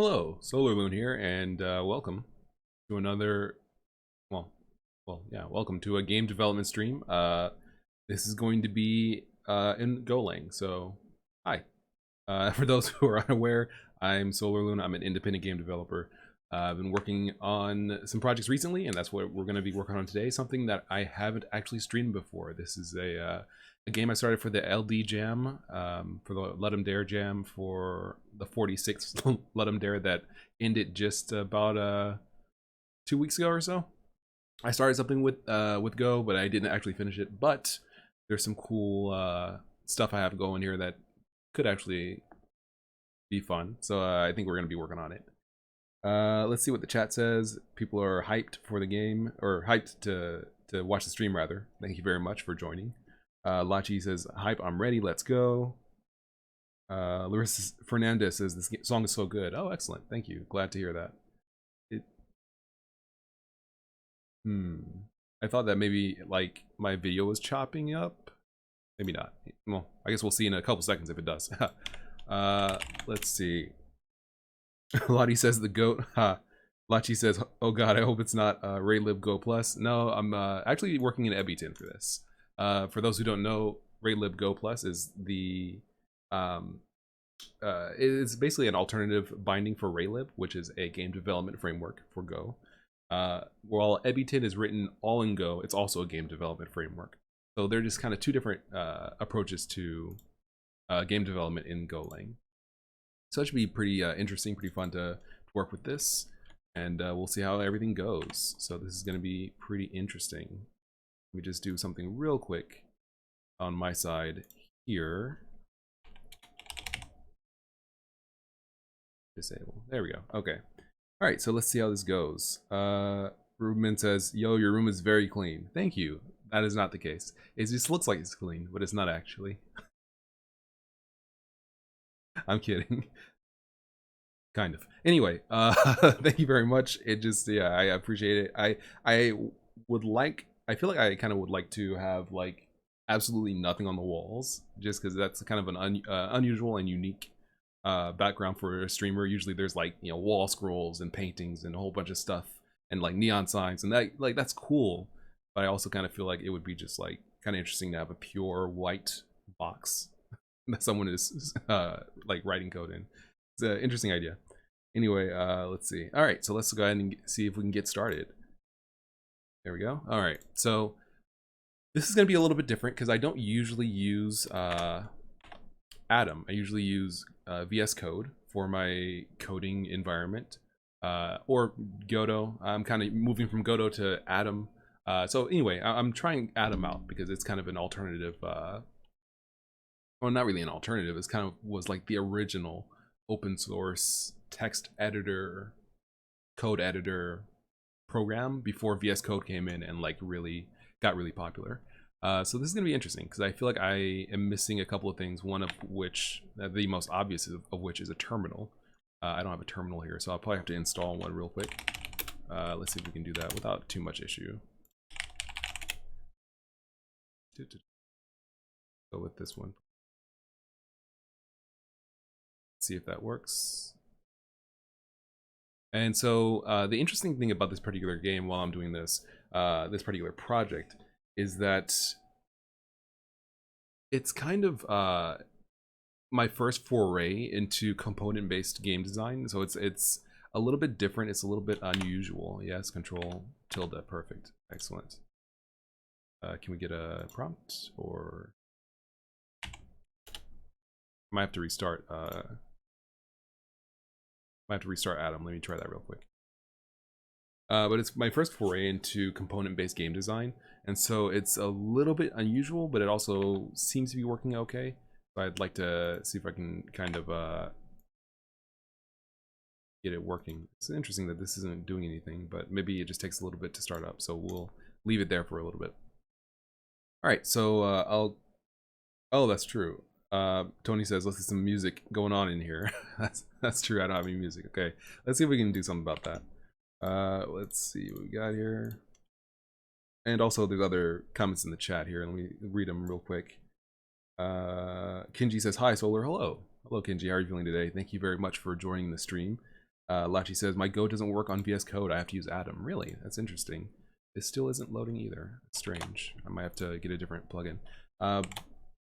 Hello, SolarLoon here, and welcome to another, well, yeah, welcome to a game development stream. This is going to be in Golang, so hi. For those who are unaware, I'm SolarLoon. I'm an independent game developer. I've been working on some projects recently, and that's what we're going to be working on today. Something that I haven't actually streamed before. This is a game I started for the LD Jam, for the Let 'em Dare Jam, for the 46th Let 'em Dare that ended just about 2 weeks ago or so. I started something with Go, but I didn't actually finish it. But there's some cool stuff I have going here that could actually be fun. So I think we're going to be working on it. Let's see what the chat says. People are hyped for the game, or hyped to watch the stream rather. Thank you very much for joining. Lachi says, hype, I'm ready, let's go. Larissa Fernandez says, this song is so good. Oh, excellent, thank you, glad to hear that. I thought that maybe like my video was chopping up. Maybe not. Well, I guess we'll see in a couple seconds if it does. Let's see. Lottie says the goat. Lachi says, oh god, I hope it's not RayLib Go Plus. No, I'm actually working in Ebiton for this. For those who don't know, RayLib Go Plus is the it's basically an alternative binding for RayLib, which is a game development framework for Go. While Ebiton is written all in Go, it's also a game development framework. So they're just kind of two different approaches to game development in Golang. So it should be pretty interesting, pretty fun to work with this, and we'll see how everything goes. So this is going to be pretty interesting. Let me just do something real quick on my side here. Disable. There we go. Okay. All right, so let's see how this goes. Ruben says, yo, your room is very clean. Thank you. That is not the case. It just looks like it's clean, but it's not actually. I'm kidding. Kind of. Anyway, thank you very much. It just, yeah, I appreciate it. I would like, I feel like I kind of would like to have like absolutely nothing on the walls, just because that's kind of an unusual and unique background for a streamer. Usually there's like, you know, wall scrolls and paintings and a whole bunch of stuff and like neon signs, and that, like, that's cool. But I also kind of feel like it would be just like kind of interesting to have a pure white box that someone is like writing code in. It's an interesting idea. Anyway, let's see. All right, so let's go ahead and see if we can get started. There we go. All right, so this is going to be a little bit different because I don't usually use Atom. I usually use VS Code for my coding environment, or Godot. I'm kind of moving from Godot to Atom. So anyway, I'm trying Atom out because it's kind of an alternative. Well, not really an alternative. It's kind of was like the original open source text editor, code editor program before VS Code came in and like really got really popular. So this is going to be interesting because I feel like I am missing a couple of things, one of which, the most obvious of which, is a terminal. I don't have a terminal here, so I'll probably have to install one real quick. Let's see if we can do that without too much issue. Go with this one. See if that works. And so the interesting thing about this particular game while I'm doing this, this particular project, is that it's kind of my first foray into component-based game design. So it's a little bit different. It's a little bit unusual. Yes, control tilde, perfect, excellent. Can we get a prompt, or I might have to restart? Might have to restart Atom. Let me try that real quick. But it's my first foray into component-based game design, and so it's a little bit unusual, but it also seems to be working okay. So I'd like to see if I can kind of get it working. It's interesting that this isn't doing anything, but maybe it just takes a little bit to start up, so we'll leave it there for a little bit. All right, so oh, that's true. Tony says, let's get some music going on in here. that's true, I don't have any music. Okay, let's see if we can do something about that. Let's see what we got here. And also there's other comments in the chat here. Let me read them real quick. Kinji says, hi Solar. Hello. Hello Kinji, how are you feeling today? Thank you very much for joining the stream. Lachi says, my Go doesn't work on VS Code. I have to use Atom. Really? That's interesting. This still isn't loading either. It's strange. I might have to get a different plugin.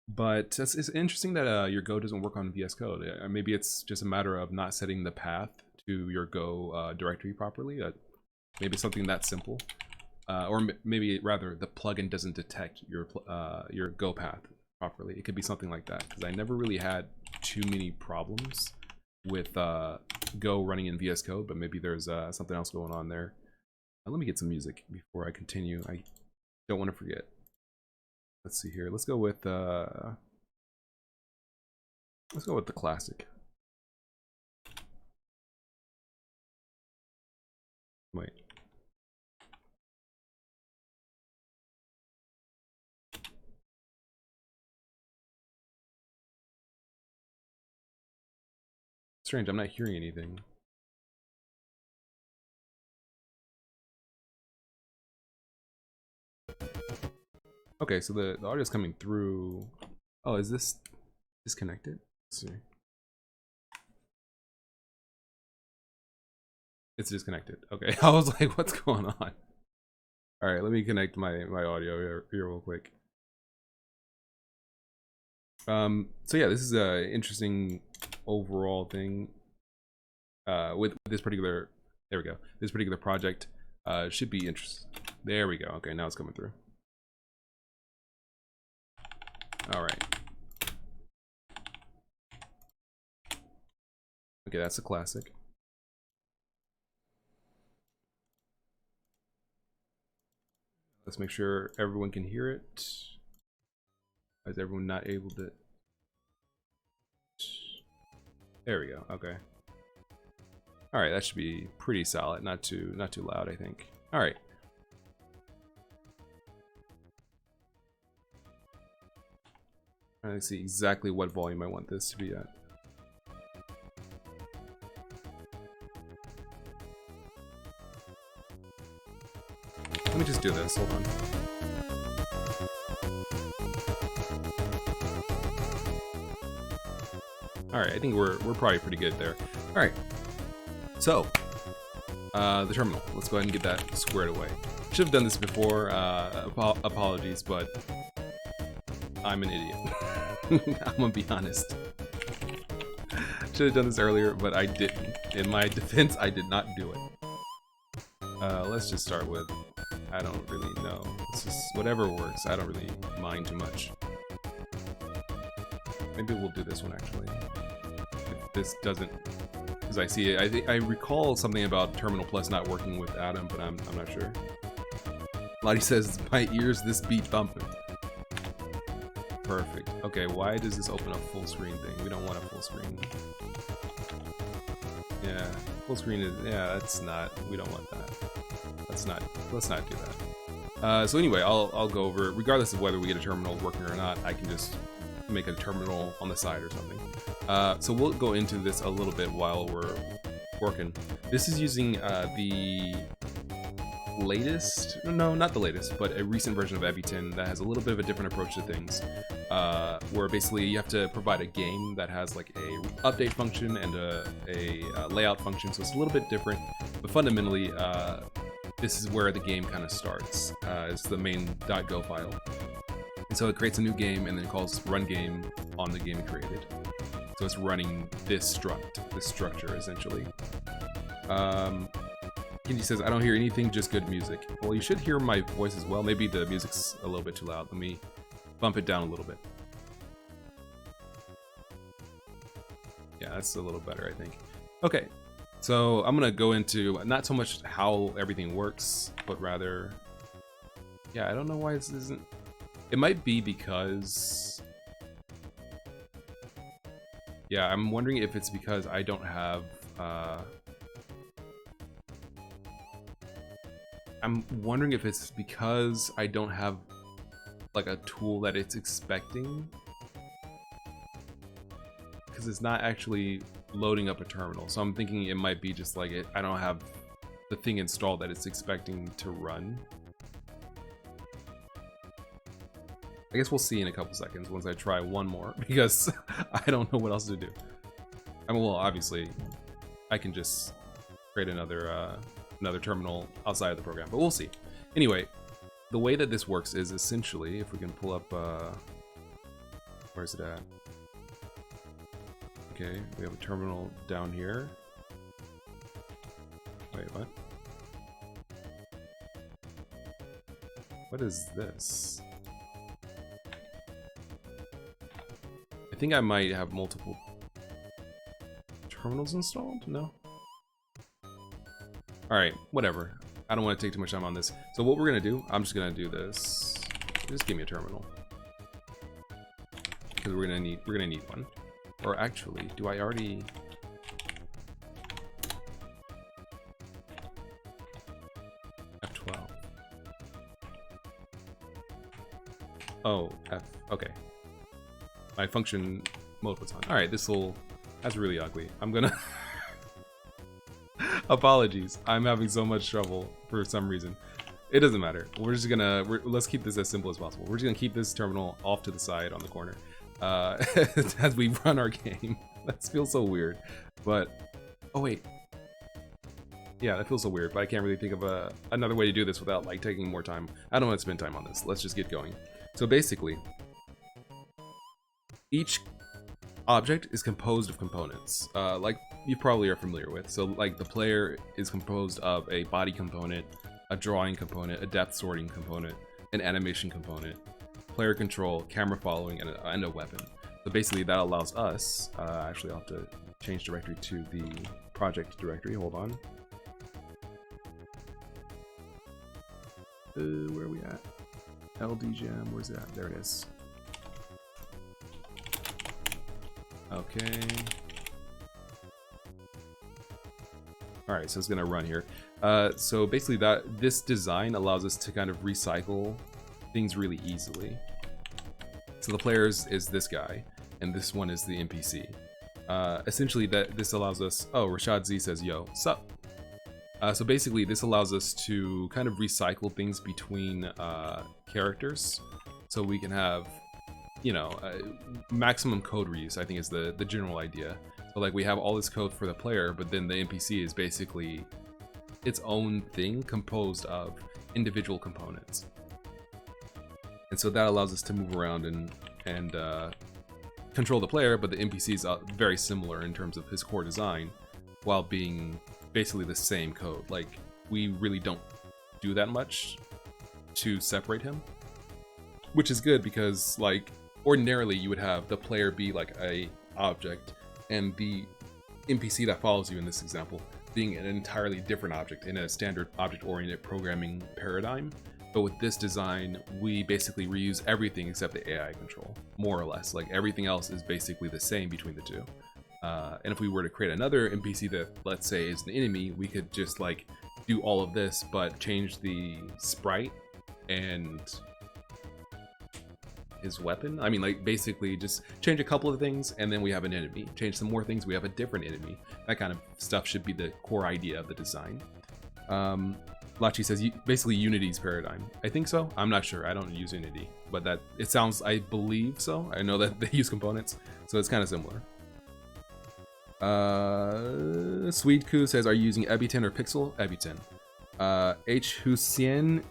But it's interesting that your Go doesn't work on VS Code. Maybe it's just a matter of not setting the path to your Go directory properly. Maybe it's something that simple. Or maybe rather the plugin doesn't detect your Go path properly. It could be something like that, because I never really had too many problems with Go running in VS Code, but maybe there's something else going on there. Let me get some music before I continue. I don't want to forget. Let's see here. Let's go with the classic. Wait. Strange, I'm not hearing anything. Okay, so the audio is coming through. Oh, is this disconnected? Let's see. It's disconnected. Okay, I was like, what's going on? All right, let me connect my audio here real quick. So yeah, this is a interesting overall thing with this particular. There we go. This particular project should be interesting. There we go. Okay, now it's coming through. All right. Okay, that's a classic. Let's make sure everyone can hear it. Is everyone not able to? There we go. Okay. All right, that should be pretty solid. Not too loud, I think. All right. Let's see exactly what volume I want this to be at. Let me just do this. Hold on. All right, I think we're probably pretty good there. All right. So, the terminal. Let's go ahead and get that squared away. Should have done this before. Apologies, but I'm an idiot. I'm gonna be honest. Should have done this earlier, but I didn't. In my defense, I did not do it. Let's just start with, I don't really know. It's just whatever works. I don't really mind too much. Maybe we'll do this one actually. If this doesn't, because I see it. I recall something about Terminal Plus not working with Atom, but I'm not sure. Lottie says, my ears, this beat thumping. Perfect. Okay, why does this open a full screen thing? We don't want a full screen. Yeah, full screen is, yeah, that's not, we don't want that. Let's not do that. So anyway, I'll go over, regardless of whether we get a terminal working or not, I can just make a terminal on the side or something. So we'll go into this a little bit while we're working. This is using the latest, no, not the latest, but a recent version of Ebitin that has a little bit of a different approach to things, where basically you have to provide a game that has like a update function and a layout function, so it's a little bit different, but fundamentally this is where the game kind of starts. It's the main .go file, and so it creates a new game and then calls run game on the game it created, so it's running this structure essentially. Kenji says, I don't hear anything, just good music. Well, you should hear my voice as well. Maybe the music's a little bit too loud. Let me bump it down a little bit. Yeah, that's a little better, I think. Okay, so I'm gonna go into not so much how everything works, but rather, yeah, I don't know why this isn't, it might be because, yeah, I'm wondering if it's because I don't have, I'm wondering if it's because I don't have like a tool that it's expecting, because it's not actually loading up a terminal. So I'm thinking it might be just like I don't have the thing installed that it's expecting to run. I guess we'll see in a couple seconds once I try one more, because I don't know what else to do. I mean, well, obviously I can just create another another terminal outside of the program, but we'll see. Anyway, the way that this works is essentially, if we can pull up, where's it at? Okay, we have a terminal down here. Wait, what? What is this? I think I might have multiple terminals installed? No? Alright, whatever. I don't want to take too much time on this. So what we're going to do, I'm just going to do this. Just give me a terminal. Because we're going to need one. Or actually, do I already... F12. Oh, F, okay. My function mode was on. Alright, that's really ugly. I'm gonna... Apologies. I'm having so much trouble for some reason. It doesn't matter. We're just gonna... let's keep this as simple as possible. We're just gonna keep this terminal off to the side on the corner. As we run our game. That feels so weird. But... oh, wait. Yeah, that feels so weird, but I can't really think of another way to do this without like taking more time. I don't want to spend time on this. Let's just get going. So basically, each object is composed of components, like you probably are familiar with. So like the player is composed of a body component, a drawing component, a depth sorting component, an animation component, player control, camera following, and a weapon. So basically that allows us, actually I'll have to change directory to the project directory, hold on. Where are we at? LDGem, where's it at? There it is. Okay. Alright, so it's gonna run here. So basically this design allows us to kind of recycle things really easily. So the players is this guy, and this one is the NPC. Essentially this allows us, oh, Rashad Z says, yo, sup? So basically this allows us to kind of recycle things between characters, so we can have, you know, maximum code reuse, I think is the general idea. So like we have all this code for the player, but then the NPC is basically its own thing composed of individual components. And so that allows us to move around and control the player, but the NPC is very similar in terms of his core design, while being basically the same code. Like, we really don't do that much to separate him, which is good because, like, ordinarily you would have the player be like a object and the NPC that follows you in this example being an entirely different object in a standard object-oriented programming paradigm. But with this design, we basically reuse everything except the AI control, more or less. Like, everything else is basically the same between the two. And if we were to create another NPC that, let's say, is an enemy, we could just like do all of this, but change the sprite and his weapon. I mean, like, basically just change a couple of things and then we have an enemy. Change some more things, we have a different enemy. That kind of stuff should be the core idea of the design. Lachi says, basically Unity's paradigm. I think so. I'm not sure. I don't use Unity, but that it sounds, I believe so. I know that they use components, so it's kind of similar. Sweetku says, are you using Ebitin or Pixel? Ebitin. H. Hussein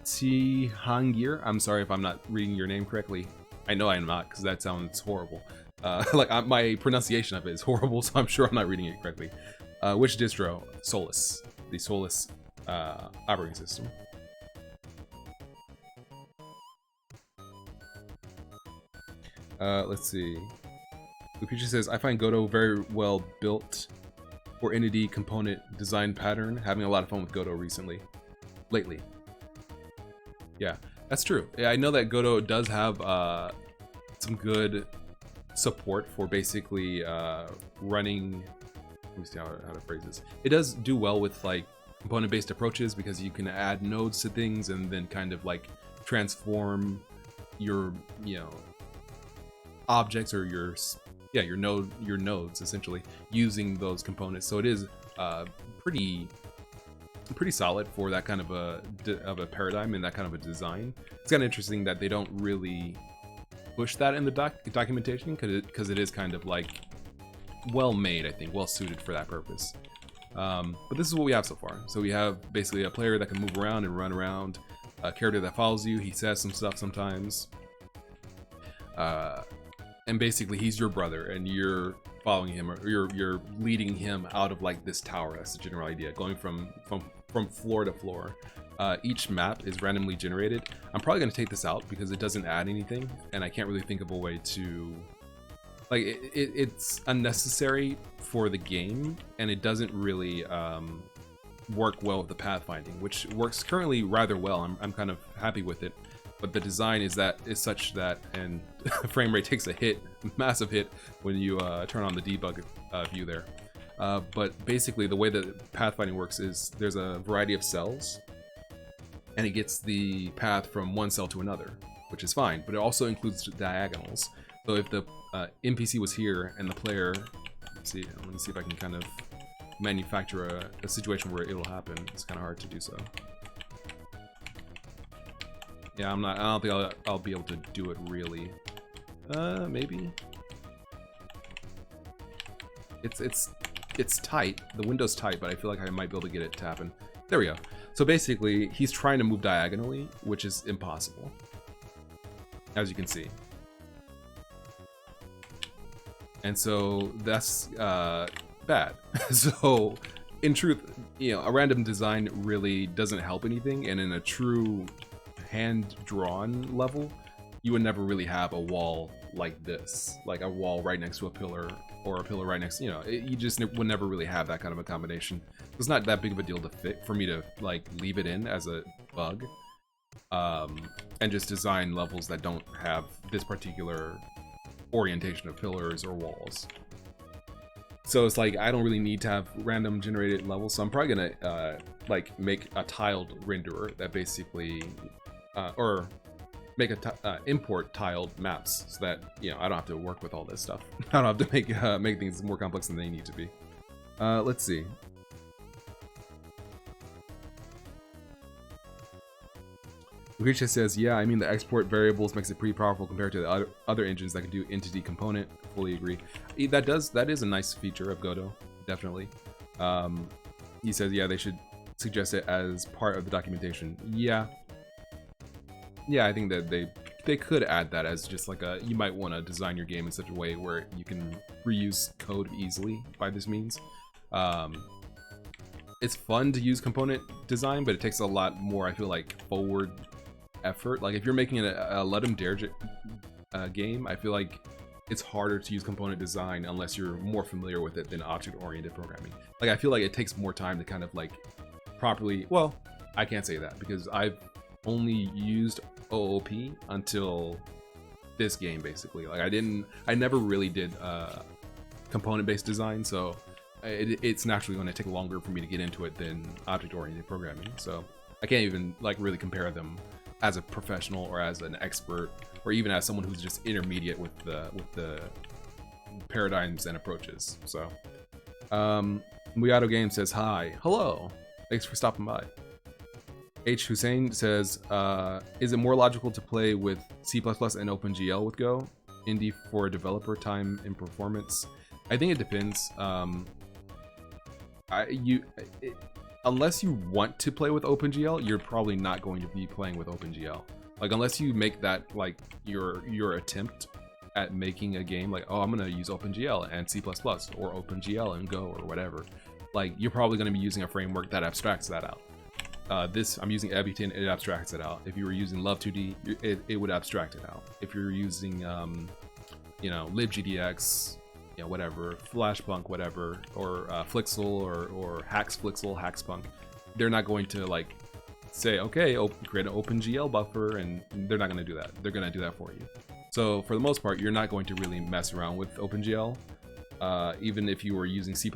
Tihangir. I'm sorry if I'm not reading your name correctly. I know I am not, because that sounds horrible. My pronunciation of it is horrible, so I'm sure I'm not reading it correctly. Which distro? Solus. The Solus operating system. Let's see. Lupici says, I find Godot very well built for entity component design pattern. Having a lot of fun with Godot lately. Yeah, that's true. Yeah, I know that Godot does have some good support for basically running. Let me see how to phrase this. It does do well with like component-based approaches because you can add nodes to things and then kind of like transform your, you know, objects or your nodes essentially using those components. So it is pretty solid for that kind of a paradigm and that kind of a design. It's kind of interesting that they don't really push that in the documentation because it is kind of like well made, I think, well suited for that purpose. But this is what we have so far. So we have basically a player that can move around and run around, a character that follows you. He says some stuff sometimes. And basically he's your brother and you're following him, or you're leading him out of like this tower. That's the general idea, going from floor to floor. Each map is randomly generated. I'm probably going to take this out because it doesn't add anything, and I can't really think of a way to, like, it's unnecessary for the game, and it doesn't really work well with the pathfinding, which works currently rather well. I'm kind of happy with it, but the design is such that, and frame rate takes a hit, massive hit, when you turn on the debug view there. But basically the way that pathfinding works is there's a variety of cells, and it gets the path from one cell to another, which is fine, but it also includes diagonals. So if the NPC was here and the player, let me see if I can kind of manufacture a situation where it'll happen. It's kind of hard to do so. Yeah, I don't think I'll be able to do it really. Maybe. It's tight. The window's tight, but I feel like I might be able to get it to happen. There we go. So basically, he's trying to move diagonally, which is impossible, as you can see. And so that's bad. So in truth, a random design really doesn't help anything, and in a true hand-drawn level, you would never really have a wall like this, like a wall right next to a pillar, or a pillar right next, you just would never really have that kind of a combination. It's not that big of a deal to fit for me to like leave it in as a bug, and just design levels that don't have this particular orientation of pillars or walls. So it's like I don't really need to have random generated levels, so I'm probably gonna like make a tiled renderer that basically or make a import tiled maps, so that I don't have to work with all this stuff. I don't have to make things more complex than they need to be. Let's see. Lucretia says, yeah, I mean the export variables makes it pretty powerful compared to the other engines that can do entity component. Fully agree. That is a nice feature of Godot, definitely. He says, yeah, they should suggest it as part of the documentation. Yeah, I think that they could add that as just like you might want to design your game in such a way where you can reuse code easily by this means. It's fun to use component design, but it takes a lot more, I feel like, forward effort. Like if you're making a Let 'em Dare game, I feel like it's harder to use component design unless you're more familiar with it than object-oriented programming. Like I feel like it takes more time to kind of like properly, well, I can't say that because I've only used OOP until this game basically. Like I never really did component-based design, so it's naturally going to take longer for me to get into it than object-oriented programming. So I can't even like really compare them as a professional or as an expert or even as someone who's just intermediate with the paradigms and approaches. So Muyato Game says hi. Hello, thanks for stopping by. H. Hussein says, is it more logical to play with C++ and OpenGL with Go? Indie for developer time and performance? I think it depends. Unless you want to play with OpenGL, you're probably not going to be playing with OpenGL. Like unless you make that like your attempt at making a game like, oh, I'm gonna use OpenGL and C++ or OpenGL and Go or whatever. Like you're probably gonna be using a framework that abstracts that out. I'm using Ebutin, it abstracts it out. If you were using Love2D, it would abstract it out. If you're using, libgdx, whatever, Flashpunk, whatever, or Flixel or Haxflixel, Haxpunk, they're not going to like say, okay, create an OpenGL buffer, and they're not going to do that. They're going to do that for you. So for the most part, you're not going to really mess around with OpenGL. Even if you were using C++,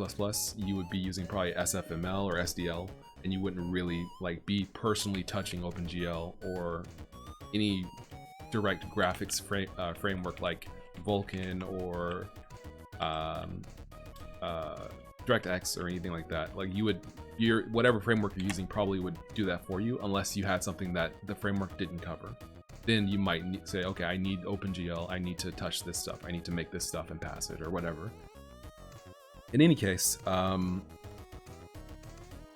you would be using probably SFML or SDL, and you wouldn't really like be personally touching OpenGL or any direct graphics framework like Vulkan or DirectX or anything like that. Like whatever framework you're using probably would do that for you, unless you had something that the framework didn't cover. Then you might say, okay, I need OpenGL, I need to touch this stuff, I need to make this stuff and pass it or whatever. In any case,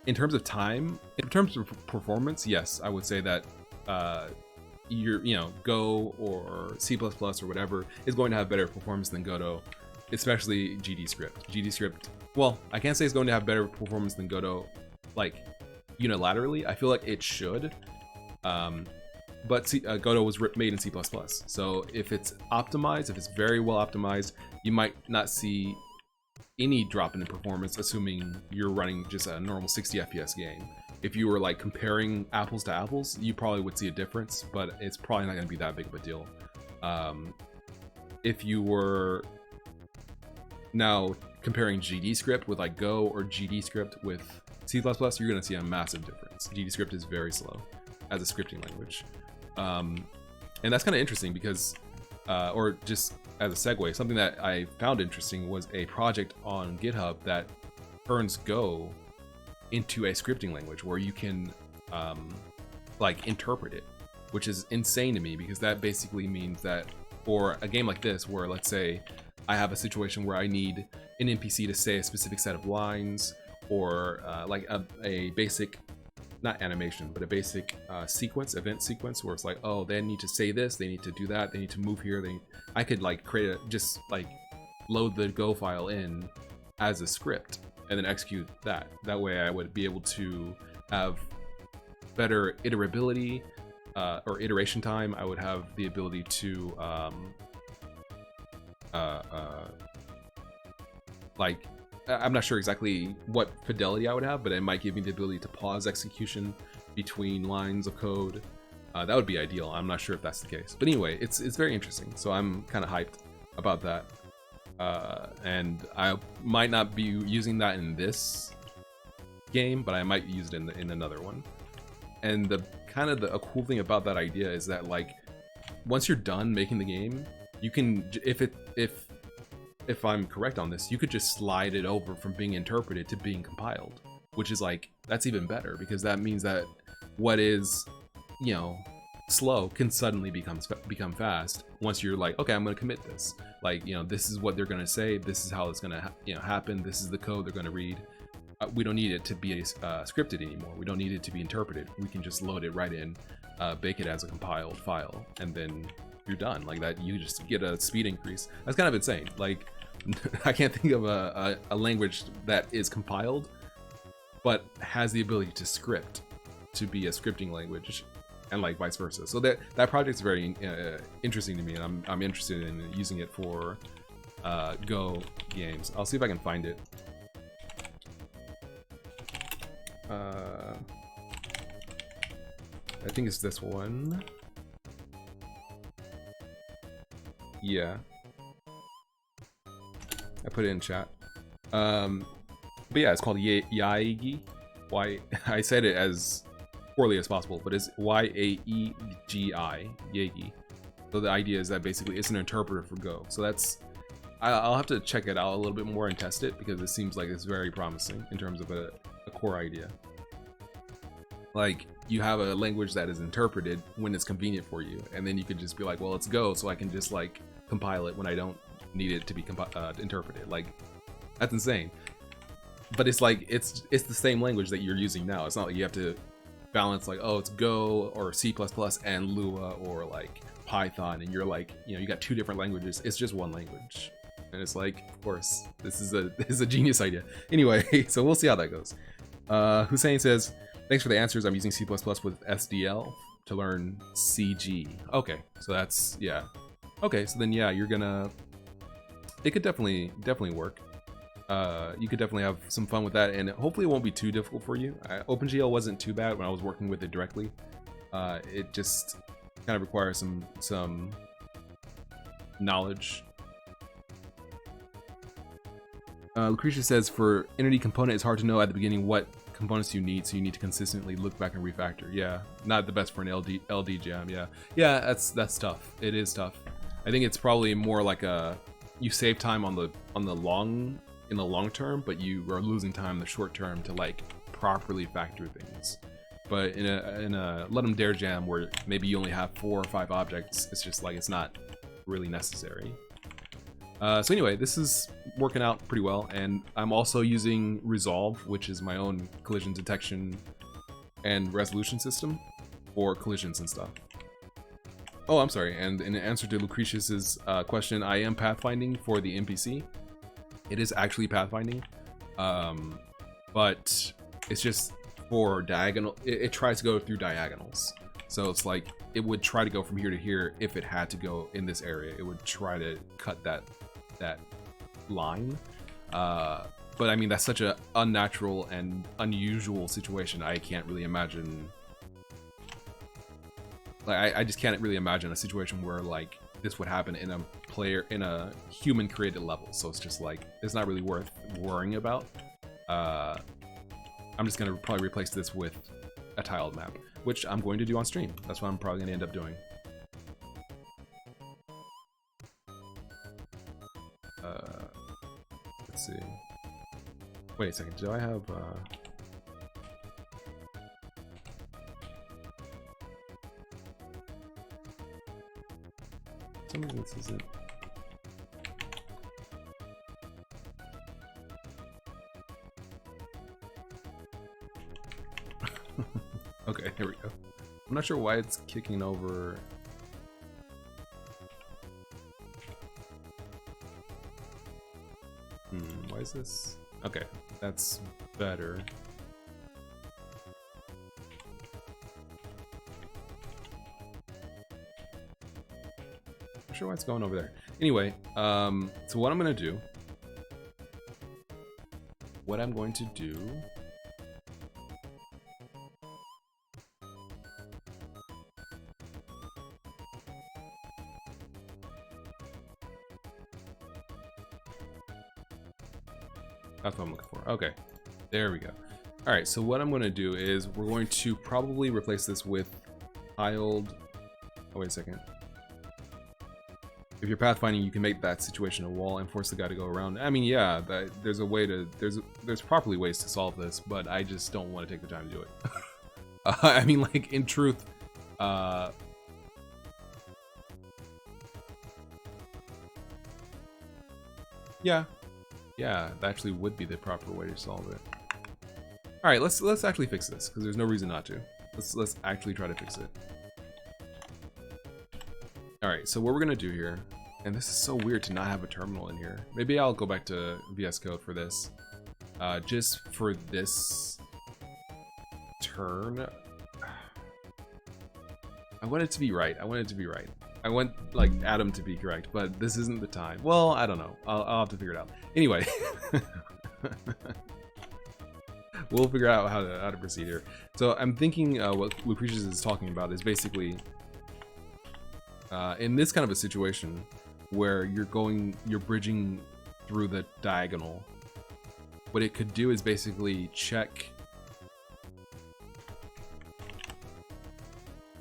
in terms of time, in terms of performance, yes, I would say that Go or C++ or whatever is going to have better performance than Godot, especially GDScript. GDScript, well, I can't say it's going to have better performance than Godot, like unilaterally. I feel like it should, but Godot was made in C++, so if it's optimized, if it's very well optimized, you might not see any drop in performance, assuming you're running just a normal 60 FPS game. If you were like comparing apples to apples, you probably would see a difference, but it's probably not going to be that big of a deal. If you were now comparing GDScript with like Go or GDScript with C++, you're going to see a massive difference. GDScript is very slow as a scripting language. And that's kind of interesting because, or just as a segue, something that I found interesting was a project on GitHub that turns Go into a scripting language where you can like interpret it, which is insane to me, because that basically means that for a game like this, where let's say I have a situation where I need an NPC to say a specific set of lines, or like a basic, not animation, but a basic event sequence where it's like, oh, they need to say this, they need to do that, they need to move here. I could like create just like load the Go file in as a script and then execute that. That way I would be able to have better iterability or iteration time. I would have the ability to like, I'm not sure exactly what fidelity I would have, but it might give me the ability to pause execution between lines of code. That would be ideal. I'm not sure if that's the case, but anyway, it's very interesting. So I'm kind of hyped about that, and I might not be using that in this game, but I might use it in another one. And the a cool thing about that idea is that like once you're done making the game, you can, if I'm correct on this, you could just slide it over from being interpreted to being compiled, which is like, that's even better, because that means that what is, you know, slow can suddenly become fast once you're like, okay, I'm going to commit this. Like, you know, this is what they're going to say, this is how it's going to happen, this is the code they're going to read. We don't need it to be scripted anymore. We don't need it to be interpreted. We can just load it right in, bake it as a compiled file, and then you're done. Like that, you just get a speed increase. That's kind of insane. Like, I can't think of a language that is compiled but has the ability to script, to be a scripting language, and like vice versa. So that project is very interesting to me, and I'm interested in using it for Go games. I'll see if I can find it. I think it's this one. Yeah, I put it in chat. But yeah, it's called Yaegi. I said it as poorly as possible, but it's Yaegi, Yaegi. So the idea is that basically it's an interpreter for Go. So that's, I'll have to check it out a little bit more and test it, because it seems like it's very promising in terms of a core idea. Like, you have a language that is interpreted when it's convenient for you, and then you could just be like, well, it's Go, so I can just like compile it when I don't need it to be interpreted. Like, that's insane. But it's like, it's the same language that you're using now. It's not like you have to balance like, oh, it's Go or C++ and Lua or like Python, and you're like, you know, you got two different languages. It's just one language. And it's like, of course, this is a genius idea. Anyway, so we'll see how that goes. Hussein says, thanks for the answers. I'm using C++ with SDL to learn CG. Okay, so that's, yeah. Okay, so then yeah, you're gonna, it could definitely work. You could definitely have some fun with that, and hopefully it won't be too difficult for you. OpenGL wasn't too bad when I was working with it directly. It just kind of requires some knowledge. Lucretia says, for entity component, it's hard to know at the beginning what components you need, so you need to consistently look back and refactor. Yeah, not the best for an LD jam. Yeah, that's tough. It is tough. I think it's probably more like you save time in the long term, but you are losing time in the short term to like properly factor things. But in a let 'em dare jam where maybe you only have 4 or 5 objects, it's just like, it's not really necessary. So anyway, this is working out pretty well, and I'm also using Resolve, which is my own collision detection and resolution system for collisions and stuff. Oh, I'm sorry, and in answer to Lucretius's question, I am pathfinding for the NPC. It is actually pathfinding, but it's just for diagonal. It tries to go through diagonals. So it's like, it would try to go from here to here if it had to go in this area. It would try to cut that line. But I mean, that's such an unnatural and unusual situation. I can't really imagine. Like, I just can't really imagine a situation where like this would happen in a human created level. So it's just like, it's not really worth worrying about. I'm just gonna probably replace this with a tiled map, which I'm going to do on stream. That's what I'm probably gonna end up doing. Let's see. Wait a second, do I have some of this isn't. Okay, here we go. I'm not sure why it's kicking over. Why is this? Okay, that's better. Not sure why it's going over there. Anyway, so what I'm going to do, that's what I'm looking for. Okay, there we go. All right, so what I'm going to do is we're going to probably replace this with tiled. Oh, wait a second. If you're pathfinding, you can make that situation a wall and force the guy to go around. I mean, yeah, there's a way to, there's properly ways to solve this, but I just don't want to take the time to do it. I mean, like, in truth, yeah, that actually would be the proper way to solve it. All right, let's actually fix this, because there's no reason not to. Let's actually try to fix it. All right, so what we're gonna do here, and this is so weird to not have a terminal in here. Maybe I'll go back to VS Code for this. Just for this turn, I want it to be right. I want like Adam to be correct, but this isn't the time. Well, I don't know. I'll have to figure it out. Anyway, we'll figure out how to proceed here. So I'm thinking what Lucretius is talking about is basically in this kind of a situation where you're bridging through the diagonal. What it could do is basically check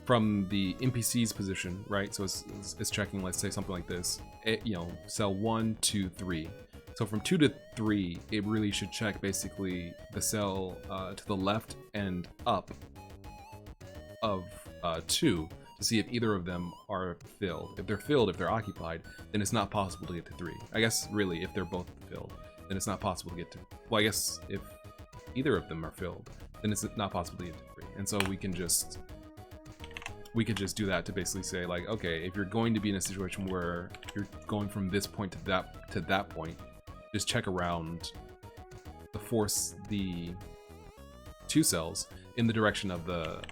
from the NPC's position, right? So it's checking, let's say something like this, you know, cell 1, 2, 3. So from 2 to 3, it really should check basically the cell to the left and up of 2 to see if either of them are filled. If they're filled, if they're occupied, then it's not possible to get to 3. I guess really, if they're both filled, then it's not possible to get to. Well, I guess if either of them are filled, then it's not possible to get to 3. And so we could just do that to basically say, like, okay, if you're going to be in a situation where you're going from this point to that point, just check around to force the 2 cells in the direction of the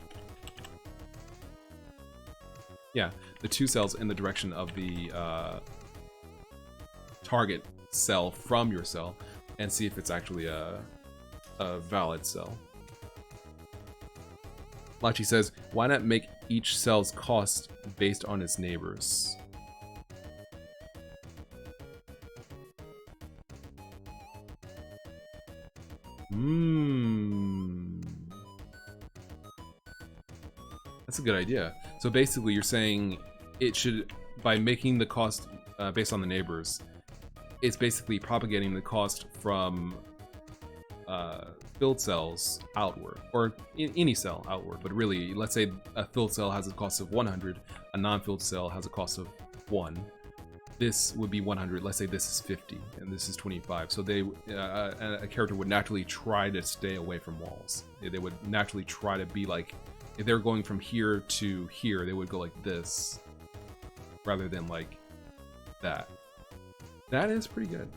the 2 cells in the direction of the target cell from your cell, and see if it's actually a valid cell. Lachi says, why not make each cell's cost based on its neighbors? That's a good idea. So basically you're saying it should, by making the cost based on the neighbors, it's basically propagating the cost from filled cells outward, or any cell outward. But really, let's say a filled cell has a cost of 100, a non-filled cell has a cost of 1. this would be 100. Let's say this is 50 and this is 25. So they a character would naturally try to stay away from walls. They would naturally try to be like, if they're going from here to here, they would go like this rather than like that. That is pretty good.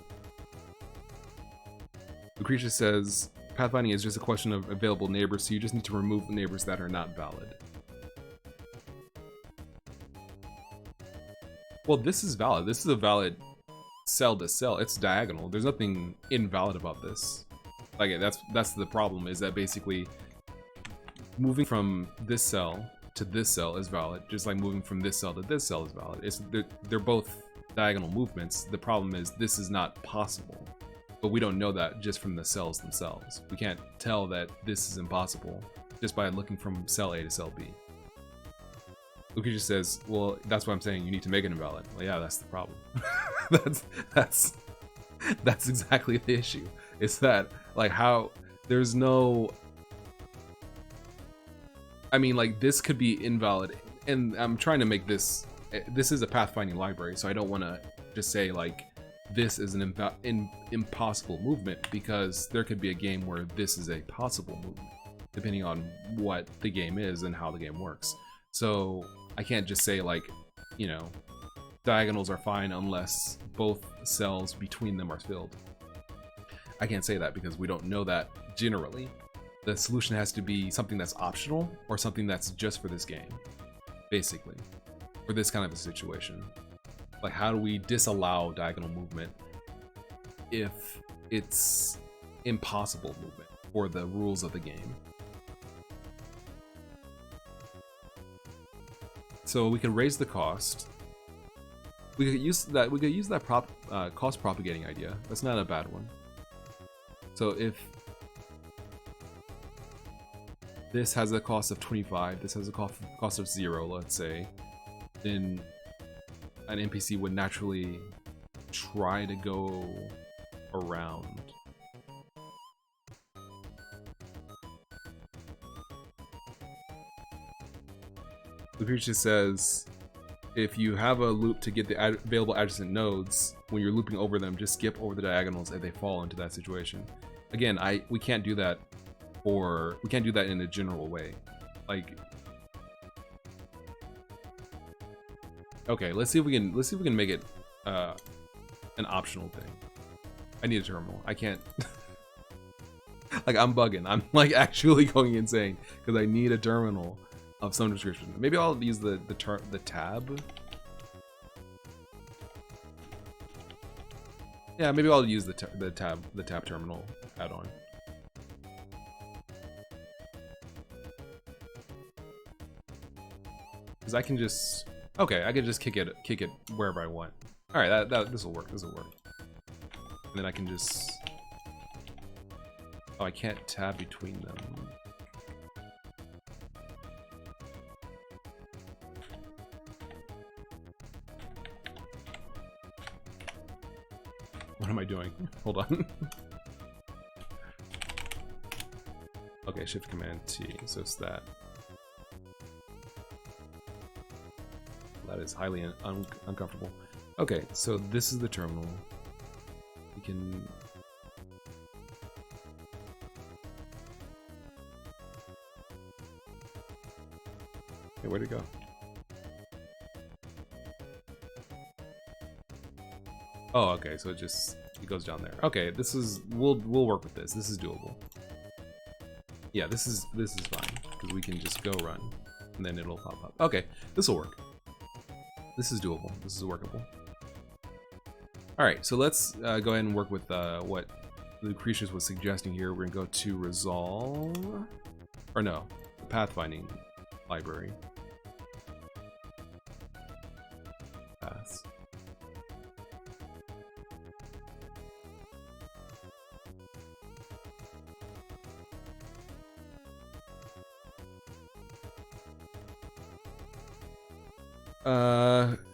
Lucretia says, pathfinding is just a question of available neighbors, so you just need to remove the neighbors that are not valid. Well, this is valid. This is a valid cell to cell. It's diagonal. There's nothing invalid about this. Like, that's the problem, is that basically moving from this cell to this cell is valid, just like moving from this cell to this cell is valid. They're both diagonal movements. The problem is this is not possible. But we don't know that just from the cells themselves. We can't tell that this is impossible just by looking from cell A to cell B. Lucas just says, well, that's what I'm saying, you need to make it invalid. Well, yeah, that's the problem. that's exactly the issue. It's that, like, how there's no... I mean, like, this could be invalid, and I'm trying to make this... This is a pathfinding library, so I don't want to just say, like, this is an impossible movement, because there could be a game where this is a possible movement, depending on what the game is and how the game works. So I can't just say, like, you know, diagonals are fine unless both cells between them are filled. I can't say that because we don't know that generally. The solution has to be something that's optional or something that's just for this game, basically, for this kind of a situation. Like, how do we disallow diagonal movement if it's impossible movement for the rules of the game? So we can raise the cost. We could use that. We could use that cost propagating idea. That's not a bad one. So if this has a cost of 25, this has a cost of 0, let's say, then an NPC would naturally try to go around. Lucretia says, if you have a loop to get the available adjacent nodes, when you're looping over them, just skip over the diagonals if they fall into that situation. Again, we can't do that, or we can't do that in a general way. Like, okay, let's see if we can make it an optional thing. I need a terminal. I can't. Like, I'm bugging. I'm like actually going insane because I need a terminal of some description. Maybe I'll use the tab. Yeah, maybe I'll use the tab terminal add-on. Because I can just, okay, I can just kick it wherever I want. All right, this will work. This will work. And then I can just, oh, I can't tab between them. What am I doing? Hold on. Okay, Shift Command T. So it's that. That is highly uncomfortable. Okay, so this is the terminal. We can. Okay, where'd it go? Oh, okay, so it goes down there. Okay, this is, we'll work with this. This is doable. Yeah, this is fine because we can just go run and then it'll pop up. Okay, this will work. This is doable. This is workable. All right, so let's go ahead and work with what Lucretius was suggesting here. We're gonna go to resolve, or no, the pathfinding library. Paths.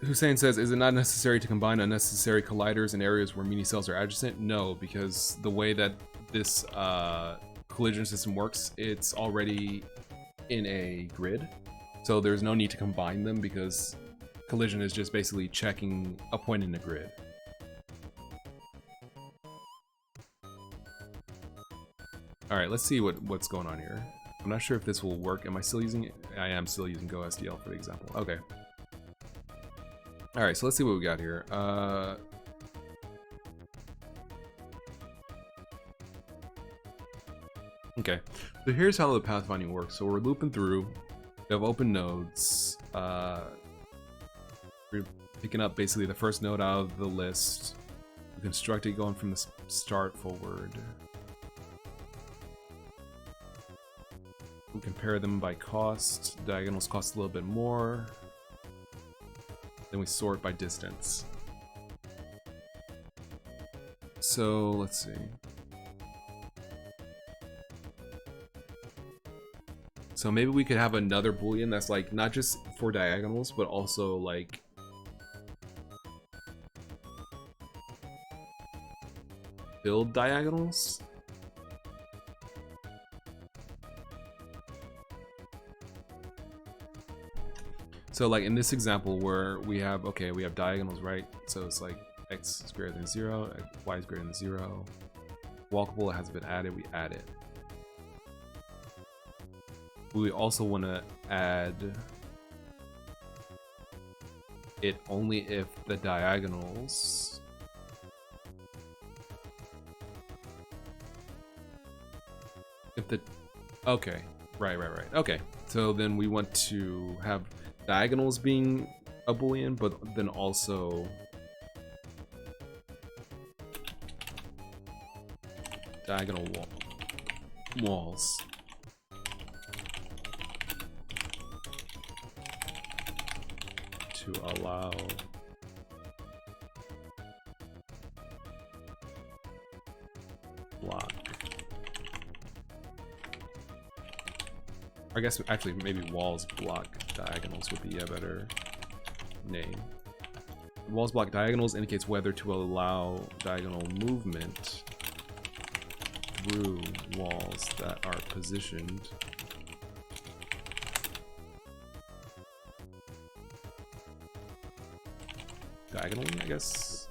Hussein says, is it not necessary to combine unnecessary colliders in areas where mini cells are adjacent? No, because the way that this collision system works, it's already in a grid, so there's no need to combine them because collision is just basically checking a point in the grid. All right, let's see what's going on here. I'm not sure if this will work. Am I still using it? I am still using GoSDL for the example. Okay. All right, so let's see what we got here. Okay, so here's how the pathfinding works. So we're looping through. We have open nodes. We're picking up basically the first node out of the list. We construct it going from the start forward. We compare them by cost. Diagonals cost a little bit more. Then we sort by distance. So let's see. So maybe we could have another boolean that's like not just for diagonals, but also like build diagonals. So like in this example where we have, okay, we have diagonals, right? So it's like x is greater than 0, y is greater than 0. Walkable has been added, we add it. We also want to add it only if the diagonals okay, right. Okay, so then we want to have diagonals being a boolean, but then also diagonal walls. To allow block. I guess actually maybe walls block diagonals would be a better name. Walls block diagonals indicates whether to allow diagonal movement through walls that are positioned diagonally, I guess.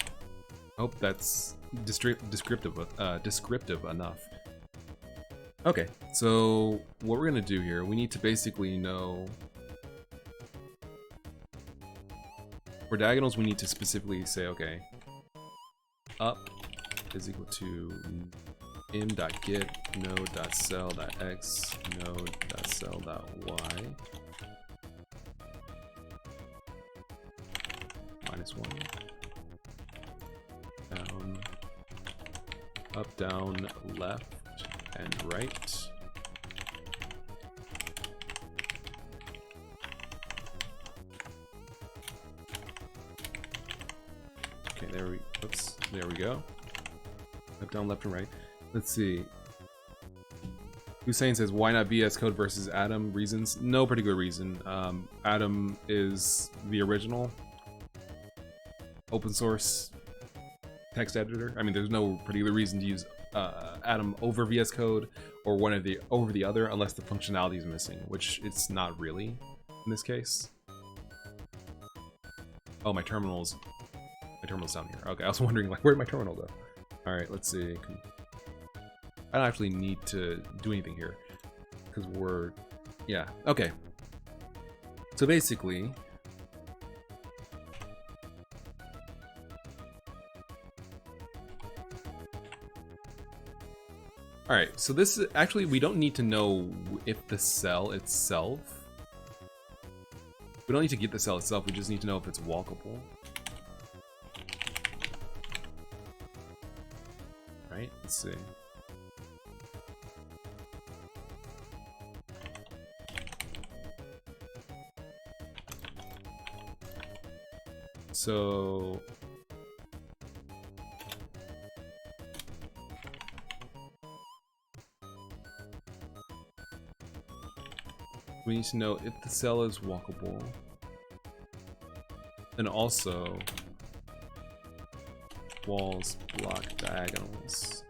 I hope that's descriptive enough. Okay, so what we're gonna do here, we need to basically know for diagonals, we need to specifically say, okay, up is equal to im.get node.cell.x node.cell.y -1 down, up, down, left, and right. Okay, there we go. Up, down, left, and right. Let's see. Hussein says, why not VS Code versus Atom? Reasons? No particular reason. Atom is the original open source text editor. I mean, there's no particular reason to use Atom over VS Code or one of the over the other unless the functionality is missing, which it's not really in this case. Oh, my terminal's down here. Okay, I was wondering like, where'd my terminal go? All right, let's see. I don't actually need to do anything here because we're, yeah, okay. So basically, all right, so this is actually, we don't need to know if the cell itself, we don't need to get the cell itself, we just need to know if it's walkable. Right, let's see. So we need to know if the cell is walkable, and also walls block diagonals.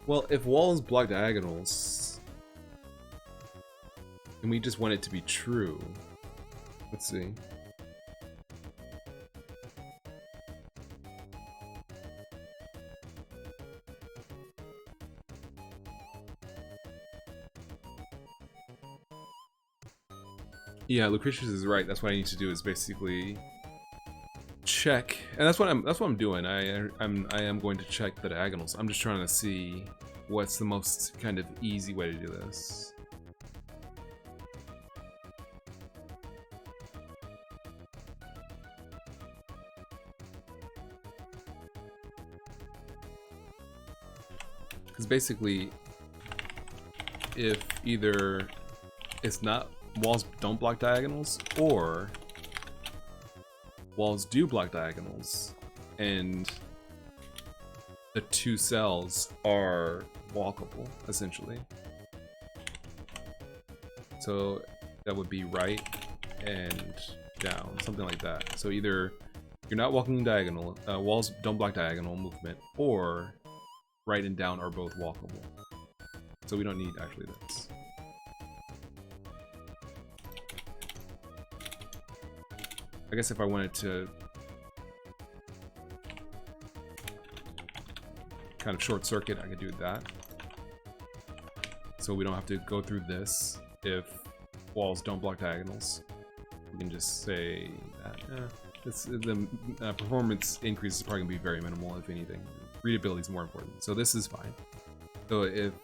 Well, if walls block diagonals, and we just want it to be true. Let's see. Yeah, Lucretius is right. That's what I need to do is basically check, and that's what I'm doing. I am going to check the diagonals. I'm just trying to see what's the most kind of easy way to do this. Because basically, if either it's not walls don't block diagonals, or walls do block diagonals, and the two cells are walkable, essentially. So that would be right and down, something like that. So either you're not walking diagonal, walls don't block diagonal movement, or right and down are both walkable. So we don't need actually this. I guess if I wanted to kind of short circuit, I could do that. So we don't have to go through this if walls don't block diagonals. We can just say that the performance increase is probably going to be very minimal, if anything. Readability is more important. So this is fine. So if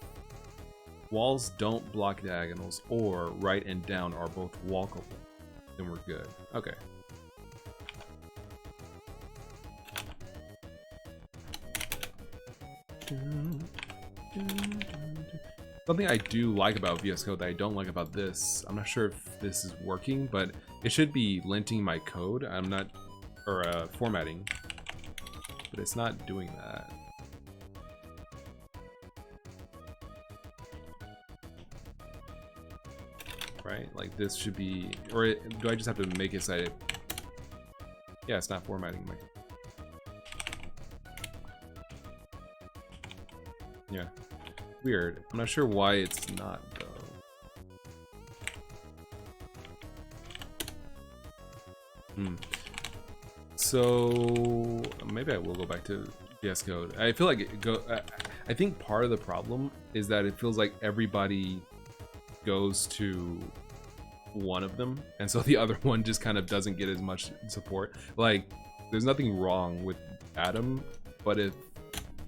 walls don't block diagonals or right and down are both walkable, then we're good. Okay. Something I do like about VS Code that I don't like about this, I'm not sure if this is working, but it should be linting my code. I'm not, or formatting, but it's not doing that. Right? Like this should be, or do I just have to make it so it, yeah, it's not formatting my code. Yeah. Weird. I'm not sure why it's not, though. So maybe I will go back to VS Code. I feel like I think part of the problem is that it feels like everybody goes to one of them, and so the other one just kind of doesn't get as much support. Like, there's nothing wrong with Atom, but if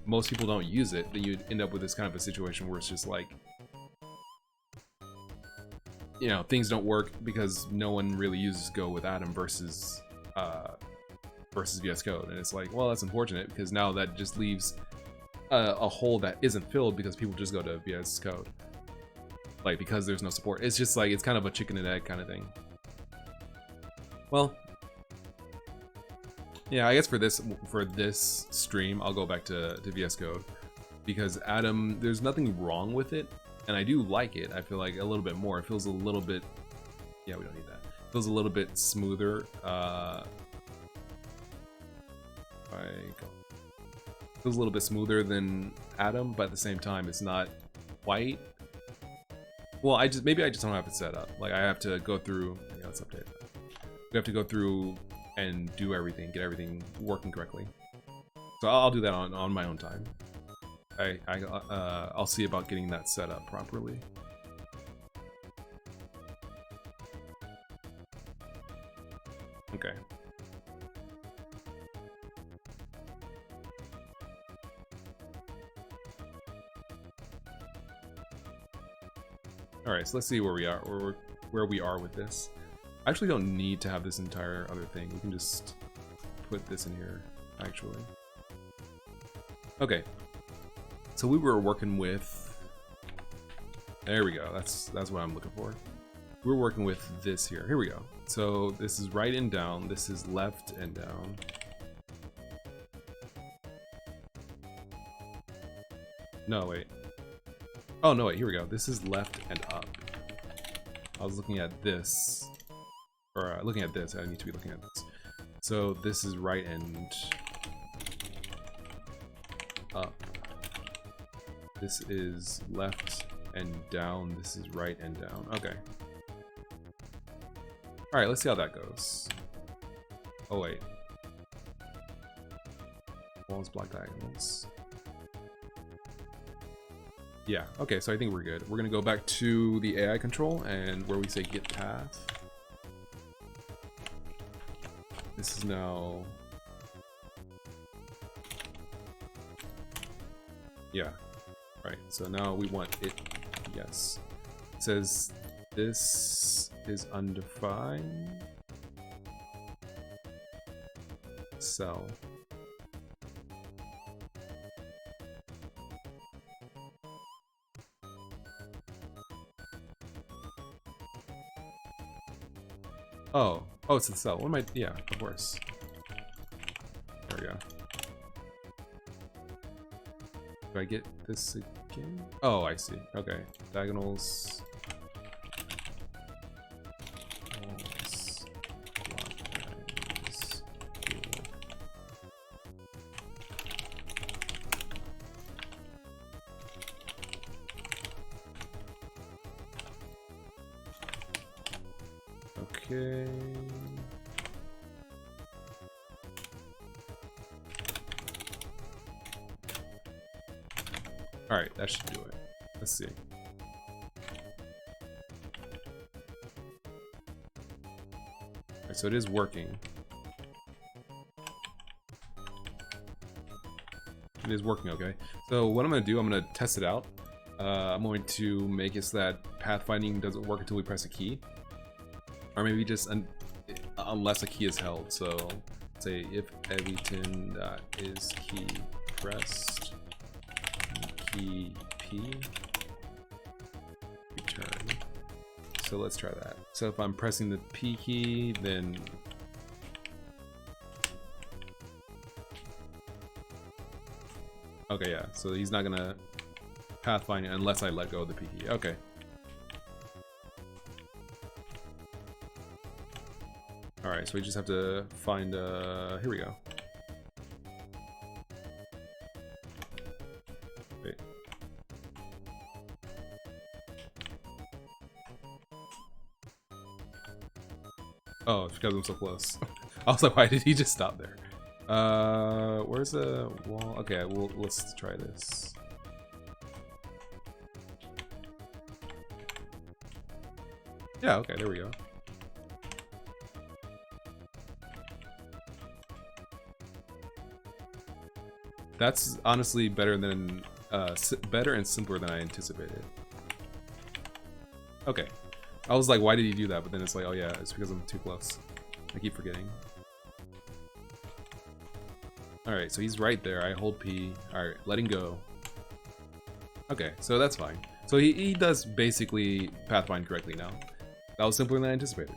most people don't use it, then you'd end up with this kind of a situation where it's just like, you know, things don't work because no one really uses Go with Atom versus VS Code, and it's like, well, that's unfortunate because now that just leaves a hole that isn't filled because people just go to VS Code, like, because there's no support. It's just like, it's kind of a chicken and egg kind of thing. Well, yeah, I guess for this stream, I'll go back to VS Code because Atom, there's nothing wrong with it, and I do like it. I feel like a little bit more. It feels a little bit, yeah, we don't need that. It feels a little bit smoother. Feels a little bit smoother than Atom, but at the same time, it's not quite. Well, maybe I just don't have it set up. Like, I have to go through. Yeah, let's update that. We have to go through and do everything, get everything working correctly. So I'll do that on my own time. I'll see about getting that set up properly. Okay. All right, so let's see where we are, or where we are with this. I actually don't need to have this entire other thing. We can just put this in here, actually. Okay. So we were working with, there we go. That's what I'm looking for. We're working with this here. Here we go. So this is right and down. This is left and down. No, wait. Oh, no, wait. Here we go. This is left and up. I was looking at this. Or looking at this. I need to be looking at this. So this is right and up. This is left and down. This is right and down. Okay. All right, let's see how that goes. Oh wait. Walls, block diagonals. Yeah, okay, so I think we're good. We're gonna go back to the AI control and where we say get path. This is now... Yeah, right, so now we want it, yes. It says this is undefined. Cell. Oh, it's the cell. What am I? Yeah, of course. There we go. Do I get this again? Oh, I see. Okay. Diagonals. Walls, block diagonals, field. Okay. All right, that should do it. Let's see. Okay, so it is working. It is working, okay. So what I'm gonna do, I'm gonna test it out. I'm going to make it so that pathfinding doesn't work until we press a key. Or maybe just unless a key is held. So say if everything is key pressed, key P, return. So let's try that. So if I'm pressing the P key, then okay, yeah. So he's not gonna pathfind unless I let go of the P key. Okay. All right, so we just have to find. Here we go. Wait. Oh, it's because I'm so close. I was like, why did he just stop there? Where's the wall? Okay, let's try this. Yeah, okay, there we go. That's honestly better than better and simpler than I anticipated. Okay, I was like, why did he do that? But then it's like, oh yeah, it's because I'm too close. I keep forgetting. All right, so he's right there. I hold P. All right, letting go. Okay, so that's fine. So he does basically pathfind correctly now. That was simpler than I anticipated.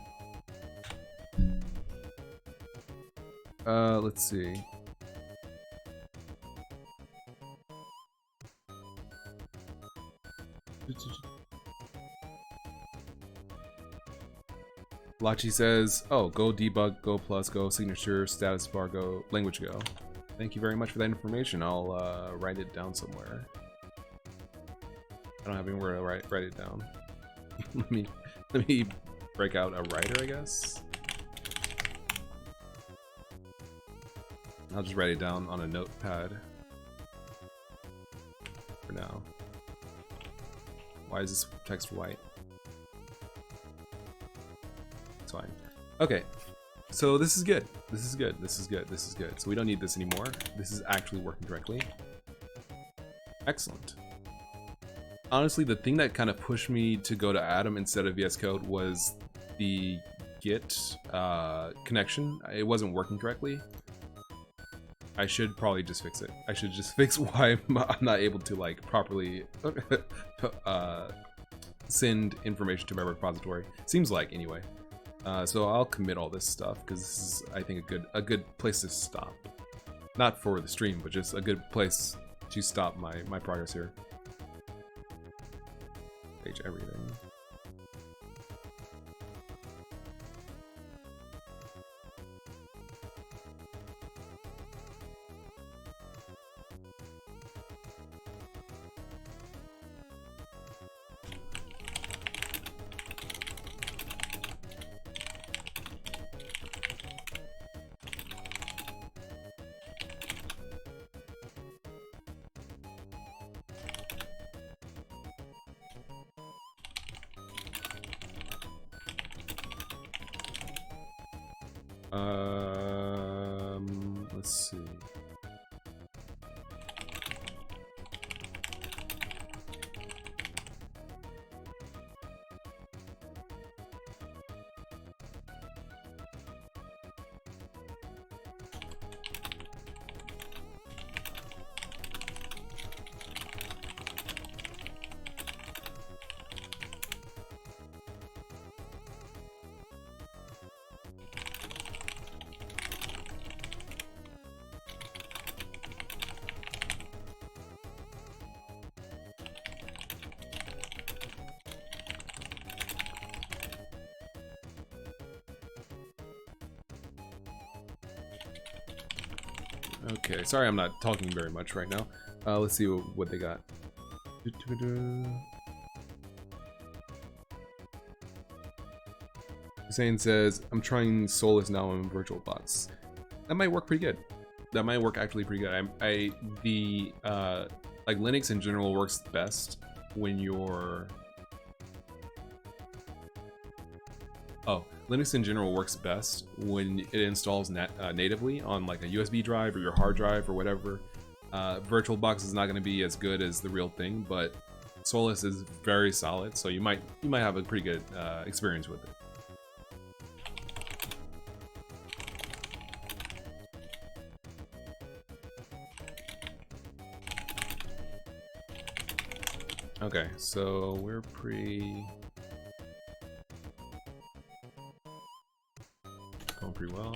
Let's see. Lachi says, oh, go debug, go plus, go signature, status bar, go language, go. Thank you very much for that information. I'll write it down somewhere. I don't have anywhere to write it down. let me break out a writer, I guess. I'll just write it down on a notepad for now. Why is this text white? It's fine. Okay, so this is good. This is good. This is good. This is good. So we don't need this anymore. This is actually working correctly. Excellent. Honestly, the thing that kind of pushed me to go to Atom instead of VS Code was the Git connection. It wasn't working correctly. I should probably just fix it. I should just fix why I'm not able to like properly send information to my repository. Seems like anyway. So I'll commit all this stuff because this is, I think, a good place to stop. Not for the stream, but just a good place to stop my progress here. Page everything. Let's see. Okay, sorry I'm not talking very much right now. Let's see what they got. Hussein says, I'm trying Solus now on VirtualBox. That might work pretty good. That might work actually pretty good. Like Linux in general works best when you're... Linux in general works best when it installs natively on like a USB drive or your hard drive or whatever. VirtualBox is not going to be as good as the real thing, but Solus is very solid, so you might have a pretty good experience with it. Okay, so we're going pretty well.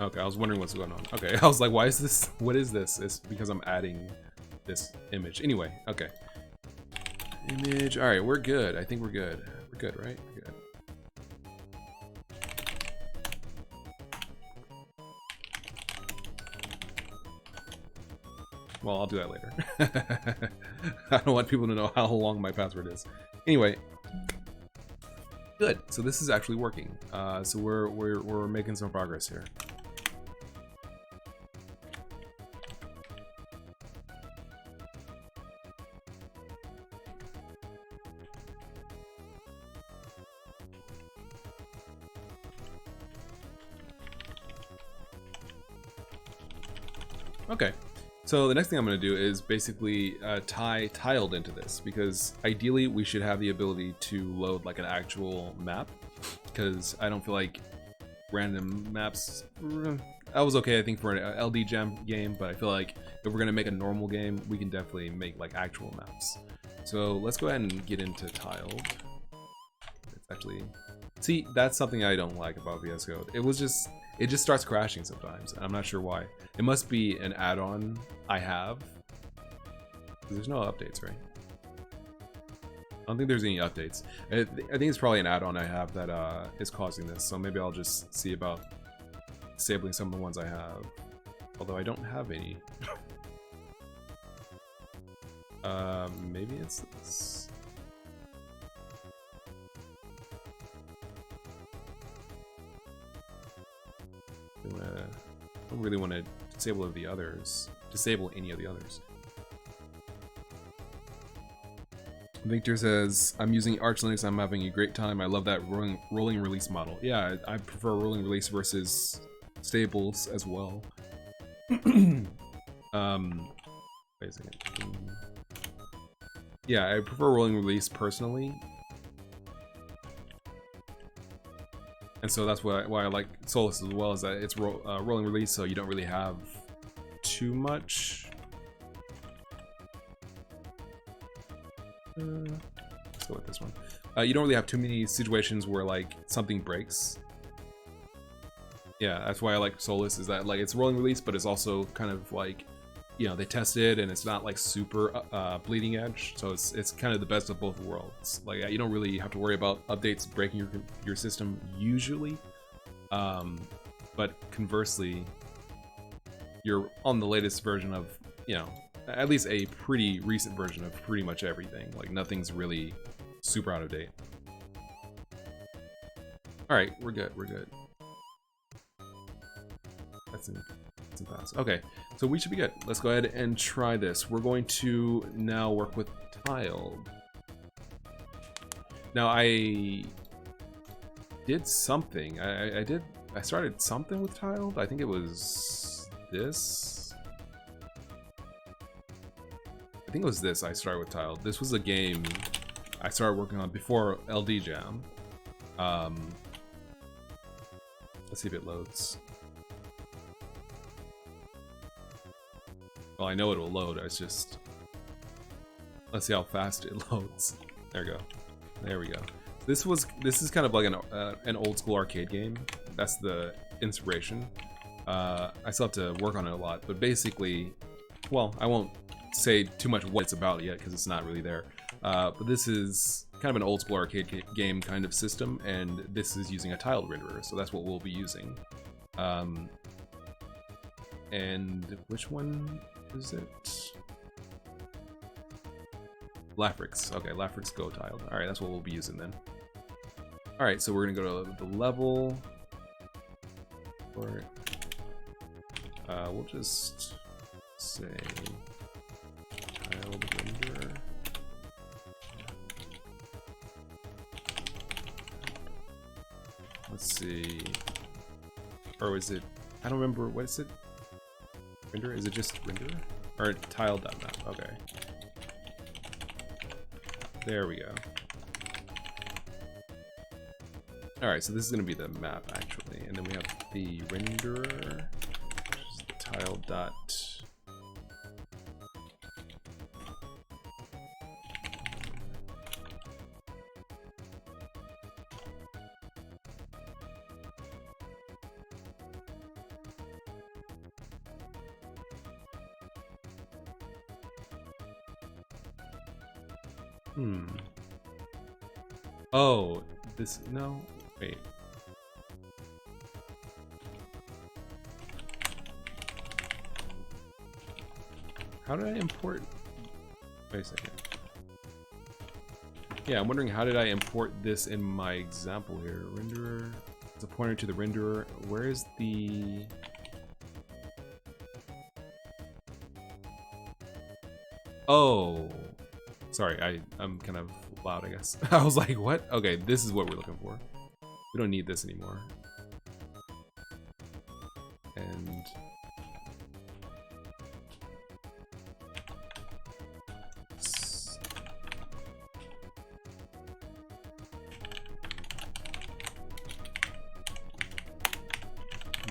Okay, I was wondering what's going on. Okay, I was like, why is this? What is this? It's because I'm adding this image. Anyway, okay. Image. All right, we're good. I think we're good. We're good, right? We're good. Well, I'll do that later. I don't want people to know how long my password is. Anyway, good. So this is actually working. So we're making some progress here. Okay, so the next thing I'm going to do is basically tie tiled into this, because ideally we should have the ability to load like an actual map, because I don't feel like random maps. That was okay, I think, for an LD Jam game, but I feel like if we're going to make a normal game, we can definitely make like actual maps. So let's go ahead and get into tiled. It's actually... See, that's something I don't like about VS Code. It just starts crashing sometimes, and I'm not sure why. It must be an add-on I have. There's no updates, right? I don't think there's any updates. I think it's probably an add-on I have that is causing this, so maybe I'll just see about disabling some of the ones I have. Although I don't have any. Maybe it's this. I don't really want to disable the others. Disable any of the others. Victor says, I'm using Arch Linux, I'm having a great time. I love that rolling release model. Yeah, I prefer rolling release versus stables as well. Wait a second. Yeah, I prefer rolling release personally. And so that's why I like Solus as well, is that it's rolling release, so you don't really have too much. Let's go with this one. You don't really have too many situations where like something breaks. Yeah, that's why I like Solus, is that like it's rolling release, but it's also kind of like you know, they tested and it's not like super bleeding edge, so it's kind of the best of both worlds. Like you don't really have to worry about updates breaking your system usually, but conversely, you're on the latest version of, you know, at least a pretty recent version of pretty much everything. Like nothing's really super out of date. All right, we're good. We're good. That's in fast. Okay, so we should be good. Let's go ahead and try this. We're going to now work with tiled. Now I did something. I started something with tiled. I think it was this. I think it was this I started with tiled. This was a game I started working on before LD Jam. Let's see if it loads. Well, I know it'll load. It's just, let's see how fast it loads. There we go. There we go. This is kind of like an old school arcade game. That's the inspiration. I still have to work on it a lot, but basically, well, I won't say too much what it's about yet because it's not really there. But this is kind of an old school arcade game kind of system, and this is using a tiled renderer, so that's what we'll be using. And which one is it? Lafrix. Okay, Lafrix Go tiled. Alright, that's what we'll be using then. Alright, so we're gonna go to the level. Or we'll just say tiled renderer. Let's see. Or is it, I don't remember, what is it? Render? Is it just render? Or tile.map? Okay. There we go. Alright, so this is going to be the map actually. And then we have the renderer, which is the tile dot. Oh, this, no, wait. How did I import? Wait a second. Yeah, I'm wondering how did I import this in my example here? Renderer, it's a pointer to the renderer. Where is the... Oh, sorry, I'm kind of loud, I guess. I was like, what? Okay, this is what we're looking for. We don't need this anymore. And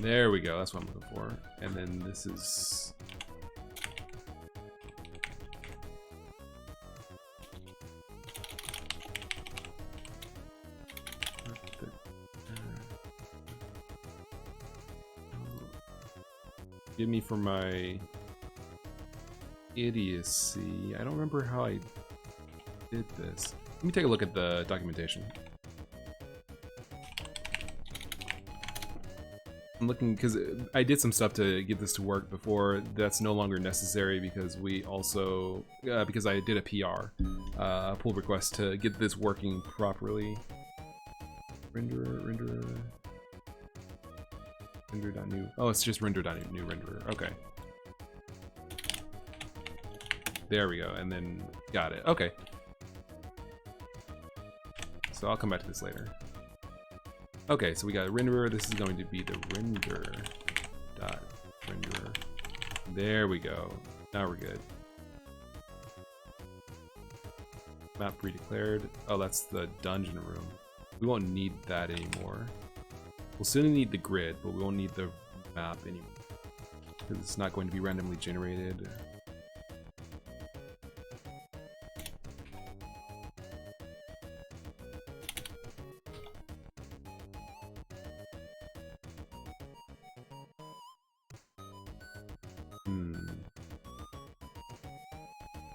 there we go, that's what I'm looking for. And then this is... Give me for my idiocy. I don't remember how I did this. Let me take a look at the documentation. I'm looking because I did some stuff to get this to work before. That's no longer necessary because we also because I did a PR pull request to get this working properly. Renderer. Render.new. Oh, it's just render.new renderer. Okay. There we go. And then got it. Okay. So I'll come back to this later. Okay, so we got a renderer. This is going to be the render.renderer. There we go. Now we're good. Map pre-declared. Oh, that's the dungeon room. We won't need that anymore. We'll still need the grid, but we won't need the map anymore because it's not going to be randomly generated.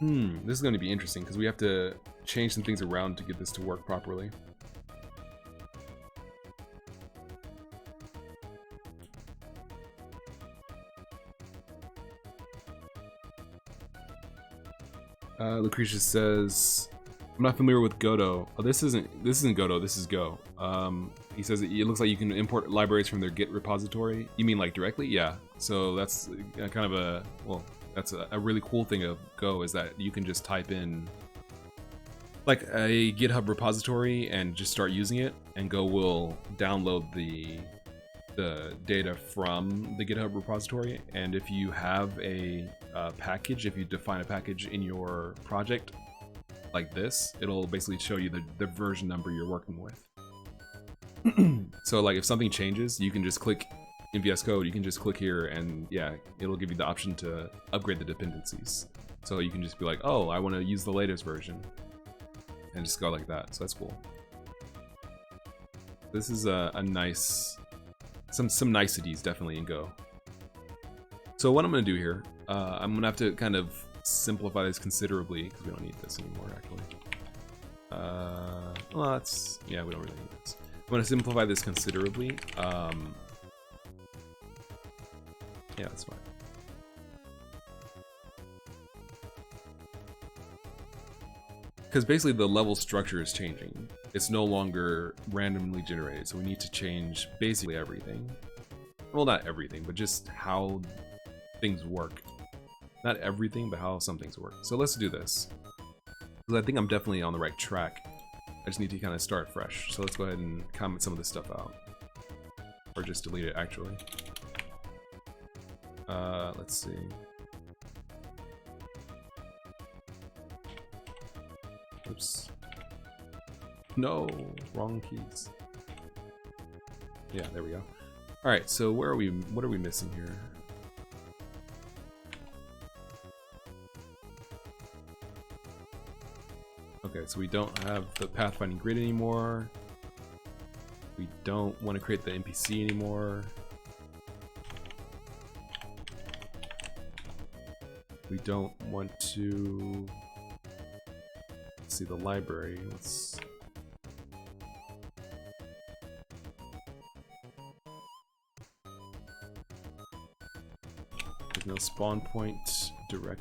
This is going to be interesting because we have to change some things around to get this to work properly. Lucretia says, I'm not familiar with Godot. Oh, this isn't Godot, this is Go. He says it looks like you can import libraries from their Git repository. You mean like directly? Yeah. So that's kind of a, well, that's a really cool thing of Go, is that you can just type in like a GitHub repository and just start using it, and Go will download the data from the GitHub repository. And if you have a package, if you define a package in your project like this, it'll basically show you the version number you're working with. So like if something changes, you can just click in VS Code, you can just click here and yeah, it'll give you the option to upgrade the dependencies. So you can just be like, oh, I want to use the latest version, and just go like that. So that's cool. This is a nice, some niceties definitely in Go. So what I'm going to do here, I'm going to have to kind of simplify this considerably because we don't need this anymore actually. Well, that's, yeah, we don't really need this. I'm going to simplify this considerably. Yeah, that's fine. Because basically the level structure is changing. It's no longer randomly generated, so we need to change basically everything. Well, not everything, but just how things work. Not everything, but how some things work. So let's do this. Because I think I'm definitely on the right track. I just need to kind of start fresh. So let's go ahead and comment some of this stuff out. Or just delete it, actually. Let's see. Oops. No, wrong keys. Yeah, there we go. All right, so where are we? What are we missing here? Okay, so we don't have the pathfinding grid anymore. We don't want to create the NPC anymore. We don't want to see the library. Let's there's no spawn point direct.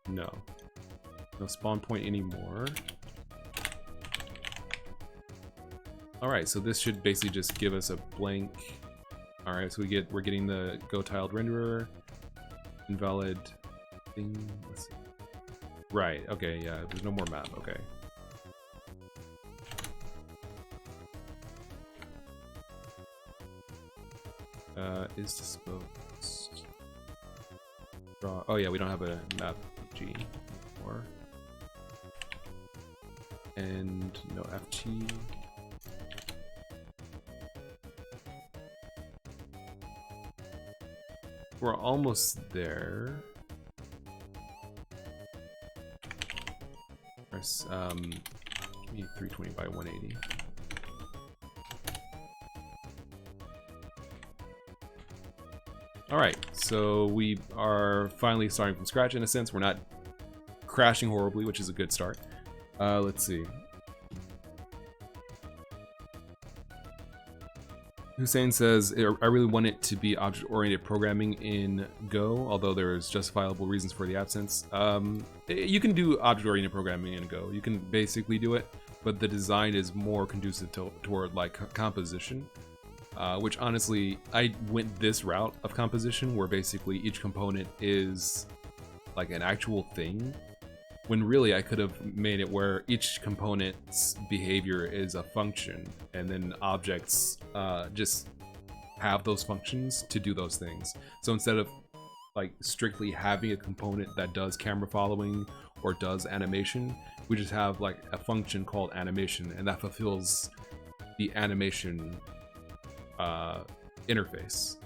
No spawn point anymore. All right, so this should basically just give us a blank. All right, so we're getting the Go tiled renderer. Invalid thing. Let's see. Right, okay, yeah, there's no more map, okay. Is disposed. Draw. Oh yeah, we don't have a map G anymore. And no FT. We're almost there. Press, give me 320 by 180. All right, so we are finally starting from scratch in a sense. We're not crashing horribly, which is a good start. Let's see. Hussein says, I really want it to be object-oriented programming in Go, although there's justifiable reasons for the absence. You can do object-oriented programming in Go. You can basically do it, but the design is more conducive toward like composition, which honestly, I went this route of composition where basically each component is like an actual thing, when really I could have made it where each component's behavior is a function, and then objects just have those functions to do those things. So instead of like strictly having a component that does camera following or does animation, we just have like a function called animation, and that fulfills the animation interface.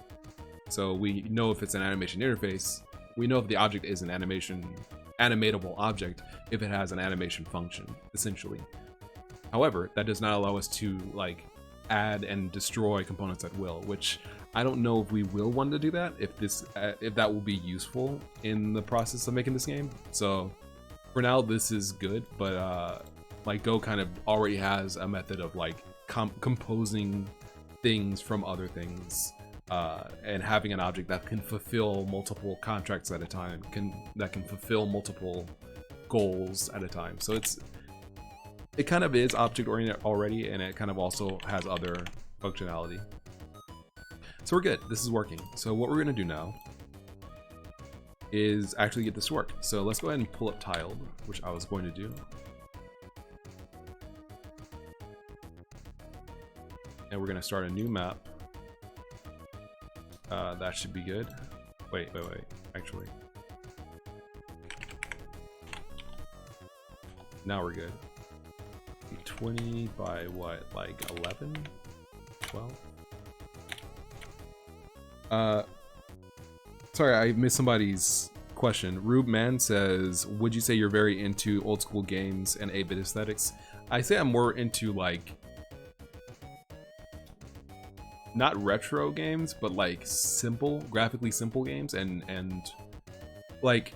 So we know if it's an animation interface, we know if the object is an animatable object if it has an animation function, essentially. However, that does not allow us to like add and destroy components at will, which I don't know if we will want to do that, if that will be useful in the process of making this game. So for now, this is good, but like Go kind of already has a method of like composing things from other things, and having an object that can fulfill multiple contracts at a time, that can fulfill multiple goals at a time. So it kind of is object oriented already, and it kind of also has other functionality. So we're good. This is working. So what we're gonna do now is actually get this to work. So let's go ahead and pull up tiled, which I was going to do. And we're gonna start a new map. That should be good. Wait, actually. Now we're good. 20 by what, like 11? 12? Sorry, I missed somebody's question. Rube Man says, would you say you're very into old school games and 8-bit aesthetics? I say I'm more into like, not retro games, but like simple, graphically simple games, and like,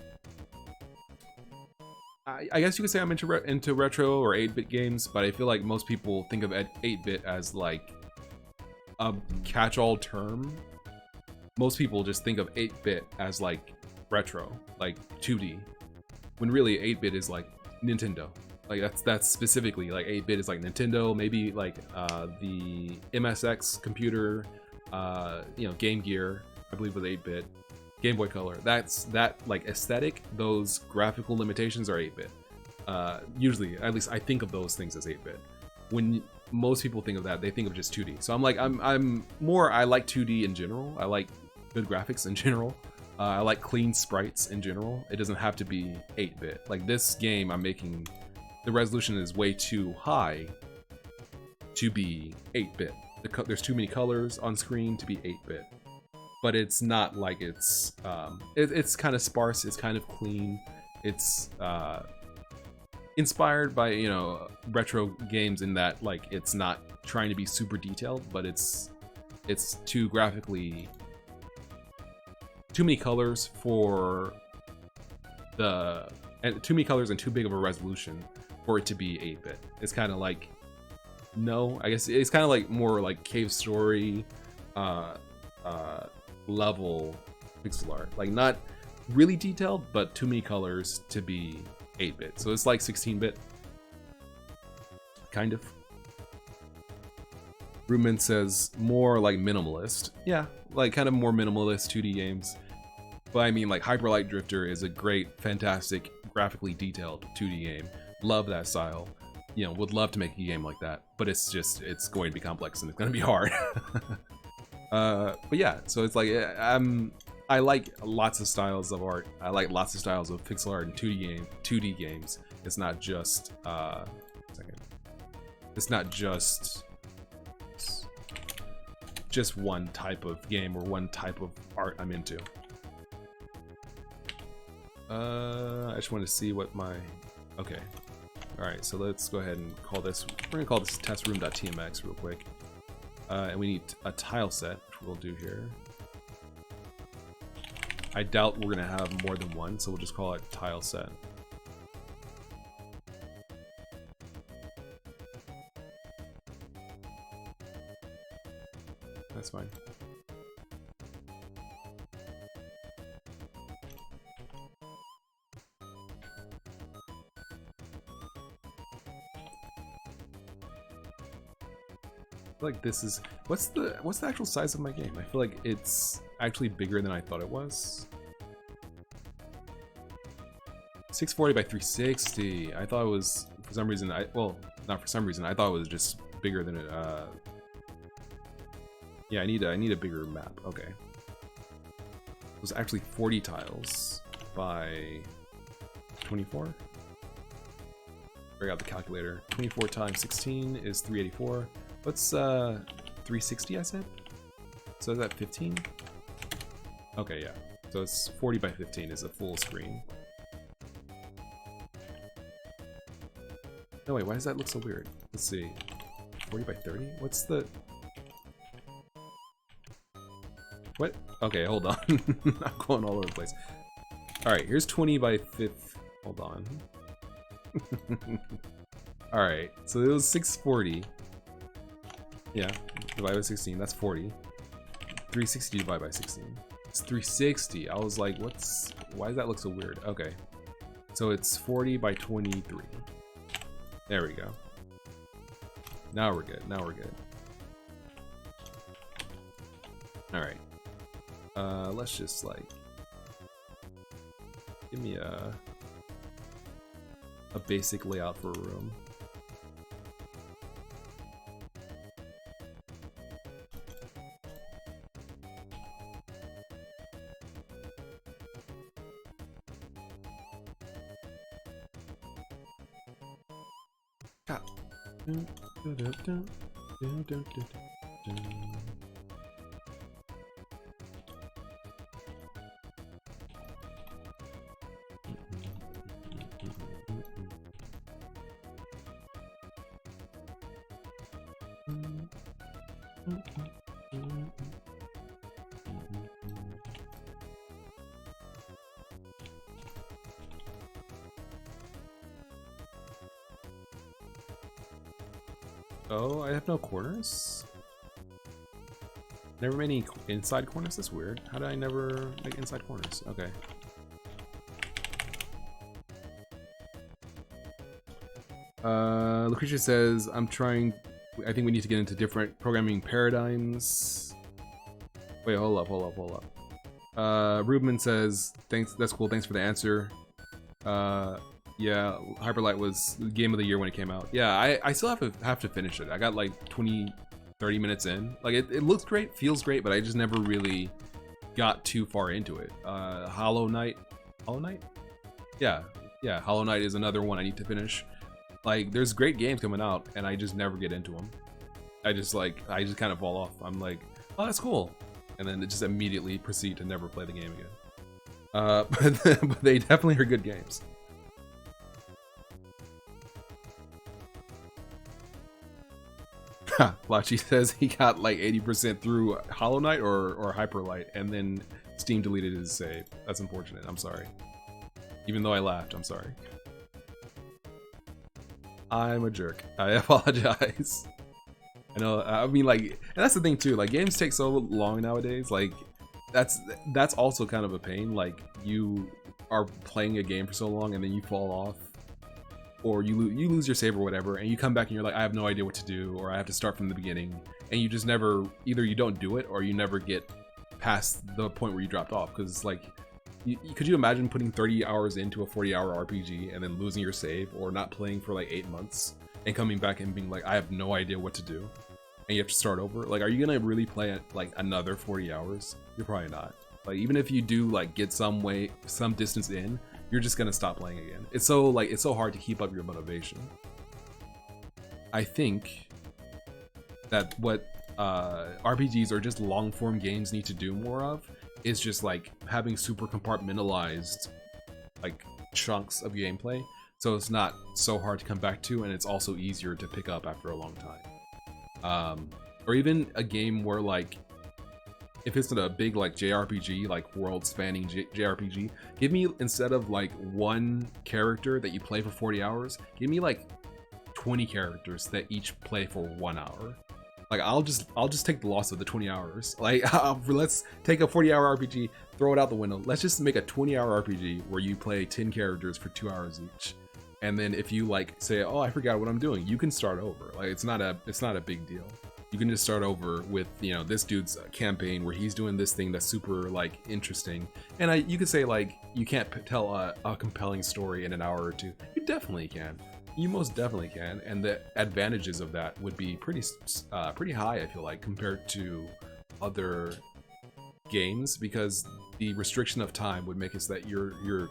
I guess you could say I'm into retro or 8-bit games, but I feel like most people think of 8-bit as like a catch-all term. Most people just think of 8-bit as like retro, like 2D, when really 8-bit is like Nintendo. Like that's specifically like 8-bit is like Nintendo, maybe like the MSX computer, you know, Game Gear, I believe was 8-bit, Game Boy Color. That like aesthetic, those graphical limitations are 8-bit. Usually, at least I think of those things as 8-bit. When most people think of that, they think of just 2D. So I'm like, I like 2D in general. I like good graphics in general. I like clean sprites in general. It doesn't have to be 8-bit. Like this game I'm making, the resolution is way too high to be 8-bit. There's too many colors on screen to be 8-bit. But it's not like it's kind of sparse, it's kind of clean. It's inspired by, you know, retro games in that like it's not trying to be super detailed, but it's too graphically, too many colors for too many colors and too big of a resolution for it to be 8-bit. It's kind of like, no, I guess it's kind of like more like Cave Story level pixel art, like not really detailed, but too many colors to be 8-bit. So it's like 16-bit, kind of. Ruben says more like minimalist. Yeah, like kind of more minimalist 2D games. But I mean, like Hyper Light Drifter is a great, fantastic, graphically detailed 2D game. Love that style. You know, would love to make a game like that, but it's going to be complex and it's going to be hard. But yeah, so it's like I like lots of styles of art. I like lots of styles of pixel art and 2D games. It's not just it's not just one type of game or one type of art I'm into. I just want to see what my okay. All right, so let's go ahead and call this. We're gonna call this testroom.tmx real quick, and we need a tile set, which we'll do here. I doubt we're gonna have more than one, so we'll just call it tile set. That's fine. I feel like this is what's the actual size of my game? I feel like it's actually bigger than I thought it was. 640 by 360. I thought it was, for some reason, well, not for some reason, I thought it was just bigger than it. Yeah, I need a bigger map. Okay. It was actually 40 tiles by 24. Bring out the calculator. 24 times 16 is 384. What's 360 I said? So is that 15? Okay, yeah. So it's 40 by 15 is a full screen. No, wait, why does that look so weird? Let's see. 40 by 30? What's the... What? Okay, hold on. I'm going all over the place. Alright, here's 20 by 5. Hold on. Alright, so it was 640. Yeah, divided by 16, that's 40. 360 divided by 16. It's 360. I was like, why does that look so weird? Okay. So it's 40 by 23. There we go. Now we're good. Now we're good. Alright. Let's just like give me a basic layout for a room. Oh, I have no corners? Never made any inside corners? That's weird. How did I never make inside corners? Okay. Lucretia says, I think we need to get into different programming paradigms. Wait, hold up. Ruben says, thanks, that's cool, thanks for the answer. Yeah, Hyperlight was the game of the year when it came out. Yeah, I still have to finish it. I got like 20-30 minutes in. Like it looks great, feels great, but I just never really got too far into it. Hollow Knight? Yeah, Hollow Knight is another one I need to finish. Like there's great games coming out and I just never get into them. I just kind of fall off. I'm like, oh, that's cool. And then just immediately proceed to never play the game again. But they definitely are good games. Lachi says he got like 80% through Hollow Knight or Hyperlight, and then Steam deleted his save. That's unfortunate. I'm sorry. Even though I laughed, I'm sorry. I'm a jerk. I apologize. I know. I mean, like, and that's the thing too. Like, games take so long nowadays. Like, that's also kind of a pain. Like, you are playing a game for so long, and then you fall off. Or you lose your save or whatever, and you come back and you're like, I have no idea what to do, or I have to start from the beginning, and you just never, either you don't do it, or you never get past the point where you dropped off. Because like, could you imagine putting 30 hours into a 40-hour RPG and then losing your save, or not playing for like 8 months, and coming back and being like, I have no idea what to do, and you have to start over? Like, are you gonna really play like another 40 hours? You're probably not. Like, even if you do like get some distance in, you're just gonna stop playing again. It's so hard to keep up your motivation. I think that what RPGs or just long form games need to do more of is just like having super compartmentalized like chunks of gameplay, so it's not so hard to come back to, and it's also easier to pick up after a long time. Or even a game where like, if it's a big like JRPG, like world-spanning JRPG, give me, instead of like one character that you play for 40 hours, give me like 20 characters that each play for 1 hour. Like, I'll just take the loss of the 20 hours. Like, let's take a 40-hour RPG, throw it out the window. Let's just make a 20-hour RPG where you play 10 characters for 2 hours each. And then if you like say, oh, I forgot what I'm doing, you can start over. Like, it's not a big deal. You can just start over with, you know, this dude's campaign where he's doing this thing that's super like interesting. And you could say like, you can't tell a compelling story in an hour or two. You definitely can. You most definitely can. And the advantages of that would be pretty high, I feel like, compared to other games, because the restriction of time would make it so that your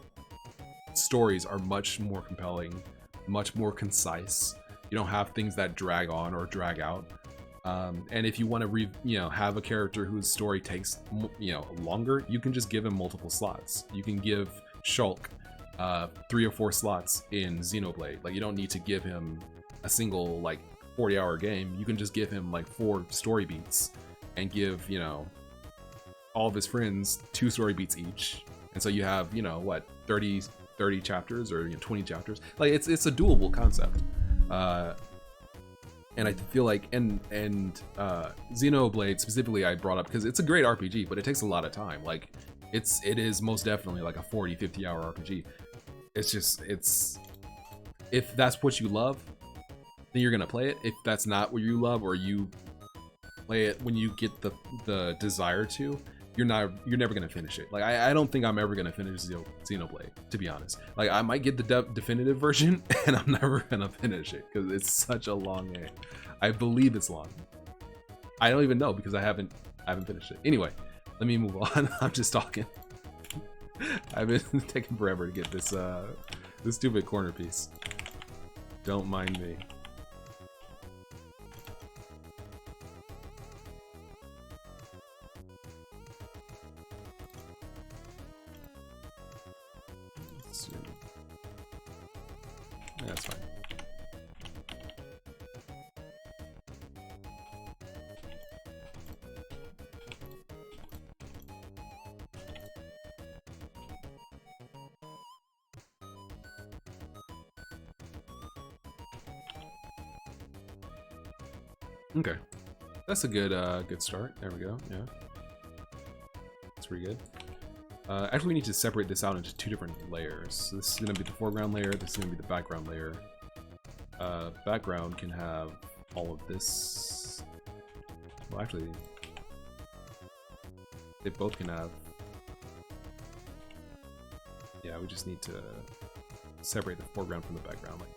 stories are much more compelling, much more concise. You don't have things that drag on or drag out. And if you want to have a character whose story takes longer, you can just give him multiple slots. You can give Shulk 3 or 4 slots in Xenoblade. Like, you don't need to give him a single like 40-hour game, you can just give him like 4 story beats and give, you know, all of his friends 2 story beats each. And so you have, you know, what, 30 chapters or, you know, 20 chapters. Like it's a doable concept. And I feel like and Xenoblade specifically I brought up because it's a great RPG, but it takes a lot of time. Like it is most definitely like a 40-50 hour RPG. It's just if that's what you love, then you're gonna play it. If that's not what you love, or you play it when you get the desire to, you're never gonna finish it. Like I don't think I'm ever gonna finish Xenoblade, to be honest. Like I might get the definitive version, and I'm never gonna finish it because it's such a long game. I believe it's long. I don't even know because I haven't finished it. Anyway, let me move on. I'm just talking. I've been taking forever to get this this stupid corner piece. Don't mind me. Yeah, that's fine. Okay, that's a good start. There we go. Yeah, that's pretty good. Actually, we need to separate this out into 2 different layers. So this is going to be the foreground layer. This is going to be the background layer. Background can have all of this. Well, actually, they both can have. Yeah, we just need to separate the foreground from the background. Like,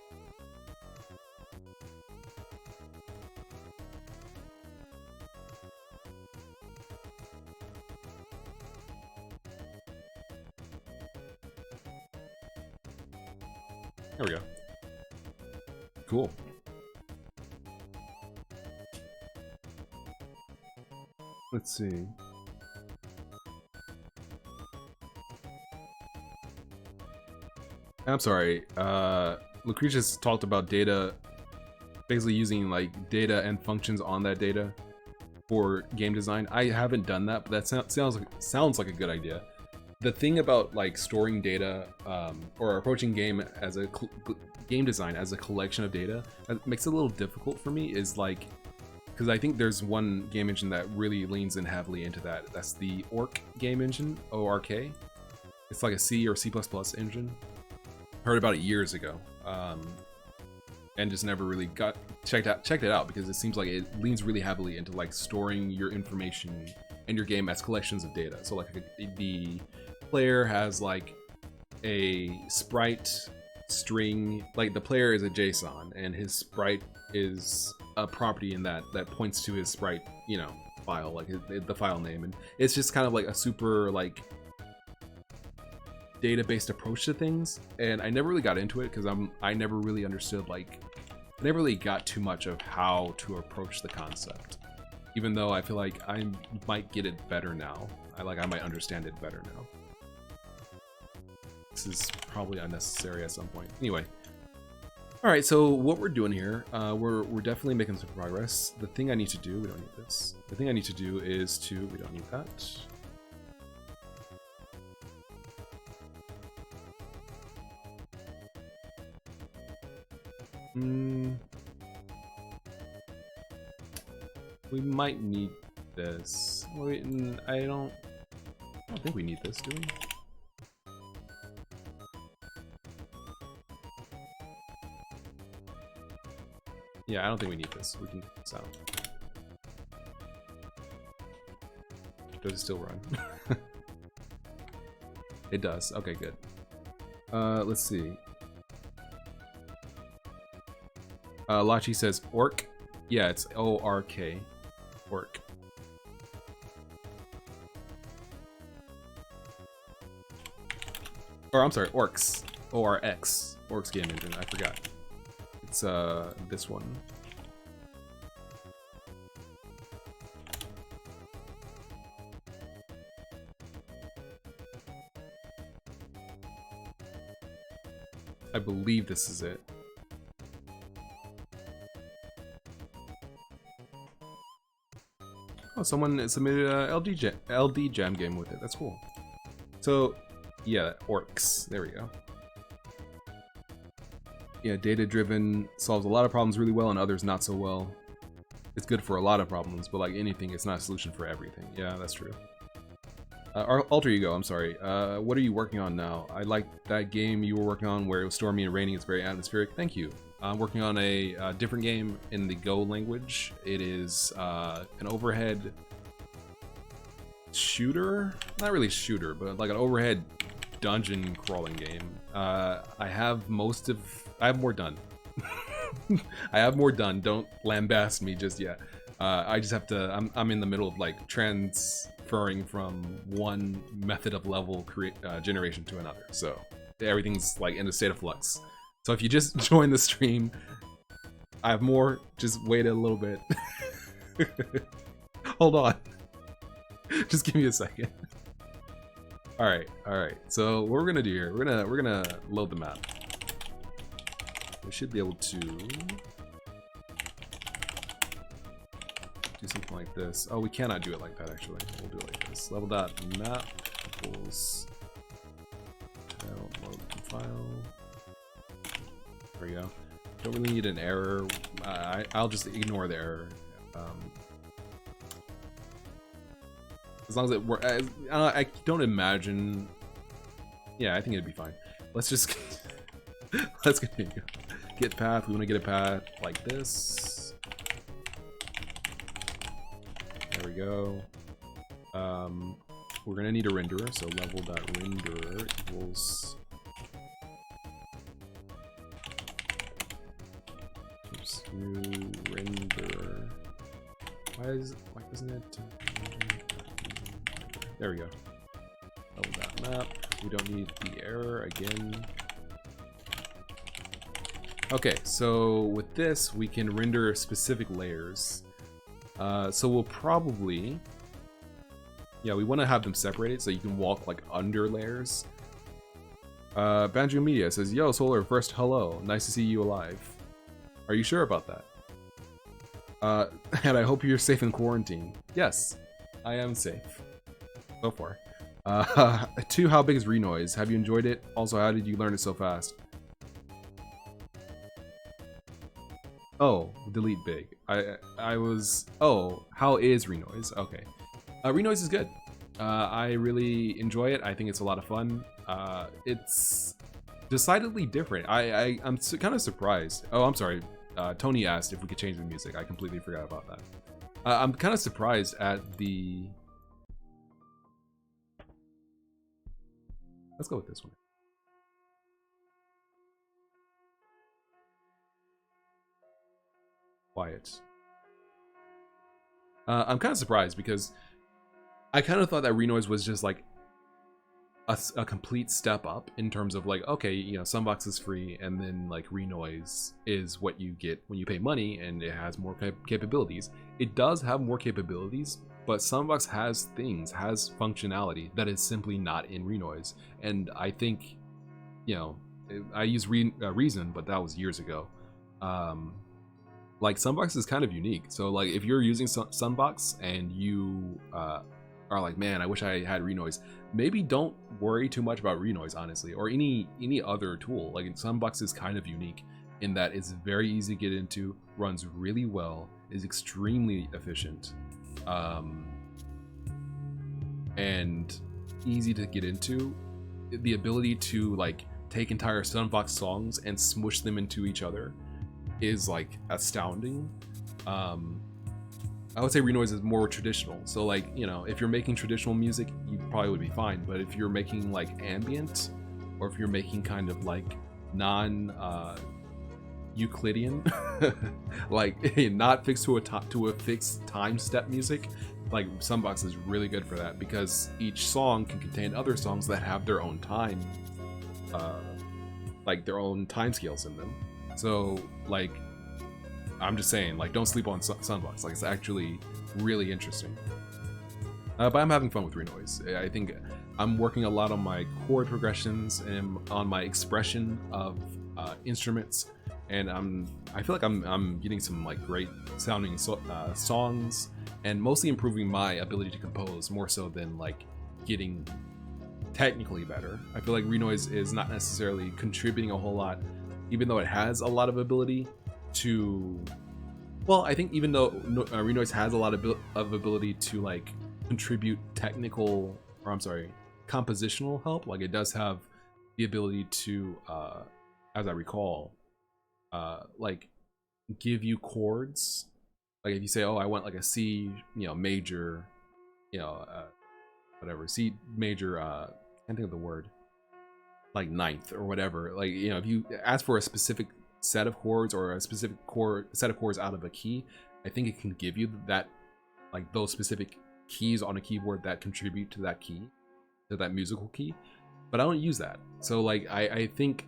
there we go. Cool. Let's see. I'm sorry. Lucretius talked about data, basically using like data and functions on that data for game design. I haven't done that, but that sounds like a good idea. The thing about like storing data or approaching game design as a collection of data that makes it a little difficult for me is like, because I think there's one game engine that really leans in heavily into that. That's the Orc game engine, ORK. It's like a C or C++ engine. Heard about it years ago, and just never really checked it out because it seems like it leans really heavily into like storing your information in your game as collections of data. So like the player has like a sprite string, like the player is a JSON and his sprite is a property in that points to his sprite, you know, file, like the file name, and it's just kind of like a super like data-based approach to things. And I never really got into it because I never really understood, like I never really got too much of how to approach the concept, even though I feel like I might get it better now. I might understand it better now. This is probably unnecessary at some point. Anyway, all right. So what we're doing here, we're definitely making some progress. The thing I need to do, we don't need this. The thing I need to do is we don't need that. We might need this. Wait, I don't think we need this, do we? Yeah, I don't think we need this. We can get this out. Does it still run? It does. Okay, good. Let's see. Lachi says orc. Yeah, it's O-R-K. Orc. Or I'm sorry, Orcs. O-R-X. Orcs game engine. I forgot. It's this one. I believe this is it. Oh, someone submitted a LD Jam game with it. That's cool. So, yeah, orcs. There we go. Yeah, data-driven solves a lot of problems really well and others not so well. It's good for a lot of problems, but like anything, it's not a solution for everything. Yeah, that's true. Alter Ego, I'm sorry. What are you working on now? I like that game you were working on where it was stormy and raining. It's very atmospheric. Thank you. I'm working on a different game in the Go language. It is an overhead shooter? Not really shooter, but like an overhead dungeon crawling game. I have more done. I have more done. Don't lambast me just yet. I just have to. I'm in the middle of like transferring from one method of level generation to another. So everything's like in a state of flux. So if you just join the stream, I have more. Just wait a little bit. Hold on. Just give me a second. All right. So what we're gonna do here? We're gonna load the map. We should be able to do something like this. Oh, we cannot do it like that actually. We'll do it like this. Level.map equals load file. There we go. Don't really need an error. I'll just ignore the error. As long as it works. I don't imagine. Yeah, I think it'd be fine. Let's just let's continue. Get path. We want to get a path like this. There we go. We're gonna need a renderer. So level.renderer equals. Oops, new renderer. Why doesn't it? There we go. Level.map. We don't need the error again. Okay, so with this, we can render specific layers. So we'll probably... Yeah, we want to have them separated so you can walk like under layers. Banjo Media says, "Yo, Solar, first hello. Nice to see you alive. Are you sure about that? And I hope you're safe in quarantine." Yes, I am safe. So far. 2, how big is Renoise? Have you enjoyed it? Also, how did you learn it so fast? Oh, delete big. I was... Oh, how is Renoise? Okay. Renoise is good. I really enjoy it. I think it's a lot of fun. It's decidedly different. I'm kind of surprised. Oh, I'm sorry. Tony asked if we could change the music. I completely forgot about that. I'm kind of surprised at the... Let's go with this one. Quiet. I'm kind of surprised because I kind of thought that Renoise was just like a complete step up in terms of like, okay, you know, Sunbox is free, and then like Renoise is what you get when you pay money, and it has more capabilities. It does have more capabilities, but Sunbox has functionality that is simply not in Renoise. And I think, you know, I use Reason, but that was years ago. Like Sunbox is kind of unique. So like if you're using Sunbox and you are like, man, I wish I had Renoise, maybe don't worry too much about Renoise, honestly, or any other tool. Like Sunbox is kind of unique in that it's very easy to get into, runs really well, is extremely efficient, and easy to get into. The ability to like take entire Sunbox songs and smush them into each other is like astounding. I would say Renoise is more traditional. So like, you know, if you're making traditional music, you probably would be fine. But if you're making like ambient, or if you're making kind of like non-Euclidean, like not fixed to a fixed time step music, like Sunbox is really good for that, because each song can contain other songs that have their own time, like their own time scales in them. So like, I'm just saying, like, don't sleep on Sunbox. Like, it's actually really interesting. But I'm having fun with Renoise. I think I'm working a lot on my chord progressions and on my expression of instruments. and I feel like I'm getting some like great sounding songs, and mostly improving my ability to compose more so than like getting technically better. I feel like Renoise is not necessarily contributing a whole lot, even though it has a lot of ability to. Well, I think even though Renoise has a lot of ability to like contribute technical, or I'm sorry, compositional help, like it does have the ability to, as I recall, like give you chords. Like if you say, oh, I want like a C, major, whatever, C major, I can't think of the word, like ninth or whatever. Like, if you ask for a specific set of chords or a specific set of chords out of a key, I think it can give you that, like those specific keys on a keyboard that contribute to that key, to that musical key. But I don't use that. So like I think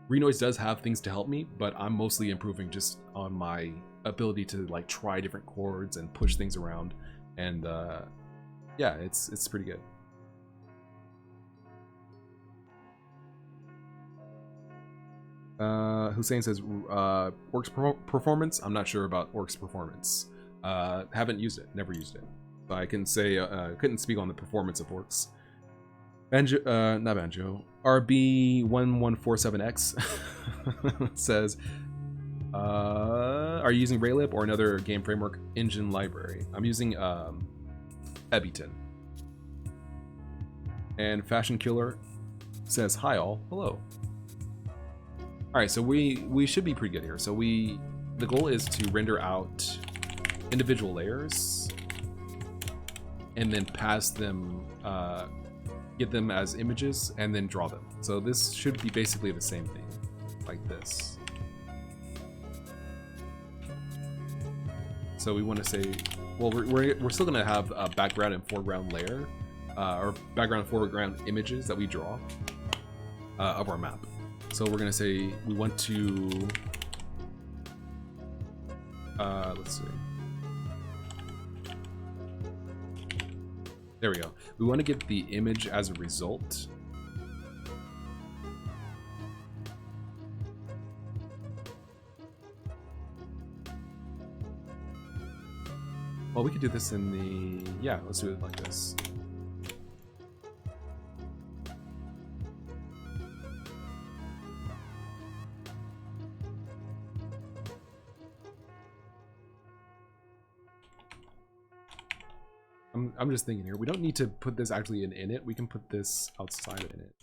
Renoise does have things to help me, but I'm mostly improving just on my ability to like try different chords and push things around. And yeah, it's pretty good. Hussein says Orcs performance. I'm not sure about Orcs performance. Haven't used it, never used it. So I can say couldn't speak on the performance of Orcs. Banjo, not Banjo. RB1147X says, are you using Raylib or another game framework engine library? I'm using Ebiton. And Fashion Killer says, hi all, hello. All right, so we should be pretty good here. So the goal is to render out individual layers and then pass them, get them as images and then draw them. So this should be basically the same thing, like this. So we want to say, well, we're still gonna have a background and foreground layer, or background and foreground images that we draw of our map. So we're gonna say we want to, let's see. There we go. We want to get the image as a result. Well, we could do this in the, yeah, let's do it like this. I'm just thinking here, we don't need to put this actually in it. We can put this outside of it.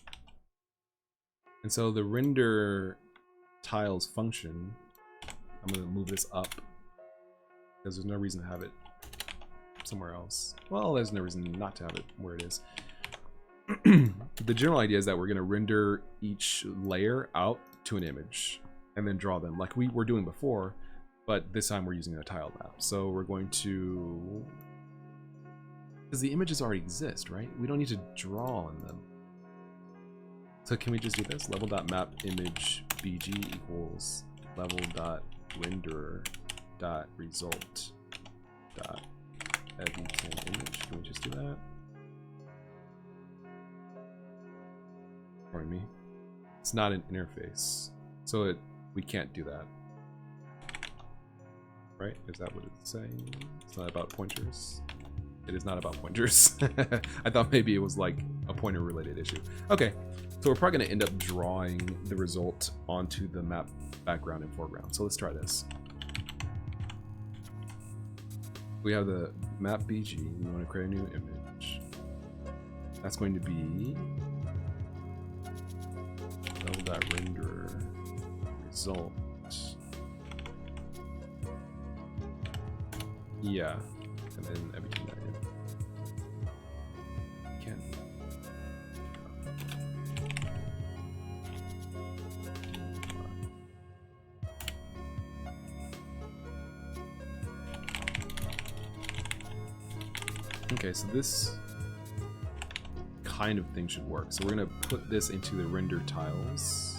And so the render tiles function, I'm going to move this up because there's no reason to have it somewhere else. Well, there's no reason not to have it where it is. The general idea is that we're going to render each layer out to an image and then draw them like we were doing before, but this time we're using a tile map. So we're going to, because the images already exist, right? We don't need to draw on them. So can we just do this? Level.map image bg equals level.renderer.result Ebiton image. Can we just do that? Pardon me. It's not an interface, so we can't do that. Right? Is that what it's saying? It's not about pointers. It is not about pointers. I thought maybe it was like a pointer related issue. Okay, so we're probably gonna end up drawing the result onto the map background and foreground. So let's try this. We have the map BG, we wanna create a new image. That's going to be level.render result. Yeah, and then everything that in. Can. Okay, so this kind of thing should work. So we're gonna put this into the render tiles.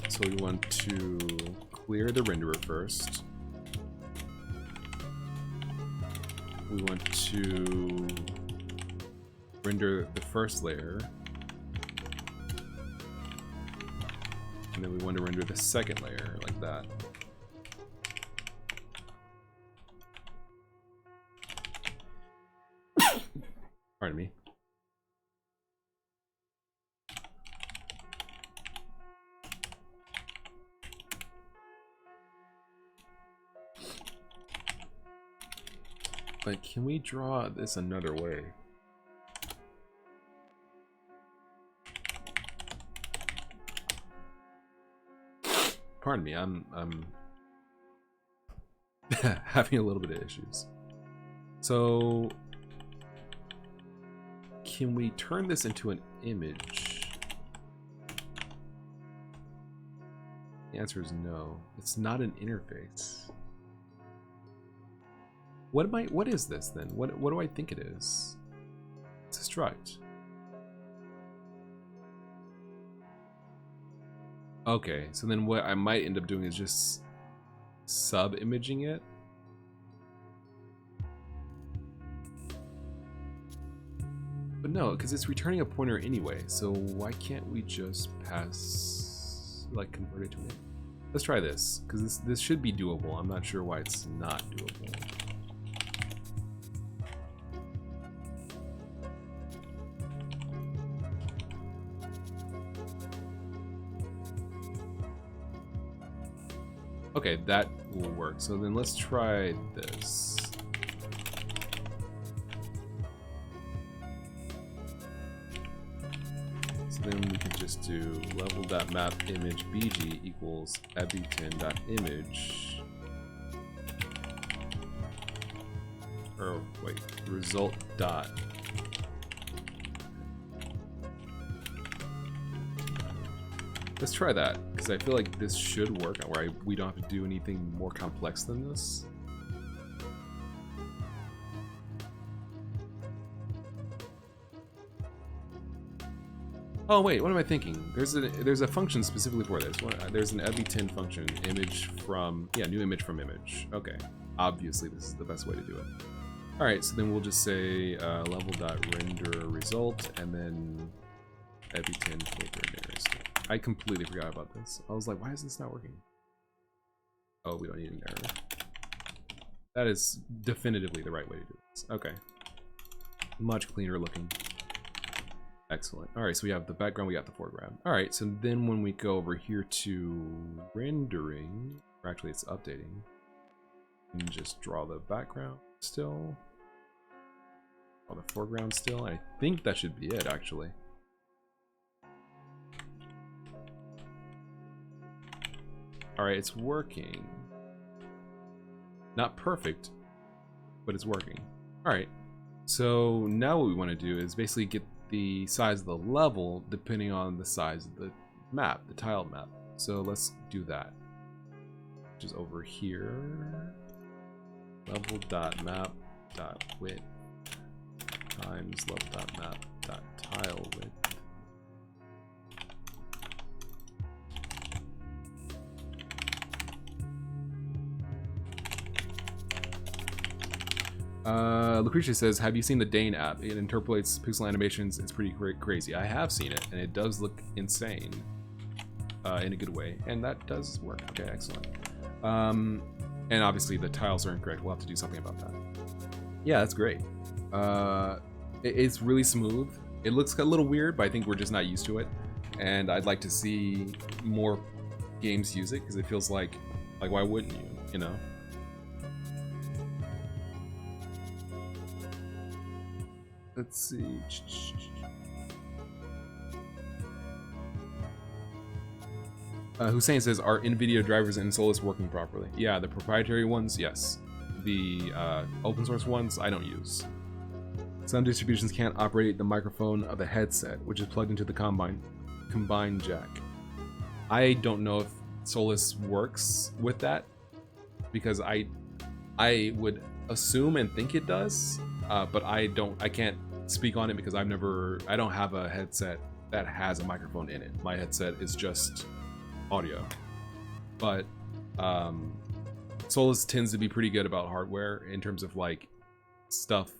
So we want to clear the renderer first. we want to render the first layer. And then we want to render the second layer like that. Pardon me. But can we draw this another way? Pardon me, I'm having a little bit of issues. So can we turn this into an image? The answer is no. It's not an interface. What is this then? What do I think it is? It's a struct. Okay, so then what I might end up doing is just sub-imaging it. But no, because it's returning a pointer anyway, so why can't we just pass, like, convert it to it? Let's try this, because this should be doable. I'm not sure why it's not doable. Okay, that will work. So then let's try this. So then we can just do level.map image bg equals ebi10.image. Or wait, result dot. Let's try that, because I feel like this should work, where we don't have to do anything more complex than this. Oh wait, what am I thinking? There's a function specifically for this. There's an ebi10 function, image from, yeah, new image from image. Okay, obviously this is the best way to do it. All right, so then we'll just say level.render result, and then ebi10 filter nearest. I completely forgot about this. I was like, why is this not working? Oh, we don't need an error. That is definitively the right way to do this. Okay. Much cleaner looking. Excellent. All right, so we have the background, we got the foreground. All right, so then when we go over here to rendering, or actually it's updating, and just draw the background still. Draw the foreground still. I think that should be it, actually. All right, it's working. Not perfect, but it's working. All right, so now what we want to do is basically get the size of the level depending on the size of the map, the tiled map. So let's do that. Which is over here. Level.map.width times level.map.tile width. Lucretia says, have you seen the Dane app? It interpolates pixel animations. It's pretty crazy. I have seen it, and it does look insane in a good way, and that does work. Okay, excellent. And obviously the tiles are incorrect. We'll have to do something about that. Yeah, that's great. It's really smooth. It looks a little weird, but I think we're just not used to it, and I'd like to see more games use it, because it feels like why wouldn't you, you know? Let's see. Hussein says, are NVIDIA drivers in Solus working properly? Yeah, the proprietary ones, yes. The open source ones, I don't use. Some distributions can't operate the microphone of the headset, which is plugged into the combined jack. I don't know if Solus works with that, because I would assume and think it does. But I can't speak on it because I don't have a headset that has a microphone in it. My headset is just audio. But Solus tends to be pretty good about hardware in terms of like stuff.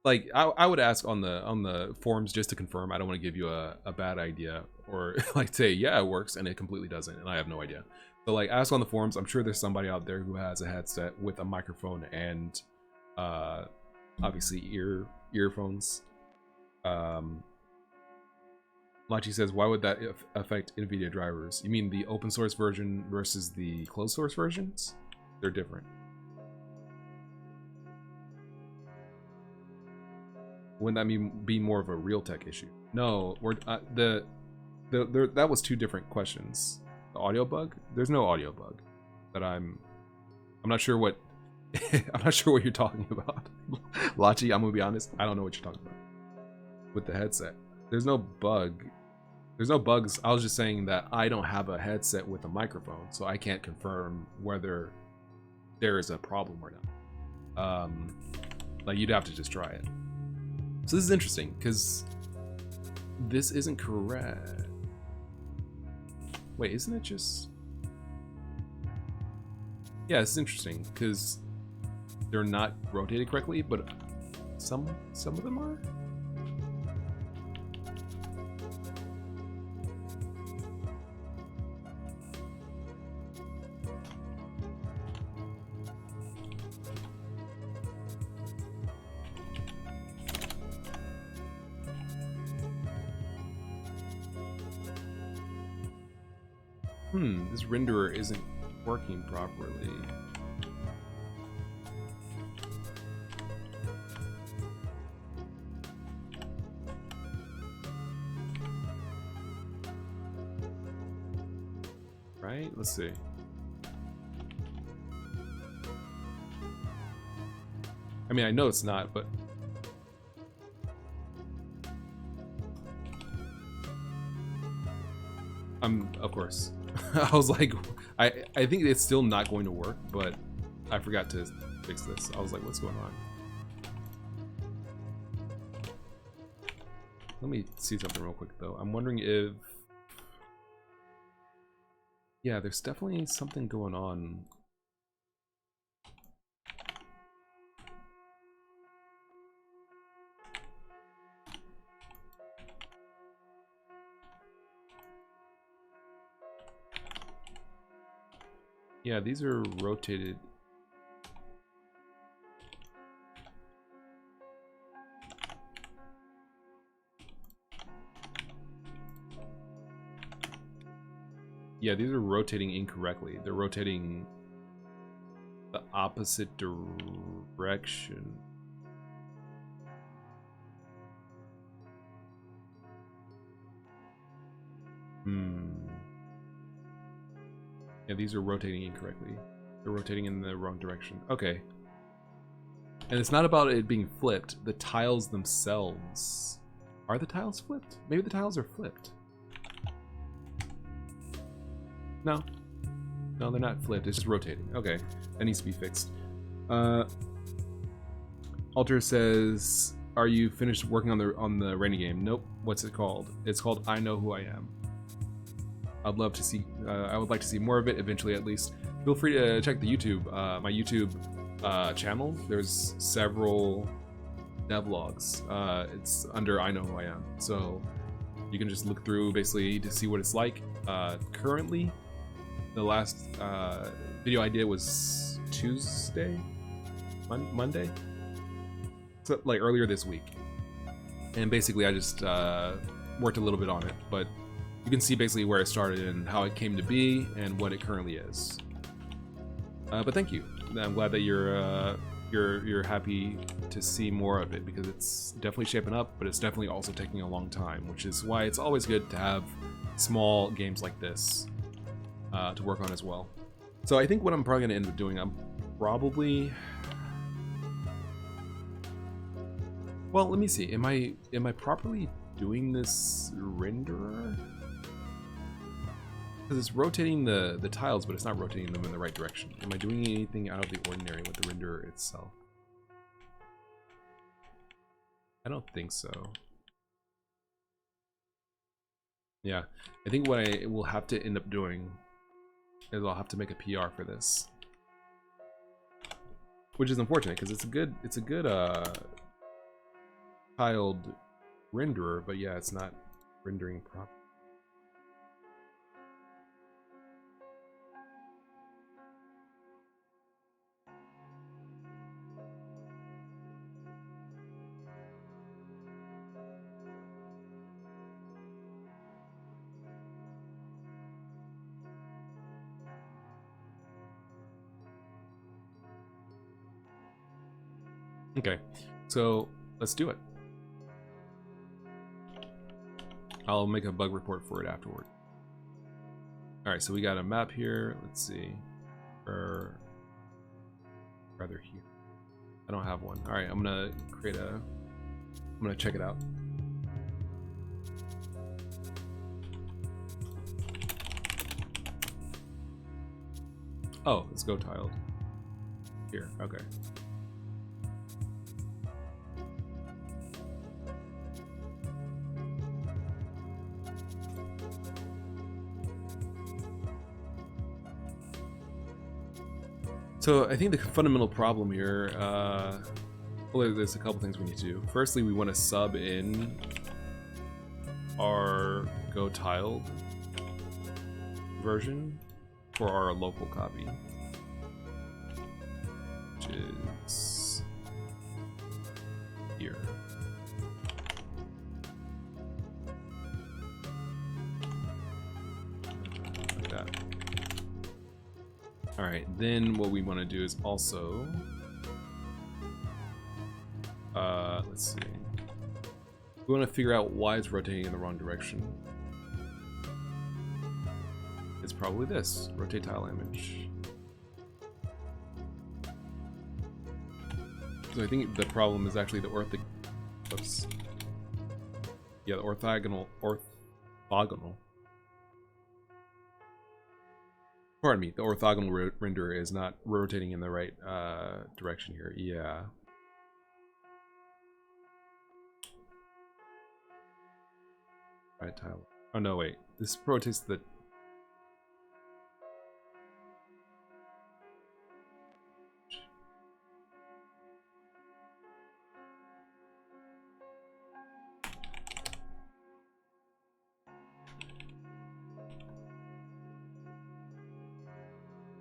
Like I would ask on the forums just to confirm. I don't want to give you a bad idea or like say yeah it works and it completely doesn't and I have no idea. So like ask on the forums. I'm sure there's somebody out there who has a headset with a microphone and obviously earphones. Lachi says, why would that affect NVIDIA drivers? You mean the open source version versus the closed source versions? They're different. Wouldn't that be more of a Realtek issue? No, we're that was two different questions. The audio bug? There's no audio bug. That I'm not sure what I'm not sure what you're talking about. Lachi, I'm gonna be honest, I don't know what you're talking about. With the headset. There's no bug. There's no bugs. I was just saying that I don't have a headset with a microphone, so I can't confirm whether there is a problem or not. Like you'd have to just try it. So this is interesting because this isn't correct. Wait, isn't it just? Yeah, it's interesting because they're not rotated correctly, but some of them are. This renderer isn't working properly. Right? Let's see. I mean, I know it's not, but of course. I was like, I think it's still not going to work, but I forgot to fix this. I was like, what's going on? Let me see something real quick though. I'm wondering if, yeah, there's definitely something going on. Yeah, these are rotated. Yeah, these are rotating incorrectly. They're rotating the opposite direction. Yeah, these are rotating incorrectly. They're rotating in the wrong direction. Okay. And it's not about it being flipped. The tiles themselves. Are the tiles flipped? Maybe the tiles are flipped. No. No, they're not flipped. It's just rotating. Okay. That needs to be fixed. Alter says, are you finished working on the rainy game? Nope. What's it called? It's called I Know Who I Am. I'd love to see, I would like to see more of it eventually at least. Feel free to check the YouTube, my YouTube channel. There's several devlogs. It's under I Know Who I Am. So you can just look through basically to see what it's like. Currently, the last video I did was Tuesday? Monday? So like earlier this week. And basically I just worked a little bit on it, but you can see basically where it started and how it came to be and what it currently is. But thank you. I'm glad that you're happy to see more of it because it's definitely shaping up, but it's definitely also taking a long time, which is why it's always good to have small games like this to work on as well. So I think what I'm probably going to end up doing, well, let me see. Am I properly doing this renderer? Because it's rotating the tiles, but it's not rotating them in the right direction. Am I doing anything out of the ordinary with the renderer itself? I don't think so. Yeah, I think what I will have to end up doing is I'll have to make a PR for this. which is unfortunate because it's a good tiled renderer, but yeah, it's not rendering properly. Okay, so let's do it. I'll make a bug report for it afterward. All right, so we got a map here. Let's see, or rather here. I don't have one. All right, I'm gonna check it out. Oh, it's go tiled. Here, okay. So I think the fundamental problem here, well, there's a couple things we need to do. Firstly, we want to sub in our Go tiled version for our local copy, which is here. Like that. All right, then what we want to do is also, let's see, we want to figure out why it's rotating in the wrong direction. It's probably this, rotate tile image. So I think the problem is actually the orthogonal. Pardon me, the orthogonal renderer is not rotating in the right direction here. Yeah. Right tile. Oh no, wait. This rotates the.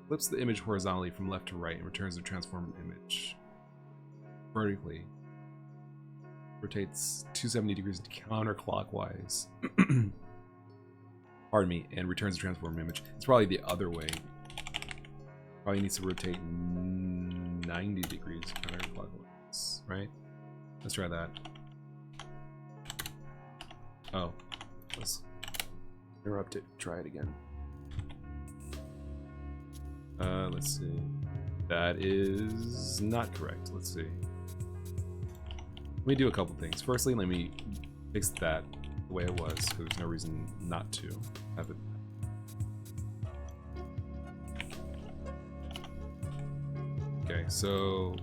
Flips the image horizontally from left to right and returns the transformed image vertically. Rotates 270 degrees counterclockwise. Pardon me, and returns the transformed image. It's probably the other way. Probably needs to rotate 90 degrees counterclockwise, right? Let's try that. Oh, let's interrupt it. Try it again. Let's see. That is not correct. Let's see. Let me do a couple things. Firstly, let me fix that the way it was, because there's no reason not to have it. Okay, so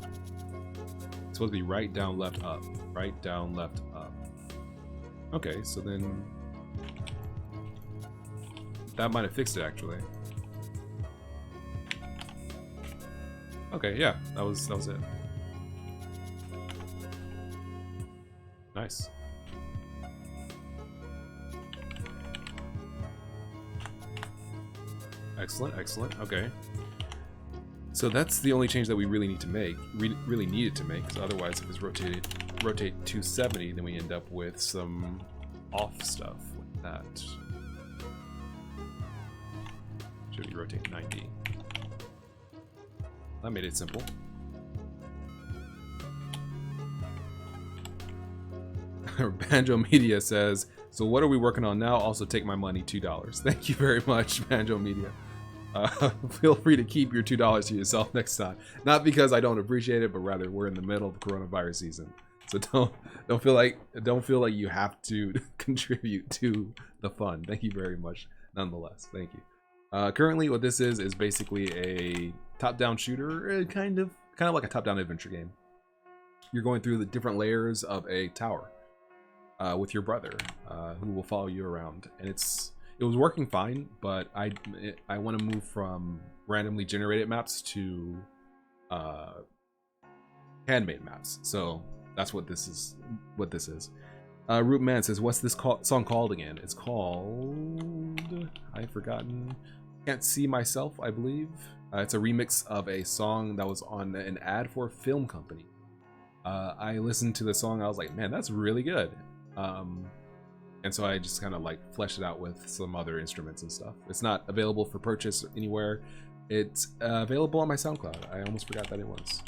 it's supposed to be right, down, left, up. Right, down, left, up. Okay, so then that might have fixed it, actually. Okay, yeah, that was it. Nice. Excellent, excellent. Okay. So that's the only change that we really need to make. Really needed to make, because otherwise, if it's rotate 270, then we end up with some off stuff like that. Should we rotate 90? That made it simple. Banjo Media says, so what are we working on now? Also take my money, $2. Thank you very much, Banjo Media. Feel free to keep your $2 to yourself next time. Not because I don't appreciate it, but rather we're in the middle of coronavirus season. So don't feel like you have to contribute to the fun. Thank you very much nonetheless. Thank you. Currently what this is basically a top-down shooter, kind of like a top-down adventure game. You're going through the different layers of a tower with your brother, who will follow you around, and it was working fine, but I want to move from randomly generated maps to handmade maps. So that's what this is. Root Man says, "What's this song called again?" It's called, I've forgotten. Can't See Myself, I believe. It's a remix of a song that was on an ad for a film company. I listened to the song. I was like, man, that's really good. And so I just kind of like fleshed it out with some other instruments and stuff. It's not available for purchase anywhere. It's available on my SoundCloud. I almost forgot that it was.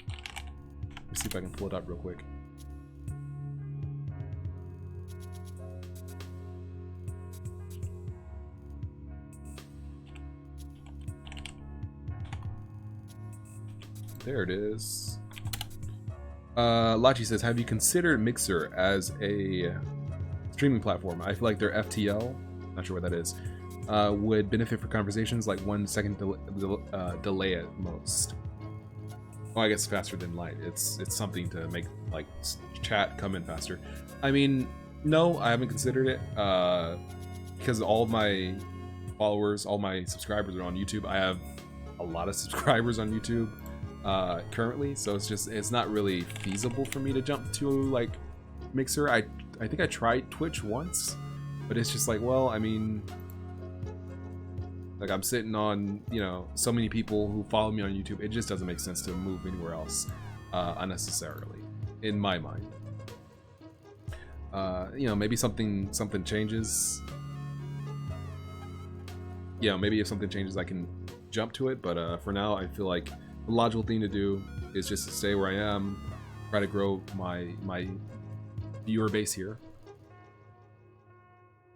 Let me see if I can pull it up real quick. There it is. Lachi says, have you considered Mixer as a streaming platform? I feel like their FTL, not sure what that is, would benefit for conversations like 1 second delay at most. Oh, I guess faster than light. It's something to make like chat come in faster. I mean, no, I haven't considered it because all of my followers, all my subscribers are on YouTube. I have a lot of subscribers on YouTube currently, so it's not really feasible for me to jump to like Mixer. I think I tried Twitch once, but it's just like, well, I mean, like I'm sitting on, you know, so many people who follow me on YouTube. It just doesn't make sense to move anywhere else unnecessarily, in my mind. You know, maybe something changes. You know, maybe if something changes, I can jump to it. But for now, I feel like the logical thing to do is just to stay where I am, try to grow my viewer base here.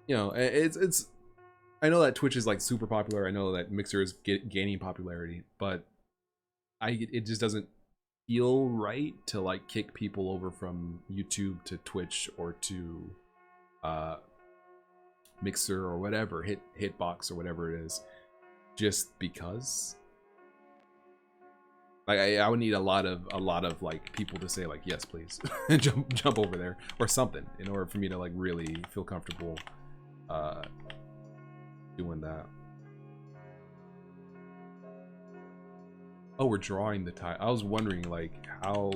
You know, it's. I know that Twitch is like super popular. I know that Mixer is gaining popularity, but it just doesn't feel right to like kick people over from YouTube to Twitch or to Mixer or whatever, Hitbox or whatever it is, just because. Like I would need a lot of like people to say like, yes, please, jump over there or something in order for me to like really feel comfortable doing that. Oh, we're drawing the tie. I was wondering like how.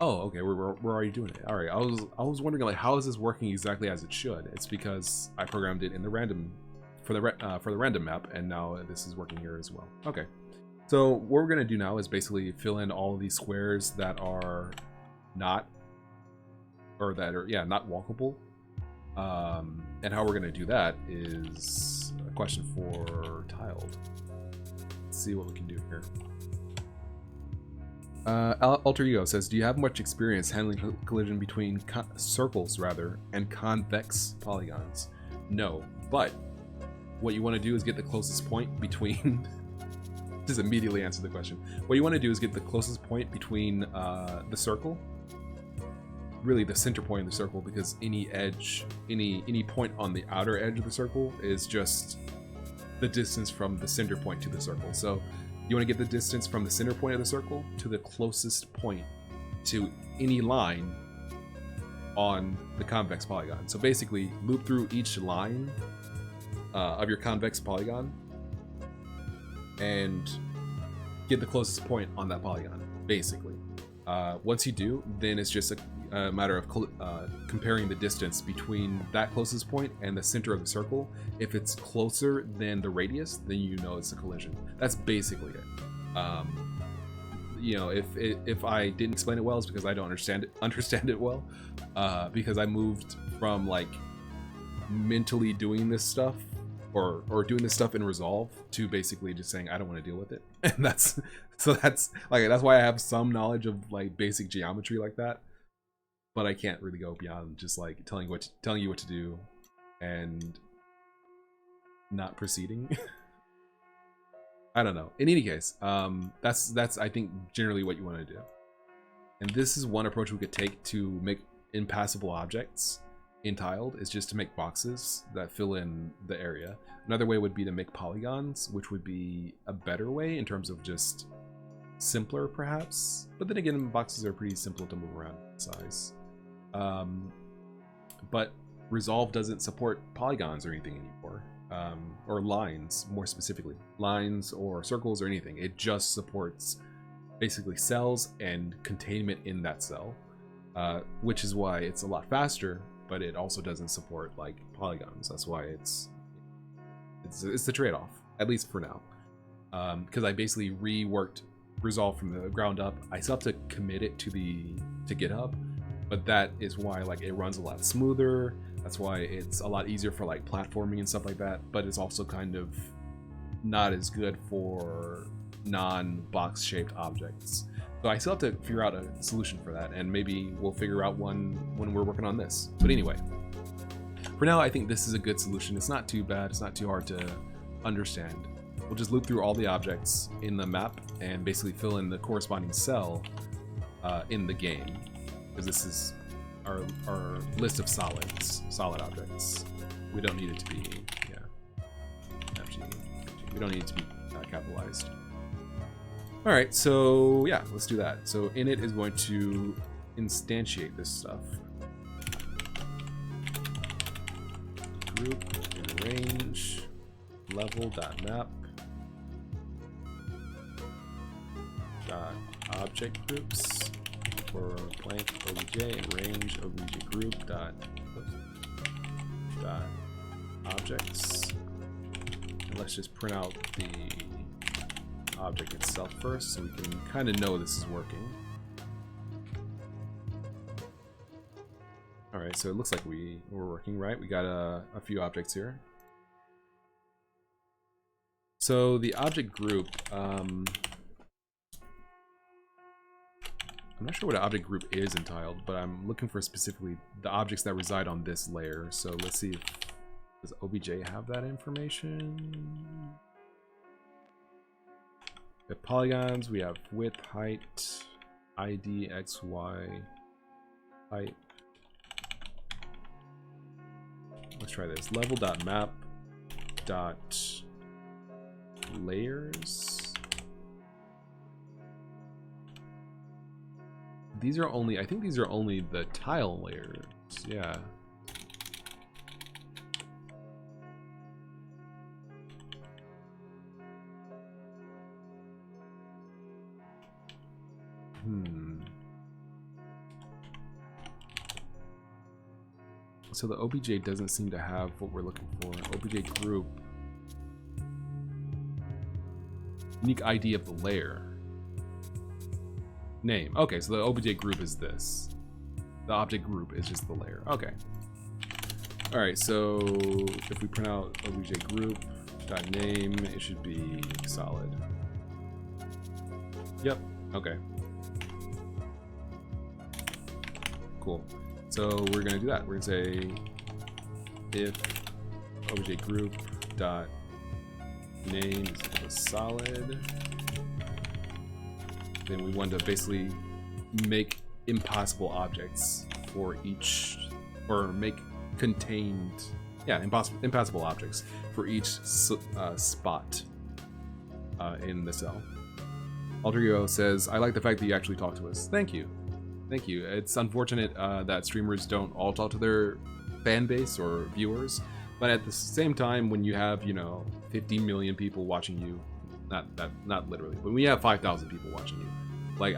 Oh, okay, we're already doing it. All right, I was wondering like how is this working exactly as it should? It's because I programmed it in the random for the random map, and now this is working here as well. Okay, so what we're gonna do now is basically fill in all of these squares that are not, or that are not walkable. And how we're gonna do that is a question for tiled. Let's see what we can do here. Alter Ego says, do you have much experience handling collision between circles and convex polygons? No, but what you want to do is get the closest point between. Just immediately answer the question. What you want to do is get the closest point between the circle, really the center point of the circle, because any edge, any point on the outer edge of the circle is just the distance from the center point to the circle. So you want to get the distance from the center point of the circle to the closest point to any line on the convex polygon. So basically loop through each line of your convex polygon and get the closest point on that polygon, basically. Once you do, then it's just a matter of comparing the distance between that closest point and the center of the circle. If it's closer than the radius, then you know it's a collision. That's basically it. You know, if I didn't explain it well, it's because I don't understand it well, because I moved from like mentally doing this stuff or doing this stuff in Resolve to basically just saying I don't want to deal with it. And that's why I have some knowledge of like basic geometry like that, but I can't really go beyond just like telling you what to do and not proceeding. I don't know. In any case, that's I think generally what you want to do. And this is one approach we could take to make impassable objects in tiled, is just to make boxes that fill in the area. Another way would be to make polygons, which would be a better way in terms of just simpler perhaps, but then again boxes are pretty simple to move around in size. But Resolve doesn't support polygons or anything anymore. or lines more specifically, lines or circles or anything. It just supports basically cells and containment in that cell, which is why it's a lot faster, but it also doesn't support like polygons. That's why it's the trade-off, at least for now. Because I basically reworked Resolve from the ground up. I still have to commit it to GitHub, but that is why like it runs a lot smoother. That's why it's a lot easier for like platforming and stuff like that, but it's also kind of not as good for non-box shaped objects. So I still have to figure out a solution for that, and maybe we'll figure out one when we're working on this. But anyway, for now I think this is a good solution. It's not too bad, it's not too hard to understand. We'll just loop through all the objects in the map and basically fill in the corresponding cell in the game, because this is our list of solid objects. We don't need it to be, we don't need it to be capitalized. All right, so yeah, let's do that. So init is going to instantiate this stuff. Group and range level.map object groups for blank obj and range obj group dot objects. And let's just print out the object itself first so we can kind of know this is working. All right, so it looks like we're working, right? We got a few objects here. So the object group, I'm not sure what an object group is entitled, but I'm looking for specifically the objects that reside on this layer. So let's see, does obj have that information? We have polygons, we have width, height, ID, X, Y, height. Let's try this. Level.map dot layers. These are only, I think these are only the tile layers. Yeah. So the obj doesn't seem to have what we're looking for. Obj group. Unique ID of the layer. Name. Okay, so the obj group is this. The object group is just the layer. Okay. All right, so if we print out obj group dot name, it should be solid. Yep. Okay. Cool. So we're gonna do that. We're gonna say if obj group dot name is equal to solid, then we want to basically make impossible objects for each, or make contained, yeah, impossible objects for each spot in the cell. Alterio says, I like the fact that you actually talk to us. Thank you. Thank you. It's unfortunate that streamers don't all talk to their fan base or viewers, but at the same time, when you have, 50 million people watching you, not literally, but when you have 5,000 people watching you, like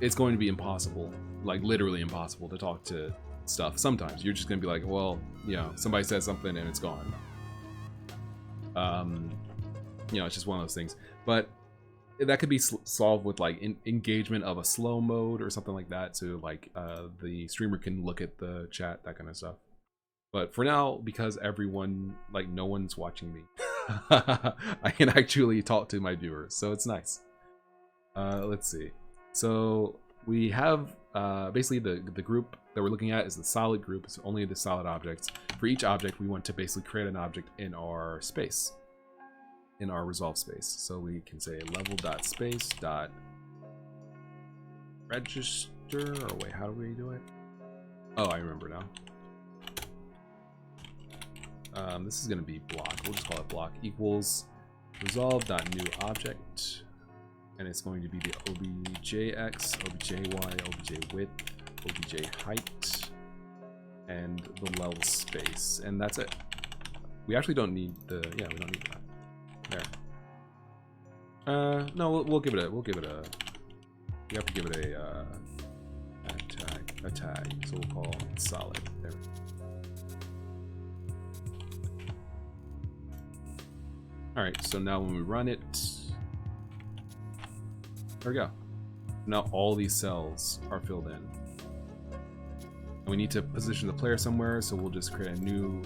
it's going to be impossible, like literally impossible to talk to stuff. Sometimes you're just gonna be like, well, somebody says something and it's gone. It's just one of those things. But that could be solved with like engagement of a slow mode or something like that, so like the streamer can look at the chat, that kind of stuff. But for now, because everyone, like no one's watching me, I can actually talk to my viewers, so it's nice. Let's see. So we have basically the group that we're looking at is the solid group. It's only the solid objects. For each object, we want to basically create an object in our space, in our resolve space. So we can say level.space.register, or wait, how do we do it? Oh, I remember now. This is going to be block. We'll just call it block equals resolve.newObject, and it's going to be the objx, objy, obj width, obj height, and the level space, and that's it. We actually don't need the, yeah, we don't need that. There. No, we'll give it a, we have to give it a tag, so we'll call it solid. There. All right, so now when we run it, there we go. Now all these cells are filled in. And we need to position the player somewhere, so we'll just create a new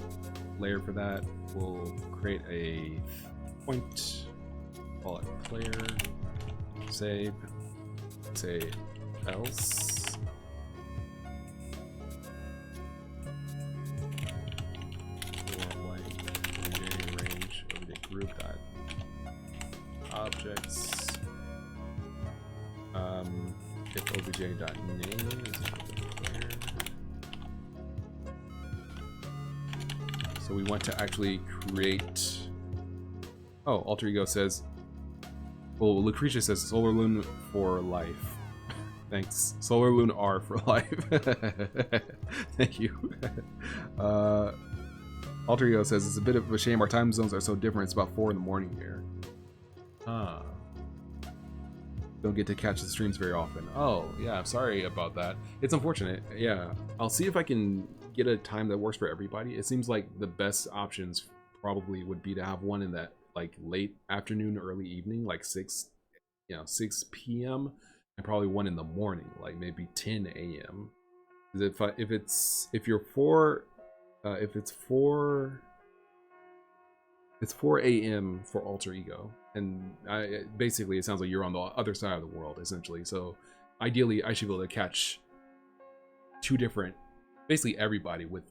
layer for that. We'll create a point, call it player, save, say else. Group dot objects if obj dot name is equal to player. So we want to actually create. Oh, alter ego says. Well, Lucretia says Solar Loon for life. Thanks, Solar Loon R for life. Thank you. Alter Ego says, it's a bit of a shame our time zones are so different. It's about 4 in the morning here. Don't get to catch the streams very often. Oh, yeah, I'm sorry about that. It's unfortunate. Yeah, I'll see if I can get a time that works for everybody. It seems like the best options probably would be to have one in that like late afternoon, early evening, like 6 p.m. and probably one in the morning, like maybe 10 a.m. If it's 4 a.m. for alter ego, and basically it sounds like you're on the other side of the world essentially. So ideally I should be able to catch two different, basically everybody with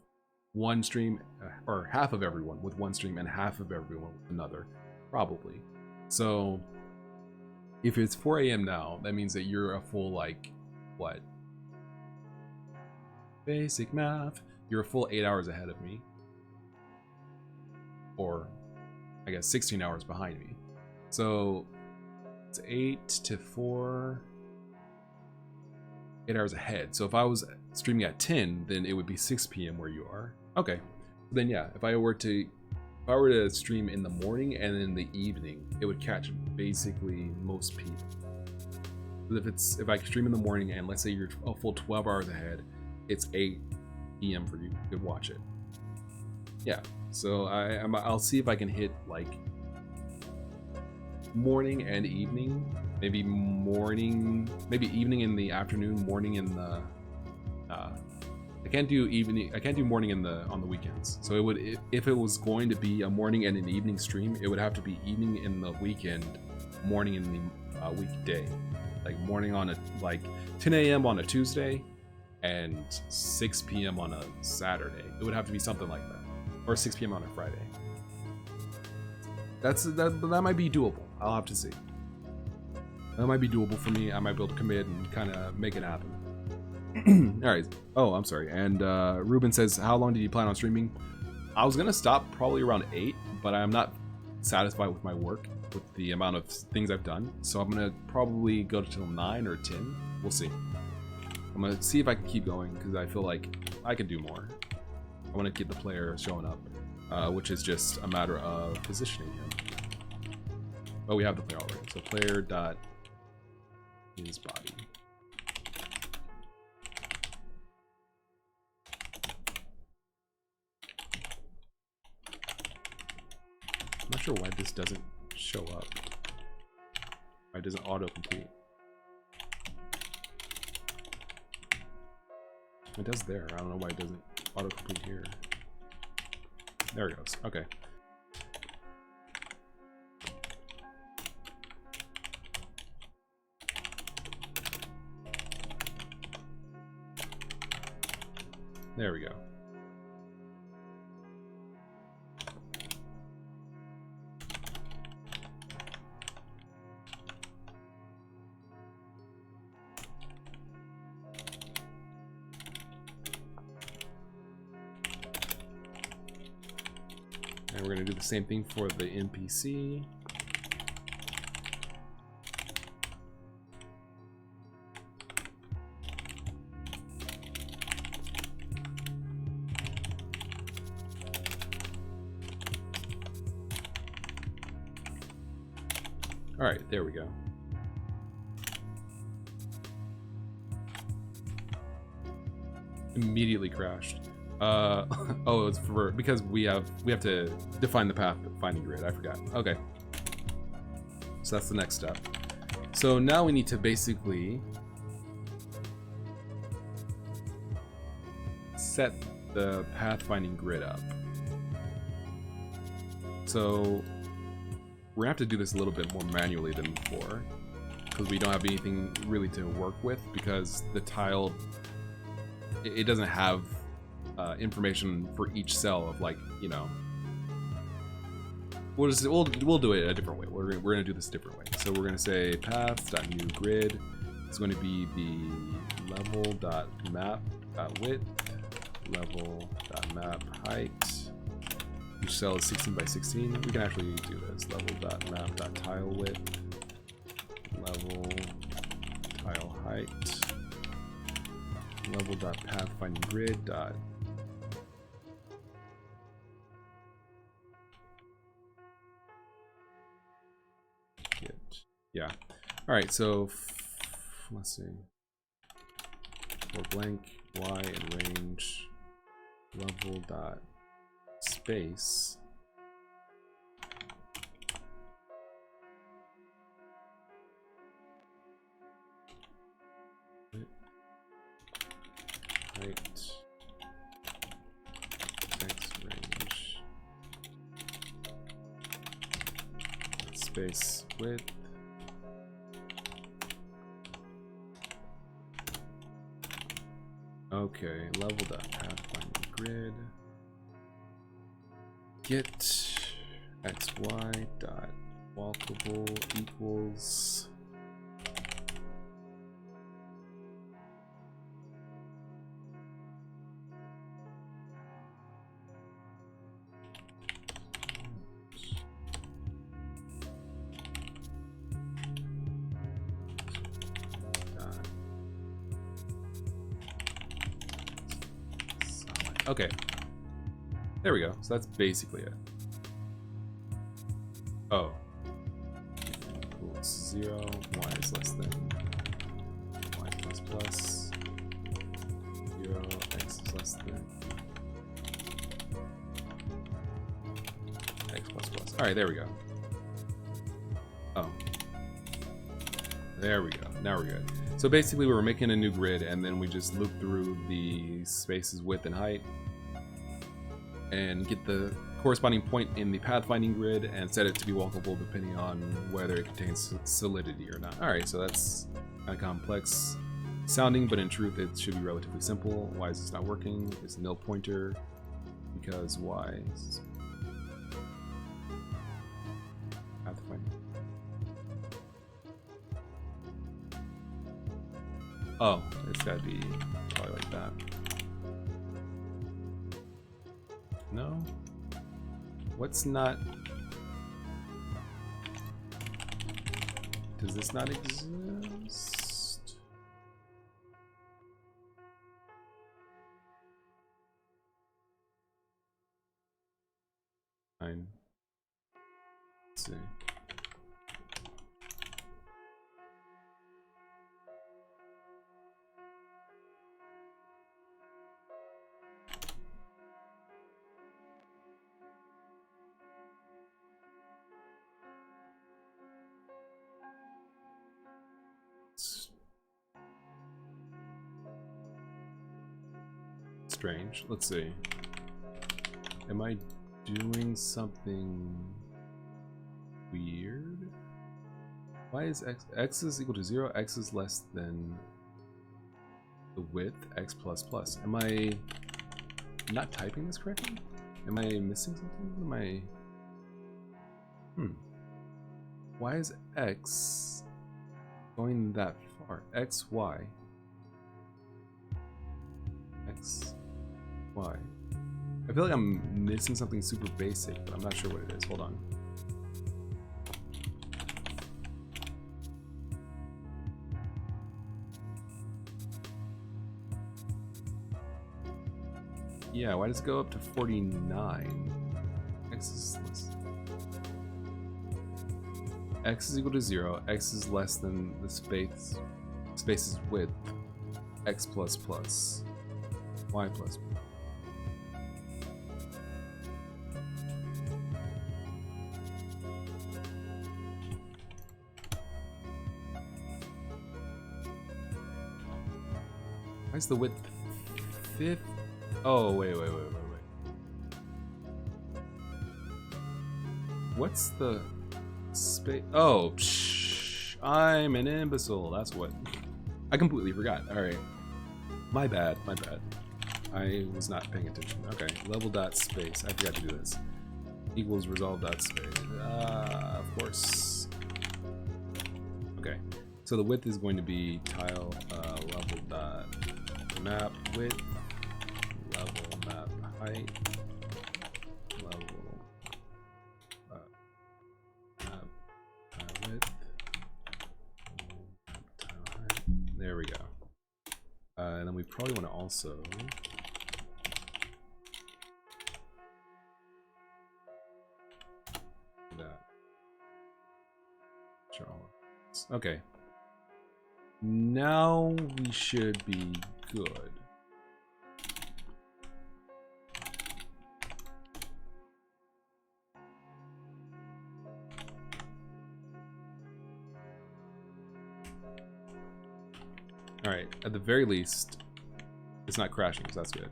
one stream, or half of everyone with one stream and half of everyone with another, probably. So if it's 4 a.m. now, that means that you're a full, like, what, basic math, you're a full 8 hours ahead of me, or I guess 16 hours behind me. So it's 8 to 4, 8 hours ahead. So if I was streaming at 10, then it would be 6 p.m. where you are. Okay, then yeah, if I were to stream in the morning and in the evening, it would catch basically most people. But if I stream in the morning and let's say you're a full 12 hours ahead, it's 8 p.m. for you to watch it. Yeah, so I'll see if I can hit like morning and evening, maybe evening in the afternoon, morning in the I can't do morning on the weekends. So it would, if it was going to be a morning and an evening stream, it would have to be evening in the weekend, morning in the weekday, like morning on a 10 a.m. on a Tuesday and 6 p.m. on a Saturday. It would have to be something like that, or 6 p.m. on a Friday. That might be doable. I'll have to see. That might be doable for me. I might be able to commit and kind of make it happen. All right. Oh, I'm sorry. And Ruben says, how long did you plan on streaming? I was gonna stop probably around 8, but I'm not satisfied with my work, with the amount of things I've done. So I'm gonna probably go till 9 or 10. We'll see. I'm gonna see if I can keep going because I feel like I can do more. I want to get the player showing up, which is just a matter of positioning him. Oh, we have the player already. So player dot his body. I'm not sure why this doesn't show up. Why it doesn't auto-complete. It does there. I don't know why it doesn't auto-complete here. There it goes. Okay. There we go. And we're going to do the same thing for the NPC. All right, there we go. Immediately crashed. Oh, it's because we have to define the path finding grid. I forgot. Okay. So that's the next step. So now we need to basically set the pathfinding grid up. So we're gonna have to do this a little bit more manually than before, because we don't have anything really to work with, because the tile, it doesn't have information for each cell of, like, you know. We'll do it a different way. We're gonna do this a different way. So we're gonna say path.newGrid is going to be the level.map.width, level.map.height. Each cell is 16 by 16. We can actually do this. Level.map.tilewidth, level tile height, level.pathfindinggrid. Yeah. All right. So let's see. For blank y and range level dot space. Height. X range. Space width. Okay, level.pathfindinggrid. Get xy dot walkable equals okay. There we go. So that's basically it. Oh. Equals 0, y is less than y plus plus 0, x is less than x plus plus. Alright, there we go. Oh. There we go. Now we're good. So basically we were making a new grid, and then we just loop through the spaces width and height and get the corresponding point in the pathfinding grid and set it to be walkable depending on whether it contains solidity or not. Alright, so that's kind of complex sounding, but in truth it should be relatively simple. Why is this not working? It's a nil pointer because y is pathfinding. Oh, it's gotta be probably like that. No? What's not? Does this not exist? Fine. Let's see. Strange. Let's see. Am I doing something weird? Why is x is equal to 0, x is less than the width, x plus plus? Am I not typing this correctly? Am I missing something? Am I... Why is x going that far? X, y. X, y. I feel like I'm missing something super basic, but I'm not sure what it is. Hold on. Yeah, why does it go up to 49? X is less. x is equal to 0, x is less than the space's width, x plus plus, y plus. Why is the width 5? Oh, wait. What's the space? Oh, psh, I'm an imbecile. That's what. I completely forgot. All right. My bad. I was not paying attention. Okay. Level dot space. I forgot to do this. Equals resolve dot space. Of course. Okay. So the width is going to be tile level dot map width, level map height, level map width, tile height. There we go. And then we probably want to also do that. Sure. Okay. Now we should be good. All right, at the very least, it's not crashing, so that's good.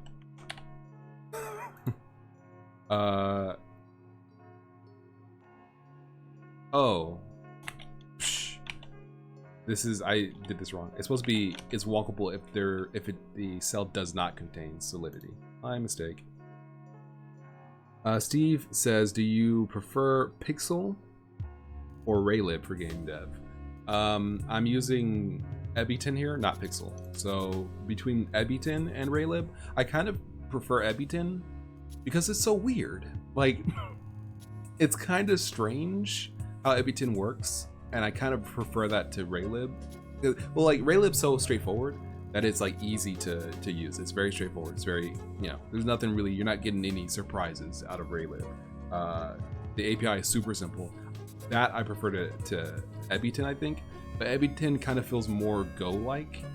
Oh. This is, I did this wrong. It's supposed to be, it's walkable if the cell does not contain solidity. My mistake. Steve says, do you prefer Pixel or Raylib for game dev? I'm using Ebiton here, not Pixel. So between Ebiton and Raylib, I kind of prefer Ebiton because it's so weird. Like, it's kind of strange how Ebiton works. And I kind of prefer that to Raylib. Well, like, Raylib's so straightforward that it's like easy to use. It's very straightforward. It's very, you know, there's nothing really, you're not getting any surprises out of Raylib. The API is super simple. That I prefer to Ebiton, I think. But Ebiton kind of feels more Go-like.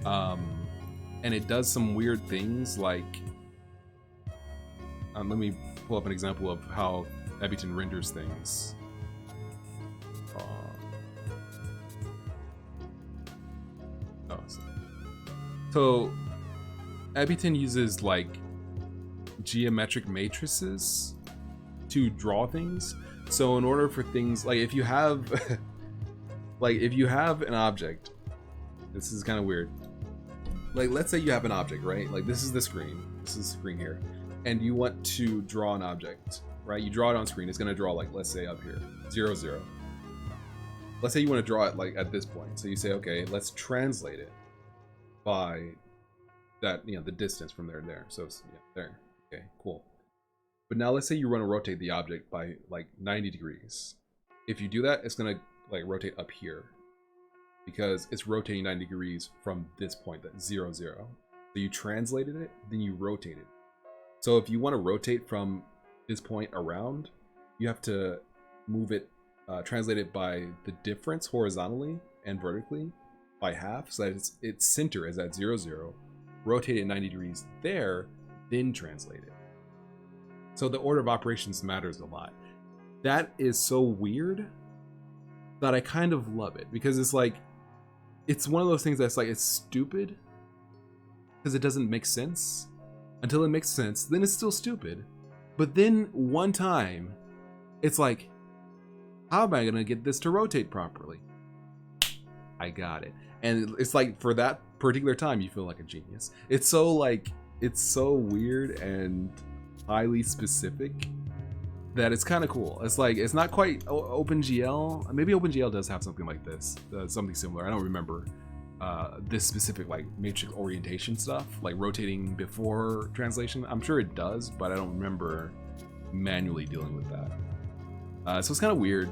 And it does some weird things like, let me pull up an example of how Ebiton renders things. So Ebiton uses like geometric matrices to draw things. So in order for things like if you have an object, this is kind of weird. Like let's say you have an object, right? Like this is the screen. This is the screen here. And you want to draw an object, right? You draw it on screen. It's going to draw like, let's say up here, 0, 0. Let's say you want to draw it like at this point. So you say, okay, let's translate it by that, you know, the distance from there to there. So yeah, there. Okay, cool. But now let's say you want to rotate the object by like 90 degrees. If you do that, it's going to like rotate up here because it's rotating 90 degrees from this point, that 0, 0. So you translated it, then you rotate it. So if you want to rotate from this point around, you have to move it, translate it by the difference horizontally and vertically by half, so that its center is at 0, 0, rotate it 90 degrees there, then translate it. So the order of operations matters a lot. That is so weird that I kind of love it, because it's like, it's one of those things that's like, it's stupid because it doesn't make sense. Until it makes sense, then it's still stupid. But then one time, it's like, how am I gonna get this to rotate properly? I got it. And it's like, for that particular time, you feel like a genius. It's so like, it's so weird and highly specific that it's kind of cool. It's like, it's not quite OpenGL. Maybe OpenGL does have something like this, something similar. I don't remember this specific like matrix orientation stuff, like rotating before translation. I'm sure it does, but I don't remember manually dealing with that. So it's kind of weird,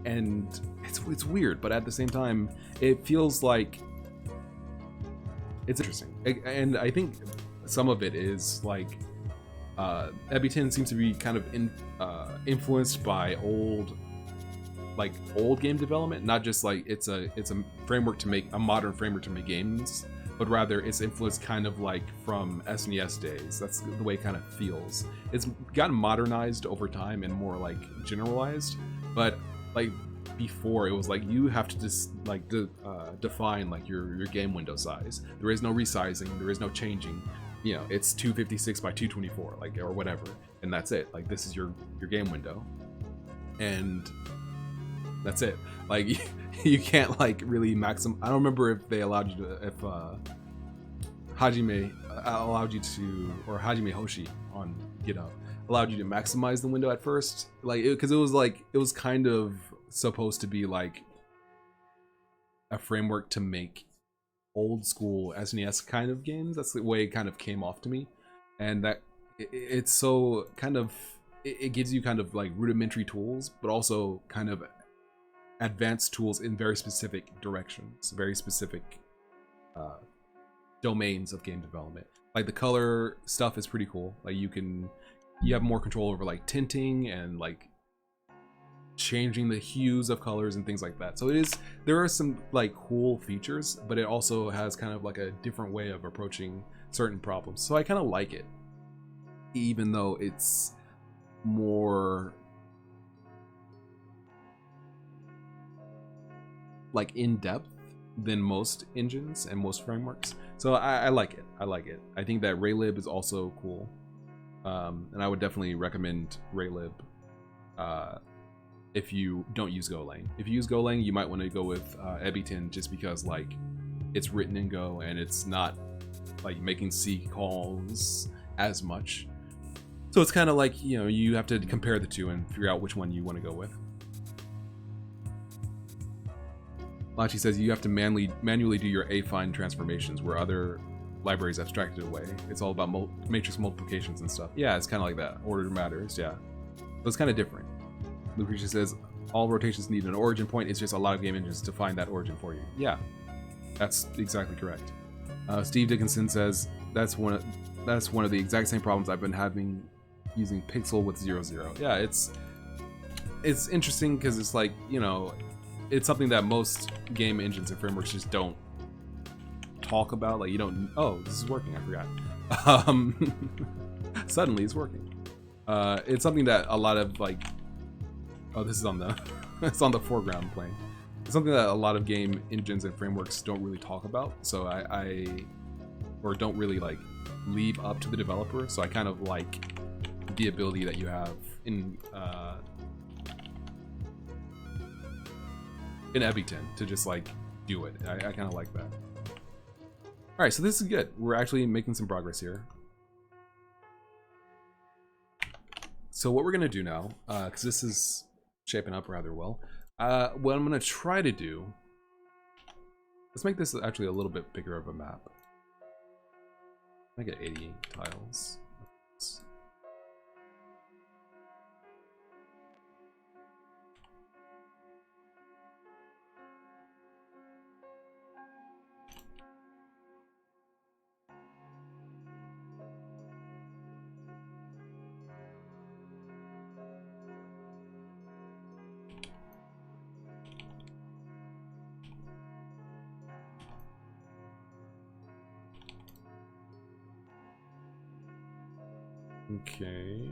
and it's weird, but at the same time, it feels like it's interesting. And I think some of it is like Ebiton seems to be kind of influenced by old like old game development, not just like it's a framework to make a modern framework to make games, but rather it's influenced kind of like from SNES days. That's the way it kind of feels. It's gotten modernized over time and more like generalized, but like before it was like you have to just like define like your game window size. There is no resizing, there is no changing. You know, it's 256 by 224, like, or whatever, and that's it. Like, this is your game window, and that's it. Like, you can't like really maximum. I don't remember if they allowed you to, if Hajime allowed you to, or Hajime Hoshi on GitHub allowed you to maximize the window at first, like, because it was kind of supposed to be like a framework to make old school SNES kind of games. That's the way it kind of came off to me, and that it's so kind of it gives you kind of like rudimentary tools, but also kind of advanced tools in very specific directions, very specific domains of game development. Like the color stuff is pretty cool. Like you have more control over like tinting and like changing the hues of colors and things like that. So there are some like cool features, but it also has kind of like a different way of approaching certain problems. So I kind of like it, even though it's more like in-depth than most engines and most frameworks. So I like it. I think that Raylib is also cool, and I would definitely recommend Raylib if you don't use Golang. If you use Golang, you might want to go with Ebitin, just because like it's written in Go and it's not like making C calls as much. So it's kind of like, you know, you have to compare the two and figure out which one you want to go with. Lachi says you have to manually do your affine transformations where other libraries abstracted away. It's all about matrix multiplications and stuff. Yeah, it's kind of like that. Order matters, yeah. So it's kind of different. Lucretia says all rotations need an origin point. It's just a lot of game engines to find that origin for you. Yeah, that's exactly correct. Steve Dickinson says that's one of the exact same problems I've been having using Pixel with 0.0. Yeah, it's interesting because it's like, you know, it's something that most game engines and frameworks just don't talk about. Like, you don't, oh, this is working, I forgot. Suddenly it's working. It's something that a lot of like, oh, this is on the it's on the foreground plane. It's something that a lot of game engines and frameworks don't really talk about. So or don't really like leave up to the developer. So I kind of like the ability that you have in Ebitin to just like do it. I kind of like that. All right, so this is good. We're actually making some progress here. So what we're gonna do now, because this is shaping up rather well, what I'm gonna try to do, let's make this actually a little bit bigger of a map. Make it 80 tiles. Okay.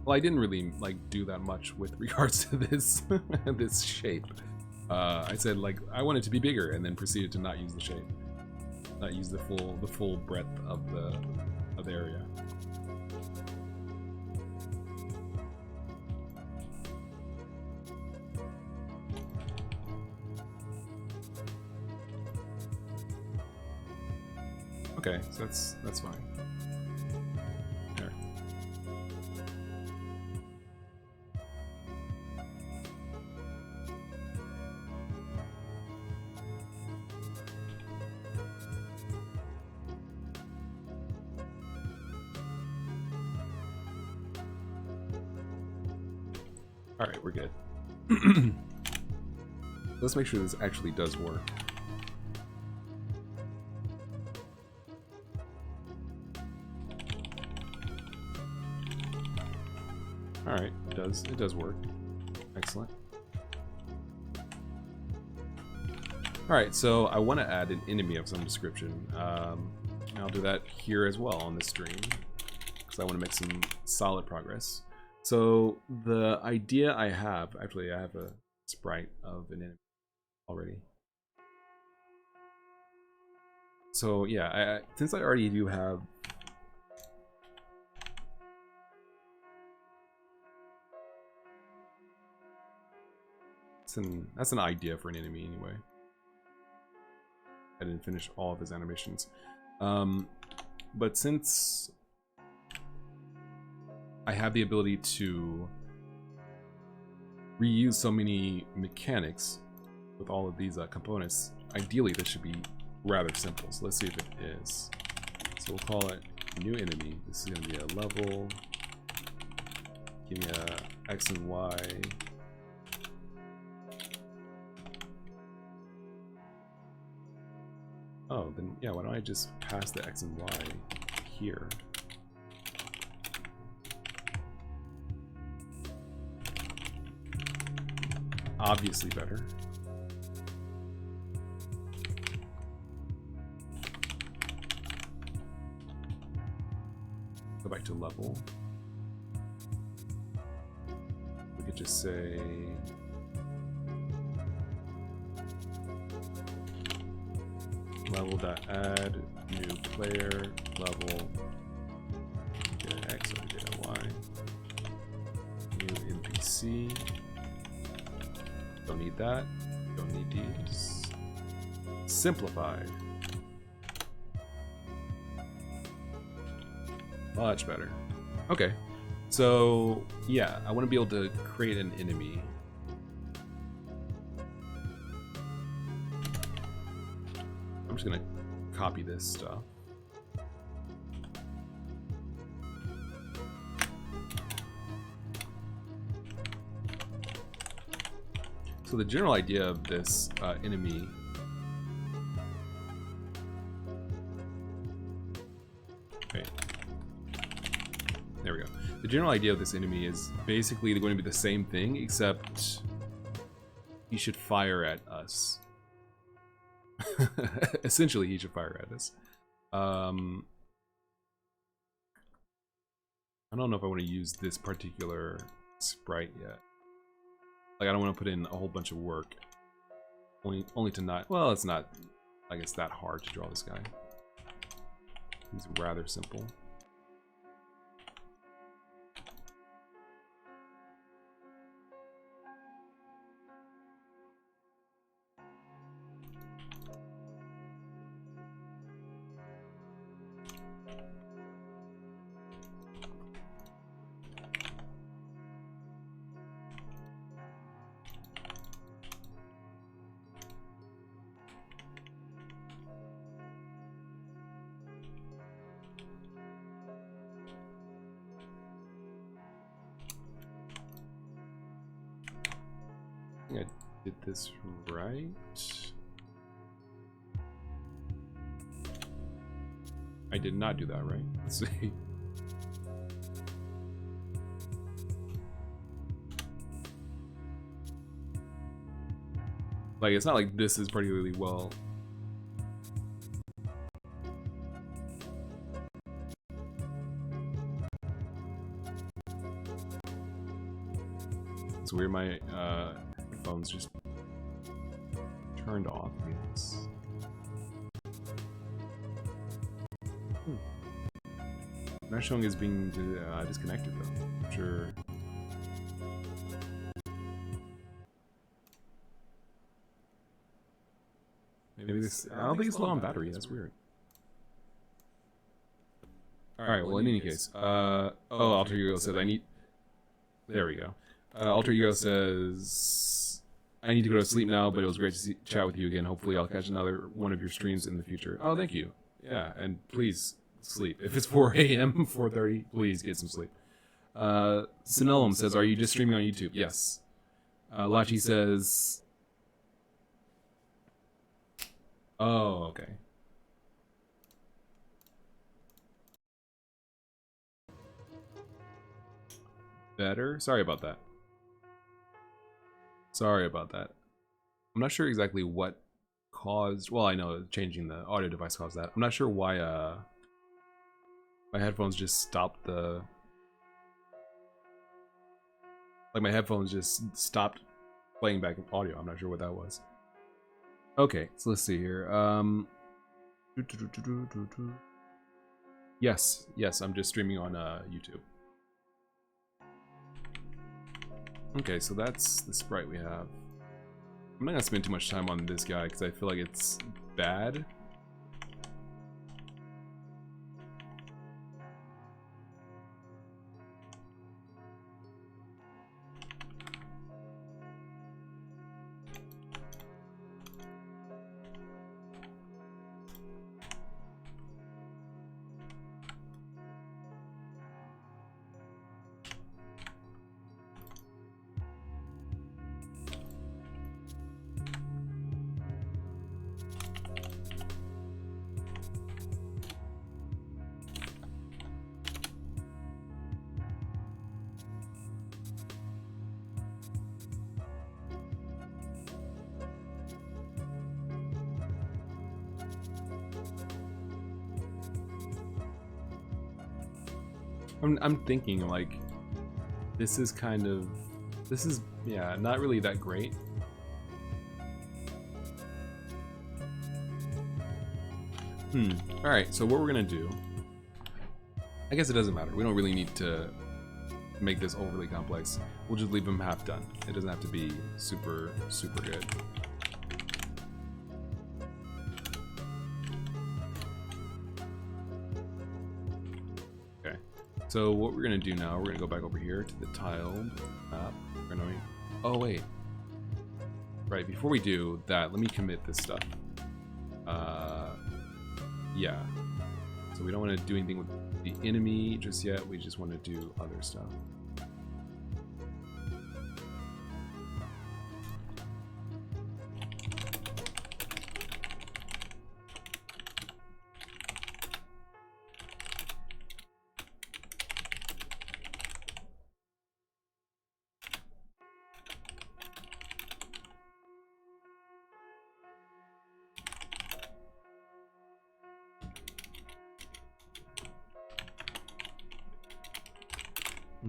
Well, I didn't really like do that much with regards to this this shape. I said like I want it to be bigger, and then proceeded to not use the shape, not use the full breadth of the area. Okay, so that's fine. There. All right, we're good. Let's make sure this actually does work. All right, it does work. Excellent. All right, so I want to add an enemy of some description. I'll do that here as well on the stream because I want to make some solid progress. So the idea I have, actually I have a sprite of an enemy already. So yeah, since I already do have that's an idea for an enemy anyway. I didn't finish all of his animations. But since I have the ability to reuse so many mechanics with all of these components, ideally this should be rather simple. So let's see if it is. So we'll call it new enemy. This is going to be a level. Give me a X and Y. Oh, then yeah, why don't I just pass the X and Y here? Obviously better. Go back to level. We could just say level.add new player level, get an X or get a Y, new NPC. Don't need that. Don't need these. Simplified. Much better. Okay. So yeah, I want to be able to create an enemy. I'm just gonna copy this stuff. So the general idea of this enemy there we go. The general idea of this enemy is basically going to be the same thing, except he should fire at us. Essentially, he should fire at us. I don't know if I want to use this particular sprite yet. Like, I don't want to put in a whole bunch of work. Only to not... Well, it's not, I guess, that hard to draw this guy. He's rather simple. I think I did this right. I did not do that right. Let's see. Like, it's not like this is particularly well. It's weird, my phone's just turned off. Yes. Not showing as being disconnected though. Sure. Maybe this. I don't think it's low on battery. That's weird. All right. Well, in any case, oh, Alter Ego says I need. There we go. Alter Ego says I need to go to sleep now, but it was great to chat with you again. Hopefully, I'll catch another one of your streams in the future. Oh, thank you. Yeah, and please sleep. If it's 4 a.m., 4:30, please get some sleep. Sinellum says, are you just streaming on YouTube? Yes. Lachi says... Oh, okay. Better? Sorry about that. Sorry about that. I'm not sure exactly what caused... Well, I know changing the audio device caused that. I'm not sure why my headphones just stopped the... Like my headphones just stopped playing back audio. I'm not sure what that was. Okay, so let's see here. Yes, I'm just streaming on YouTube. Okay, so that's the sprite we have. I'm not gonna spend too much time on this guy because I feel like it's bad. I'm thinking like this is yeah, not really that great. Alright, so what we're gonna do, I guess it doesn't matter. We don't really need to make this overly complex. We'll just leave them half done. It doesn't have to be super good. So what we're gonna do now, we're gonna go back over here to the tiled map. We're gonna, oh wait, right, before we do that, let me commit this stuff. Yeah, so we don't want to do anything with the enemy just yet, we just want to do other stuff.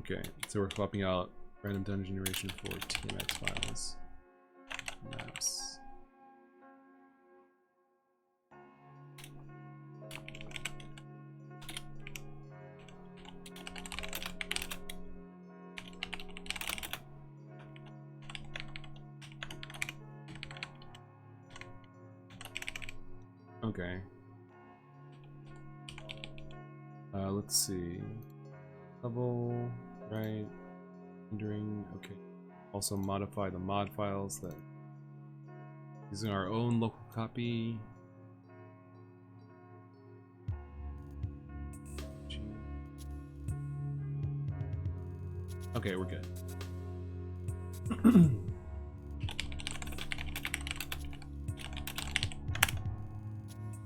Okay, so we're swapping out random dungeon generation for TMX files. Maps. Okay. Let's see. Level, right, rendering, okay. Also modify the mod files that using our own local copy. Okay, we're good.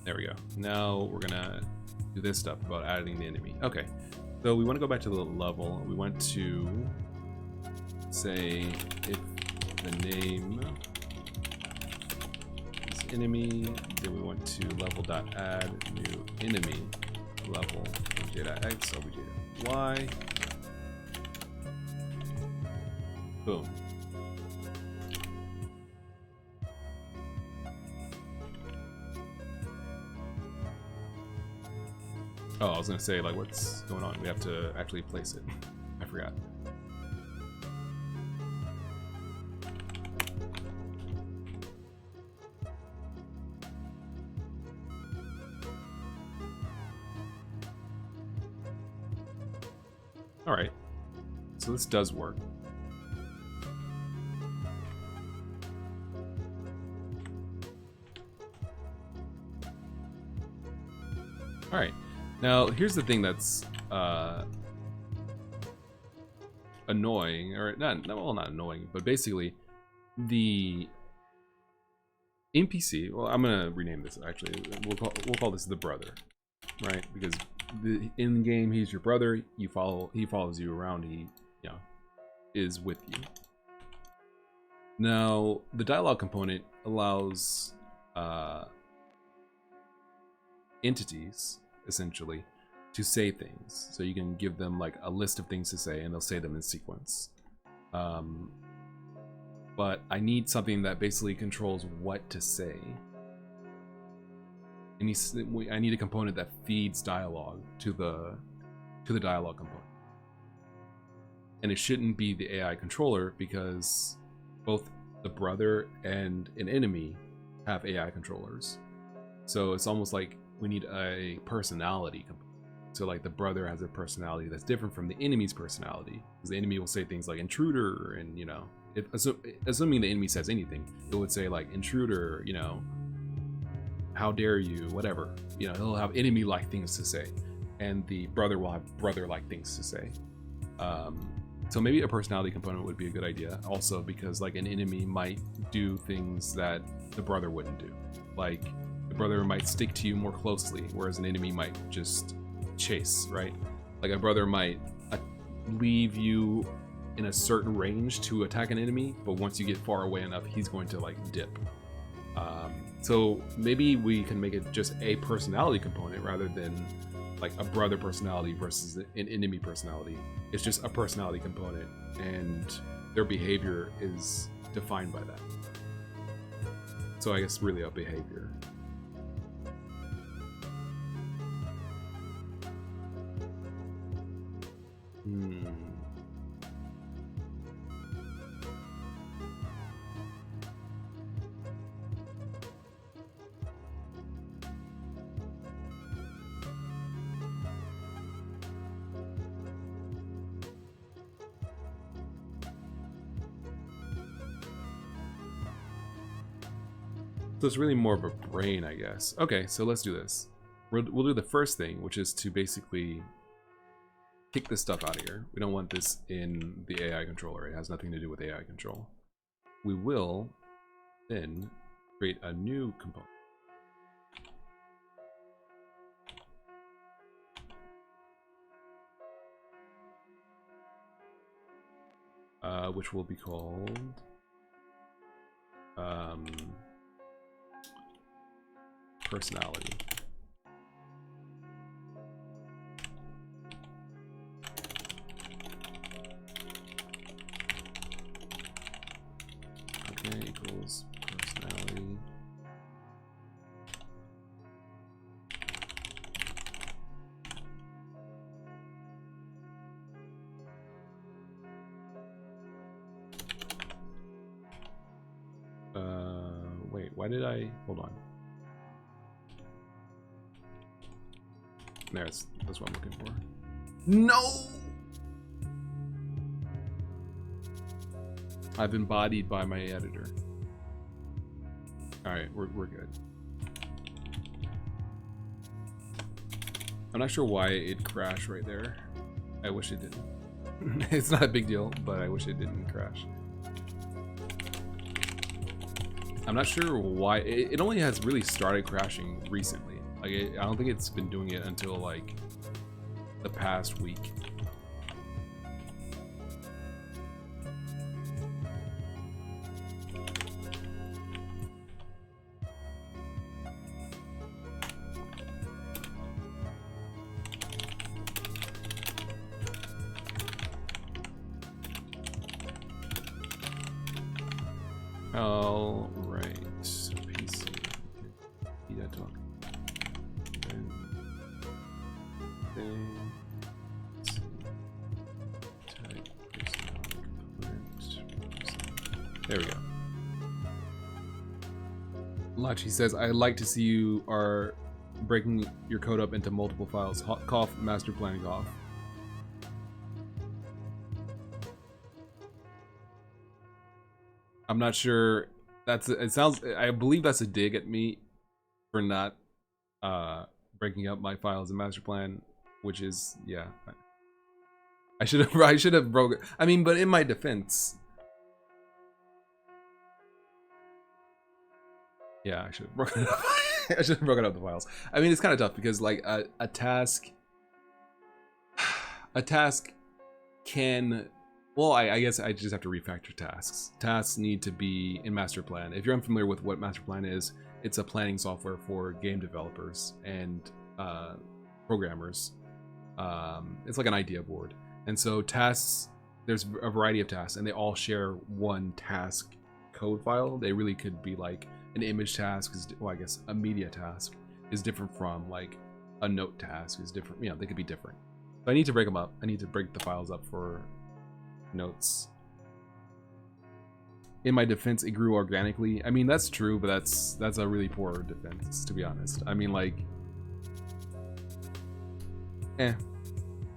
There we go. Now we're gonna do this stuff about adding the enemy. Okay. So we want to go back to the level. We want to say if the name is enemy, then we want to level.add new enemy level obj.x, obj.y. Boom. Oh, I was gonna say, like, what's going on? We have to actually place it. I forgot. Alright. So this does work. Alright. Now, here's the thing that's annoying, or not, well, not annoying, but basically the NPC. Well, I'm gonna rename this actually. We'll call this the brother, right? Because in game he's your brother. He follows you around. He, you know, is with you. Now the dialogue component allows entities essentially to say things, so you can give them like a list of things to say and they'll say them in sequence. But I need something that basically controls what to say. I need a component that feeds dialogue to the dialogue component. And it shouldn't be the AI controller, because both the brother and an enemy have AI controllers. So it's almost like we need a personality component. So like the brother has a personality that's different from the enemy's personality, because the enemy will say things like intruder, and you know, assuming the enemy says anything, it would say like intruder, you know, how dare you, whatever. You know, he'll have enemy-like things to say, and the brother will have brother-like things to say. So maybe a personality component would be a good idea. Also, because like an enemy might do things that the brother wouldn't do. Like the brother might stick to you more closely, whereas an enemy might just chase, right? Like a brother might leave you in a certain range to attack an enemy, but once you get far away enough, he's going to like dip. So maybe we can make it just a personality component rather than like a brother personality versus an enemy personality. It's just a personality component, and their behavior is defined by that. So I guess really a behavior. So it's really more of a brain, I guess. Okay, so let's do this. We'll do the first thing, which is to basically kick this stuff out of here. We don't want this in the AI controller. It has nothing to do with AI control. We will then create a new component. Which will be called personality. Okay, equals personality. Wait, why did I hold on? That's what I'm looking for. No! I've embodied by my editor. Alright, we're good. I'm not sure why it crashed right there. I wish it didn't. It's not a big deal, but I wish it didn't crash. I'm not sure why. It only has really started crashing recently. Like, I don't think it's been doing it until like the past week. All right, PC. That talk. There we go. Lachi says, I like to see you are breaking your code up into multiple files. Cough, master plan, cough. I'm not sure. It sounds. I believe that's a dig at me for not breaking up my files in master plan, which is, yeah. I should have broken. I mean, but in my defense, yeah, I should have broken it up. I should have broken up the files. I mean, it's kind of tough because like a task can, well, I guess I just have to refactor tasks. Tasks need to be in master plan. If you're unfamiliar with what master plan is, it's a planning software for game developers and programmers. It's like an idea board. And so tasks, there's a variety of tasks and they all share one task code file. They really could be like an image task is, well, I guess a media task is different from like a note task is different. You know, they could be different. So I need to break them up. I need to break the files up for notes. In my defense, it grew organically. I mean, that's true, but that's a really poor defense, to be honest. I mean, like,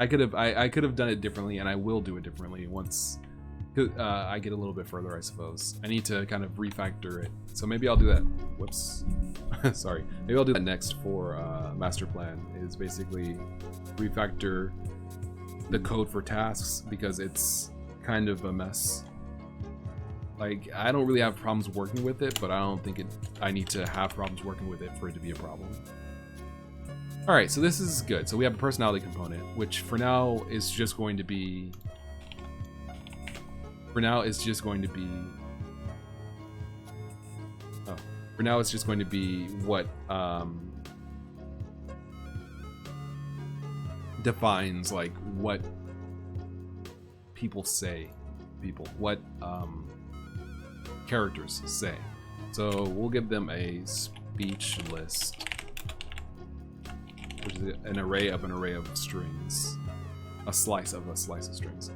I could have done it differently, and I will do it differently once I get a little bit further, I suppose. I need to kind of refactor it. So maybe I'll do that. Whoops. Sorry. Maybe I'll do that next for master plan, is basically refactor the code for tasks because it's kind of a mess. Like, I don't really have problems working with it, but I don't think I need to have problems working with it for it to be a problem. All right, so this is good. So we have a personality component, which for now is just going to be For now, it's just going to be what defines like what people say, what characters say. So we'll give them a speech list, which is an array of strings, a slice of strings.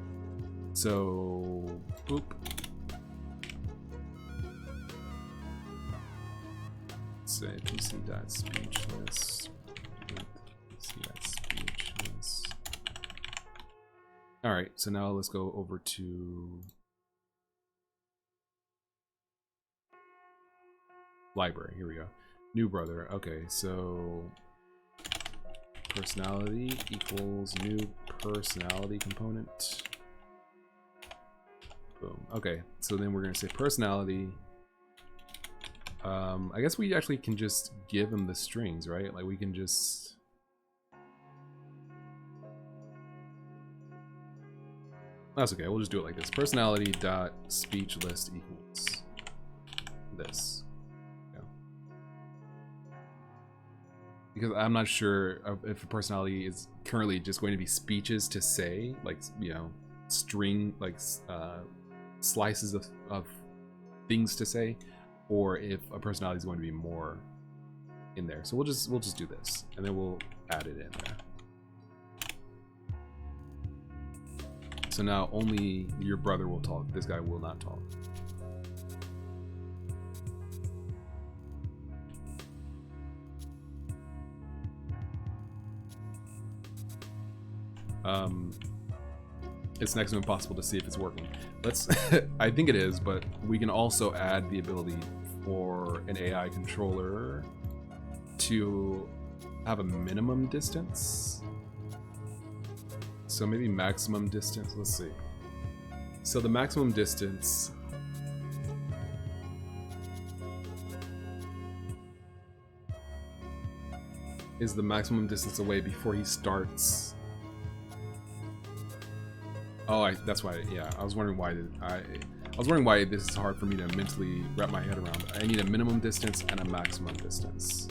So, boop. Say pc.speechlist. pc.speechlist. All right, so now let's go over to library. Here we go. New brother. Okay, so personality equals new personality component. Boom. Okay, so then we're gonna say personality. I guess we actually can just give him the strings, right? Like we can just. That's okay. We'll just do it like this. Personality dot speech list equals this. Yeah. Because I'm not sure if a personality is currently just going to be speeches to say, like, you know, string, like slices of things to say, or if a personality is going to be more in there. So we'll just do this, and then we'll add it in there. So now only your brother will talk. This guy will not talk. It's next to impossible to see if it's working. Let's. I think it is, but we can also add the ability for an AI controller to have a minimum distance. So maybe maximum distance. Let's see. So the maximum distance is the maximum distance away before he starts. Oh, that's why. Yeah, I was wondering why this is hard for me to mentally wrap my head around. I need a minimum distance and a maximum distance.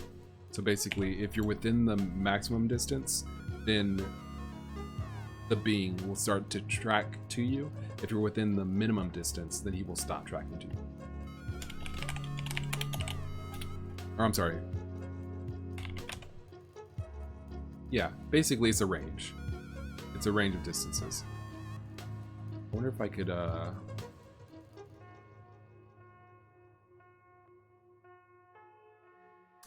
So basically, if you're within the maximum distance, then the being will start to track to you. If you're within the minimum distance, then he will stop tracking to you. Or I'm sorry. Yeah, basically it's a range. It's a range of distances. I wonder if I could,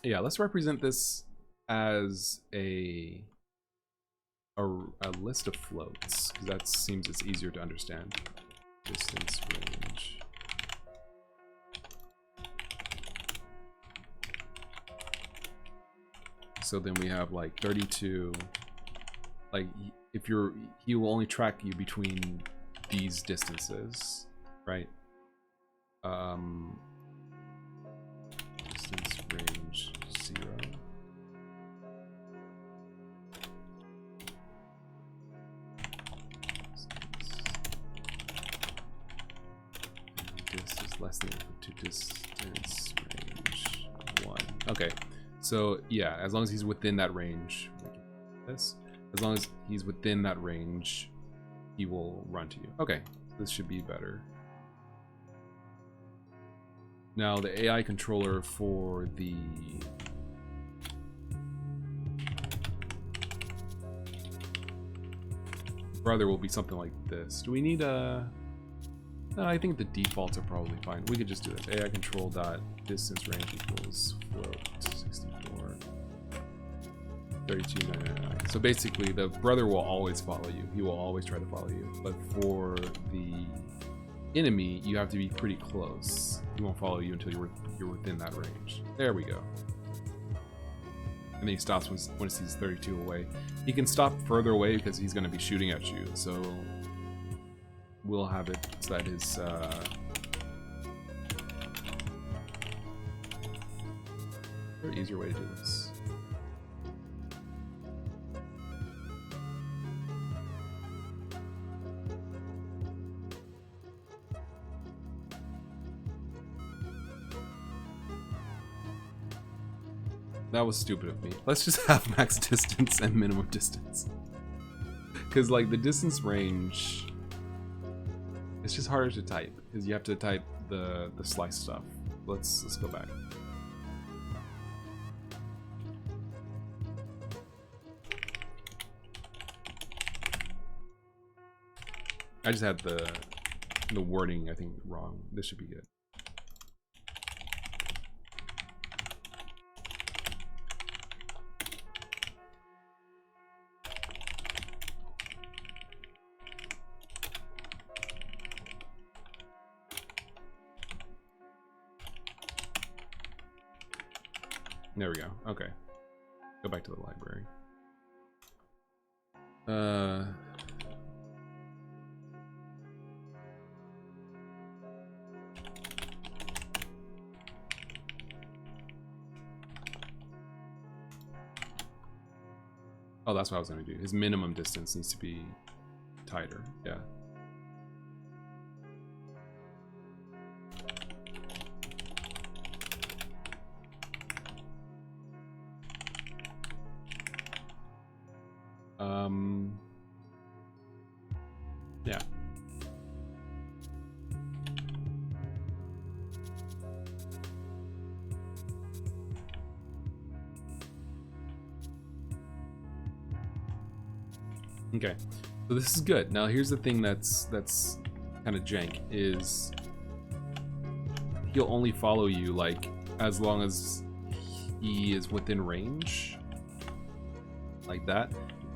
yeah, let's represent this as a list of floats, because that seems it's easier to understand. Distance range. So then we have like 32, like if you're, he will only track you between these distances, right? Distance range 0. This is less than equal to distance range 1. Okay, so yeah, as long as he's within that range, this. As long as he's within that range, he will run to you. Okay, this should be better. Now the AI controller for the brother will be something like this. Do we need a... No, I think the defaults are probably fine. We could just do this. AI control dot distance range equals float 64 32.999. So basically, the brother will always follow you. He will always try to follow you. But for the enemy, you have to be pretty close. He won't follow you until you're within that range. There we go. And then he stops when he sees 32 away. He can stop further away because he's going to be shooting at you. So we'll have it so that his there easier way to do this. That was stupid of me. Let's just have max distance and minimum distance. Because like the distance range, it's just harder to type because you have to type the slice stuff. Let's go back. I just had the wording I think wrong. This should be good. There we go. Okay. Go back to the library. Oh, that's what I was going to do. His minimum distance needs to be tighter. Yeah. Yeah. Okay, so this is good. Now here's the thing that's kind of jank is he'll only follow you like as long as he is within range, like that.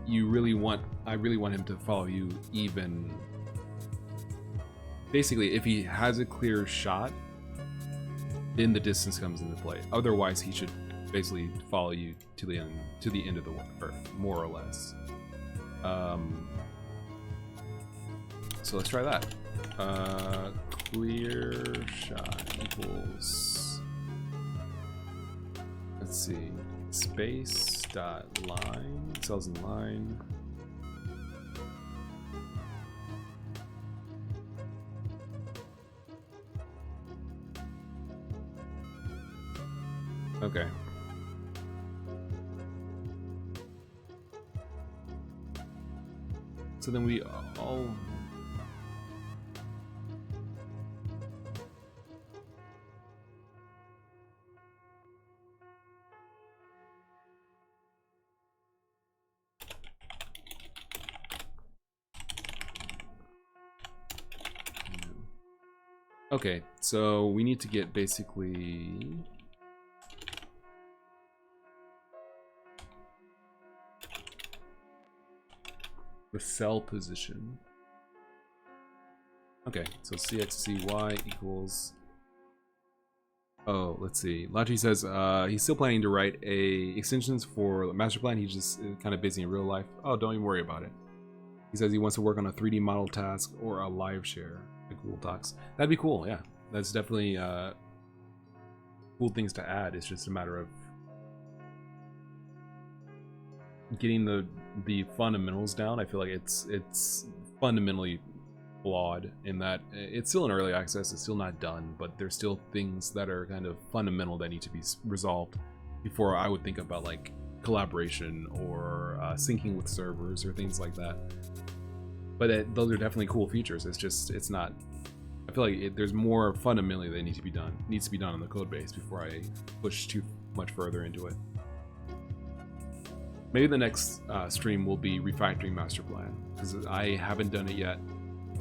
I really want him to follow you even. Basically, if he has a clear shot, then the distance comes into play. Otherwise, he should basically follow you to the end of the earth, more or less. So let's try that. Clear shot equals, let's see, space dot line, cells in line. Okay. So then we all... Okay, so we need to get basically... the cell position. Okay, so cxcy equals... Oh, let's see. Lachi says he's still planning to write extensions for the master plan. He's just kind of busy in real life. Oh, don't even worry about it. He says he wants to work on a 3D model task or a live share, like Google Docs. That'd be cool, yeah. That's definitely cool things to add. It's just a matter of getting the fundamentals down. I feel like it's fundamentally flawed in that it's still in early access, it's still not done, but there's still things that are kind of fundamental that need to be resolved before I would think about like collaboration or syncing with servers or things like that. But those are definitely cool features. It's not. I feel like there's more fundamentally that needs to be done on the code base before I push too much further into it. Maybe the next stream will be refactoring master plan, because I haven't done it yet,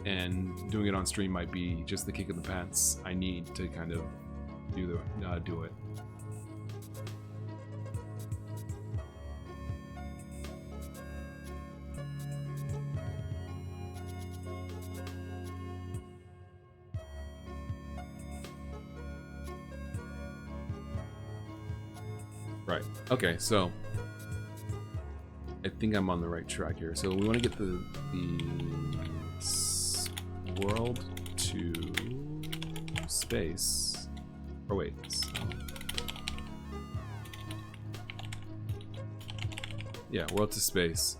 and doing it on stream might be just the kick in the pants I need to kind of do it. Right. Okay, so I think I'm on the right track here. So we want to get the world to space. Or wait. So, yeah, world to space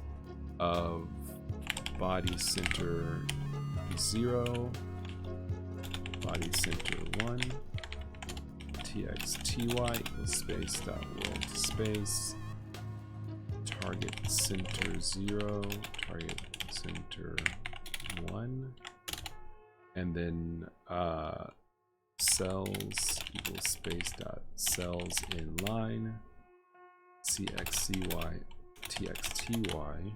of body center 0, body center 1. txty equals space dot world to space, target center 0, target center 1, and then cells equals space dot cells in line, cxcy txty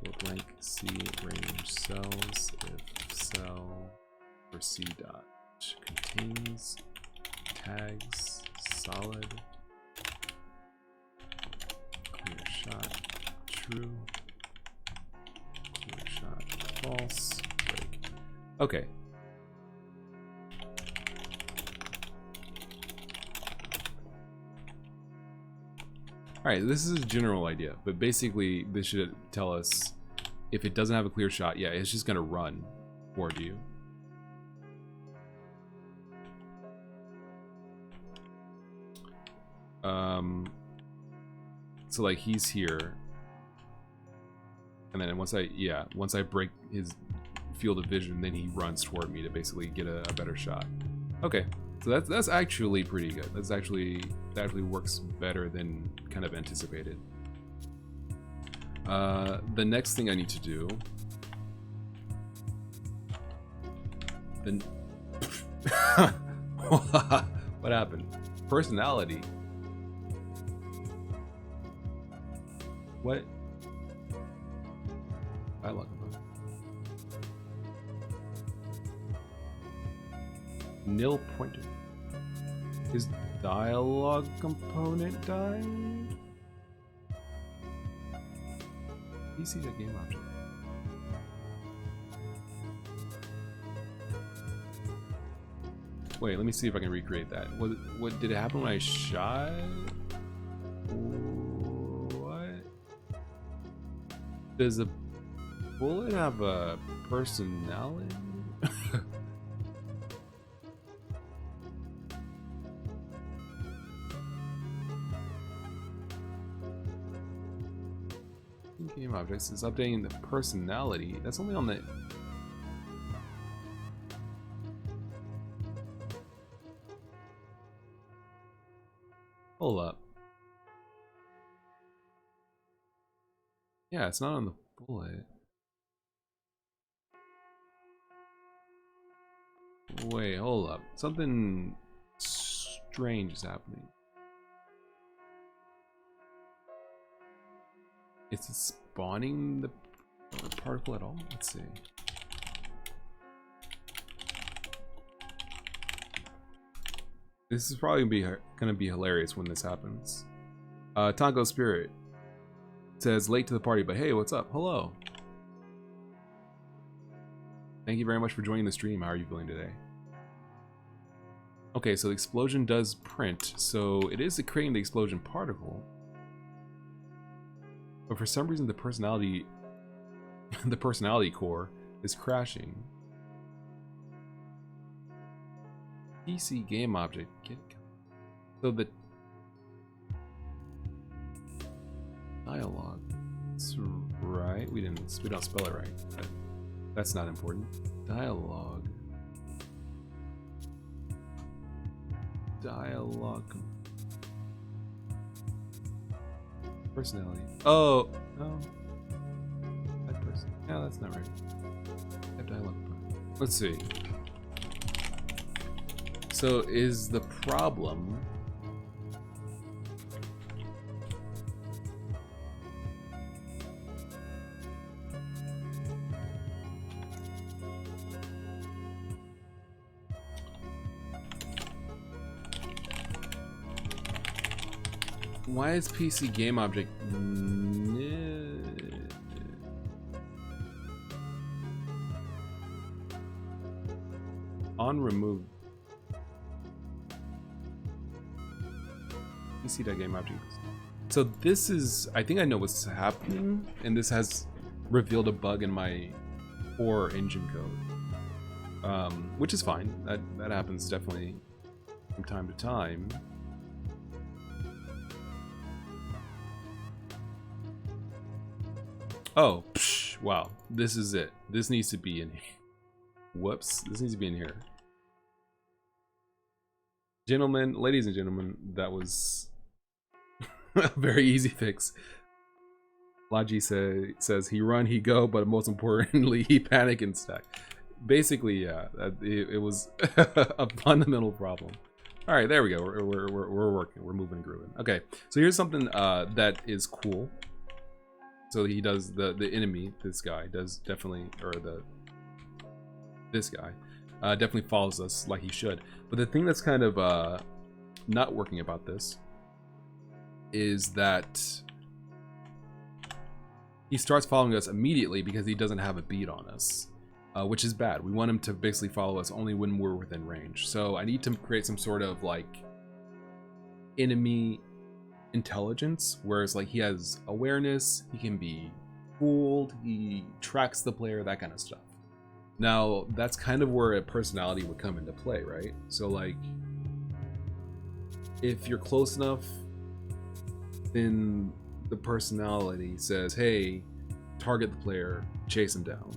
will blank c range cells if cell for c dot contains tags solid, clear shot true, clear shot false, break. Okay. Alright, this is a general idea, but basically this should tell us if it doesn't have a clear shot, yeah, it's just gonna run for you. So like he's here, and then once I break his field of vision, then he runs toward me to basically get a better shot. Okay, so that's actually pretty good. That actually works better than kind of anticipated. The next thing I need to do, then what happened? Personality. What? Dialogue component. Nil pointer. His dialogue component died? PC's a game object. Wait, let me see if I can recreate that. What did it happen when I shot? Does a bullet have a personality? Game objects is updating the personality. That's only on the... Hold up. Yeah, it's not on the bullet. Wait, hold up. Something strange is happening. Is it spawning the particle at all? Let's see. This is probably gonna be hilarious when this happens. Tango Spirit says late to the party, but hey, what's up? Hello. Thank you very much for joining the stream. How are you feeling today? Okay, so the explosion does print, so it is creating the explosion particle. But for some reason the personality the personality core is crashing. PC game object. So the dialogue. That's right. We don't spell it right. But that's not important. Dialogue. Dialogue. Personality. Oh no. That person. No, that's not right. That dialogue. Let's see. So is the problem why is PC game object on remove PC.game object? So this is, I think I know what's happening, and this has revealed a bug in my core engine code, which is fine. That happens definitely from time to time. Oh, psh, wow. This is it. This needs to be in here. Whoops. This needs to be in here. Gentlemen, ladies and gentlemen, that was a very easy fix. Laji says he run, he go, but most importantly, he panic and stack. Basically, yeah, it was a fundamental problem. All right, there we go. We're working. We're moving and grooving. Okay, so here's something that is cool. So he does the enemy. This guy does definitely, or this guy definitely follows us like he should. But the thing that's kind of not working about this is that he starts following us immediately because he doesn't have a beat on us, which is bad. We want him to basically follow us only when we're within range. So I need to create some sort of like enemy intelligence, whereas like he has awareness, he can be fooled, he tracks the player, that kind of stuff. Now that's kind of where a personality would come into play, right? So like if you're close enough, then the personality says, hey, target the player, chase him down.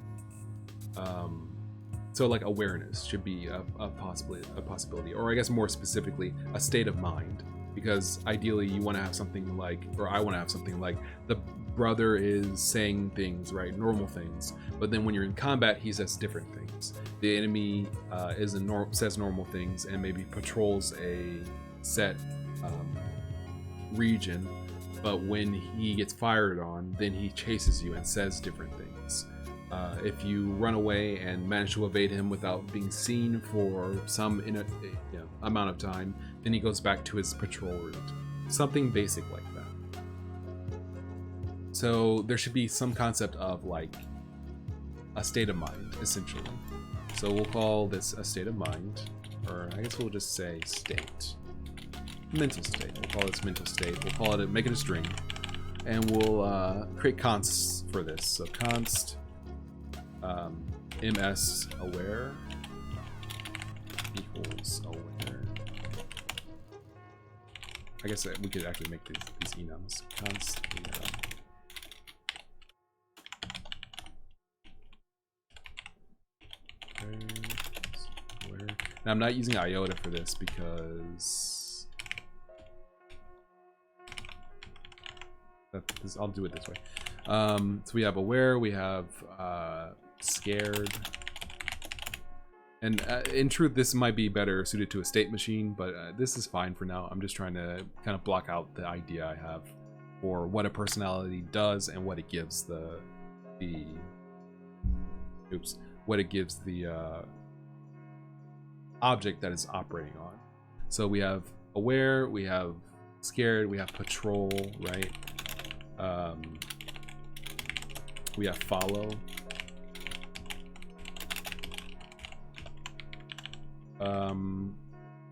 So like awareness should be a possibility, or I guess more specifically a state of mind, because ideally you want to have something like, or I want to have something like, the brother is saying things, right, normal things, but then when you're in combat he says different things. The enemy says normal things and maybe patrols a set region, but when he gets fired on, then he chases you and says different things. If you run away and manage to evade him without being seen for some amount of time, then he goes back to his patrol route. Something basic like that. So there should be some concept of like a state of mind, essentially. So we'll call this a state of mind, or I guess we'll just say state. Mental state. We'll call this mental state. We'll call it, make it a string, and we'll create consts for this. So const ms aware equals aware. I guess we could actually make these enums. Const aware. Now I'm not using iota for this because I'll do it this way. So we have aware, we have scared, and in truth this might be better suited to a state machine, but this is fine for now. I'm just trying to kind of block out the idea I have for what a personality does and what it gives the object that is operating on. So we have aware, we have scared, we have patrol, right? We have follow.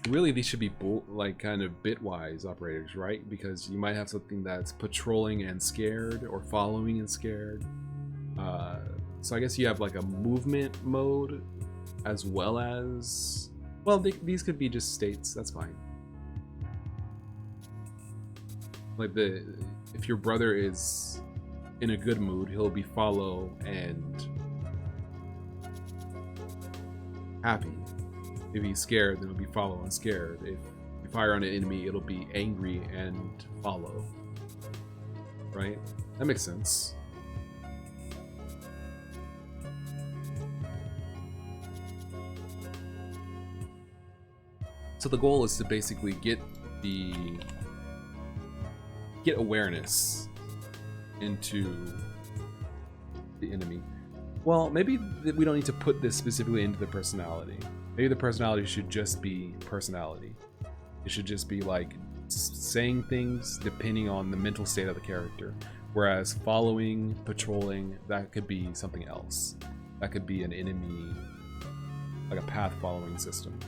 Really these should be like kind of bitwise operators, right? Because you might have something that's patrolling and scared, or following and scared. So I guess you have like a movement mode as well as, well, these could be just states. That's fine. Like if your brother is in a good mood, he'll be follow and happy. If he's scared, then it'll be follow and scared. If you fire on an enemy, it'll be angry and follow. Right? That makes sense. So the goal is to basically get awareness into the enemy. Well, maybe we don't need to put this specifically into the personality. Maybe the personality should just be personality. It should just be like saying things depending on the mental state of the character. Whereas following, patrolling, that could be something else. That could be an enemy, like a path following system.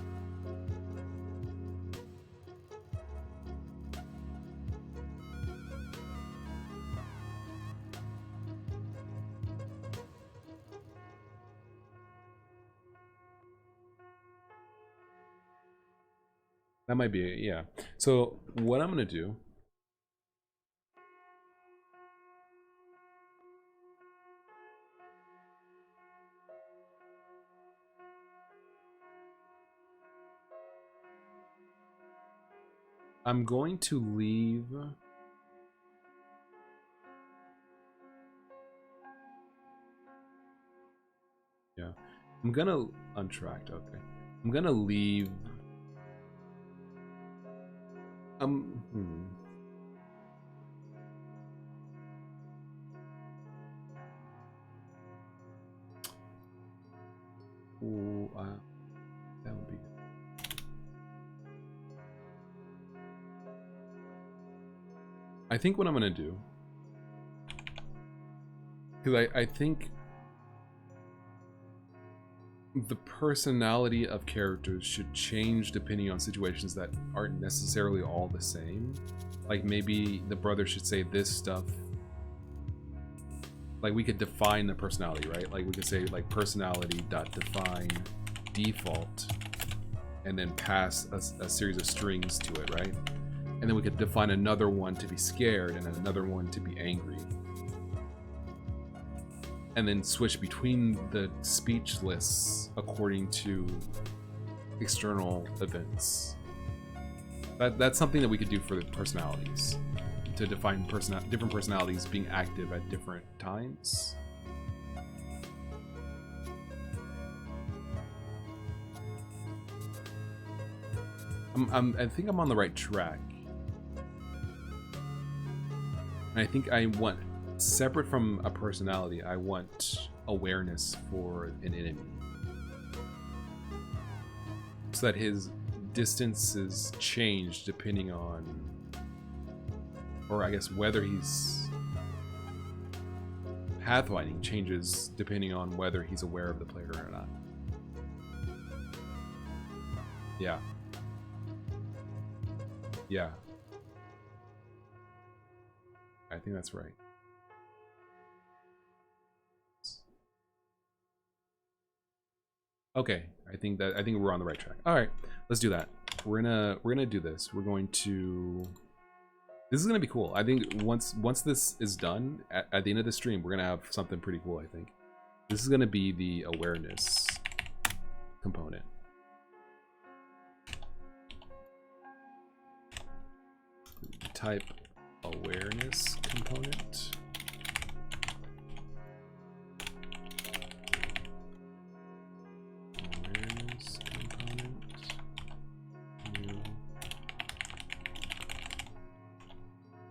That might be, yeah. So what I'm gonna do, I'm going to leave I'm gonna untracked, okay. I'm gonna leave Ooh, that would be good. I think what I'm gonna do, because I think the personality of characters should change depending on situations that aren't necessarily all the same. Like maybe the brother should say this stuff. Like we could define the personality, right? Like we could say like personality.define default and then pass a series of strings to it, right? And then we could define another one to be scared and another one to be angry. And then switch between the speech lists according to external events. That's something that we could do for the personalities, to define different personalities being active at different times. I think I'm on the right track. And I think I want, separate from a personality, I want awareness for an enemy. So that his distances change depending on, or I guess whether he's pathfinding changes depending on whether he's aware of the player or not. Yeah. Yeah. I think that's right. Okay, I think we're on the right track. All right, let's do that. We're gonna do this. We're going to. This is gonna be cool. I think once this is done at the end of the stream, we're gonna have something pretty cool. I think this is gonna be the awareness component. Type awareness component. Awareness component. New.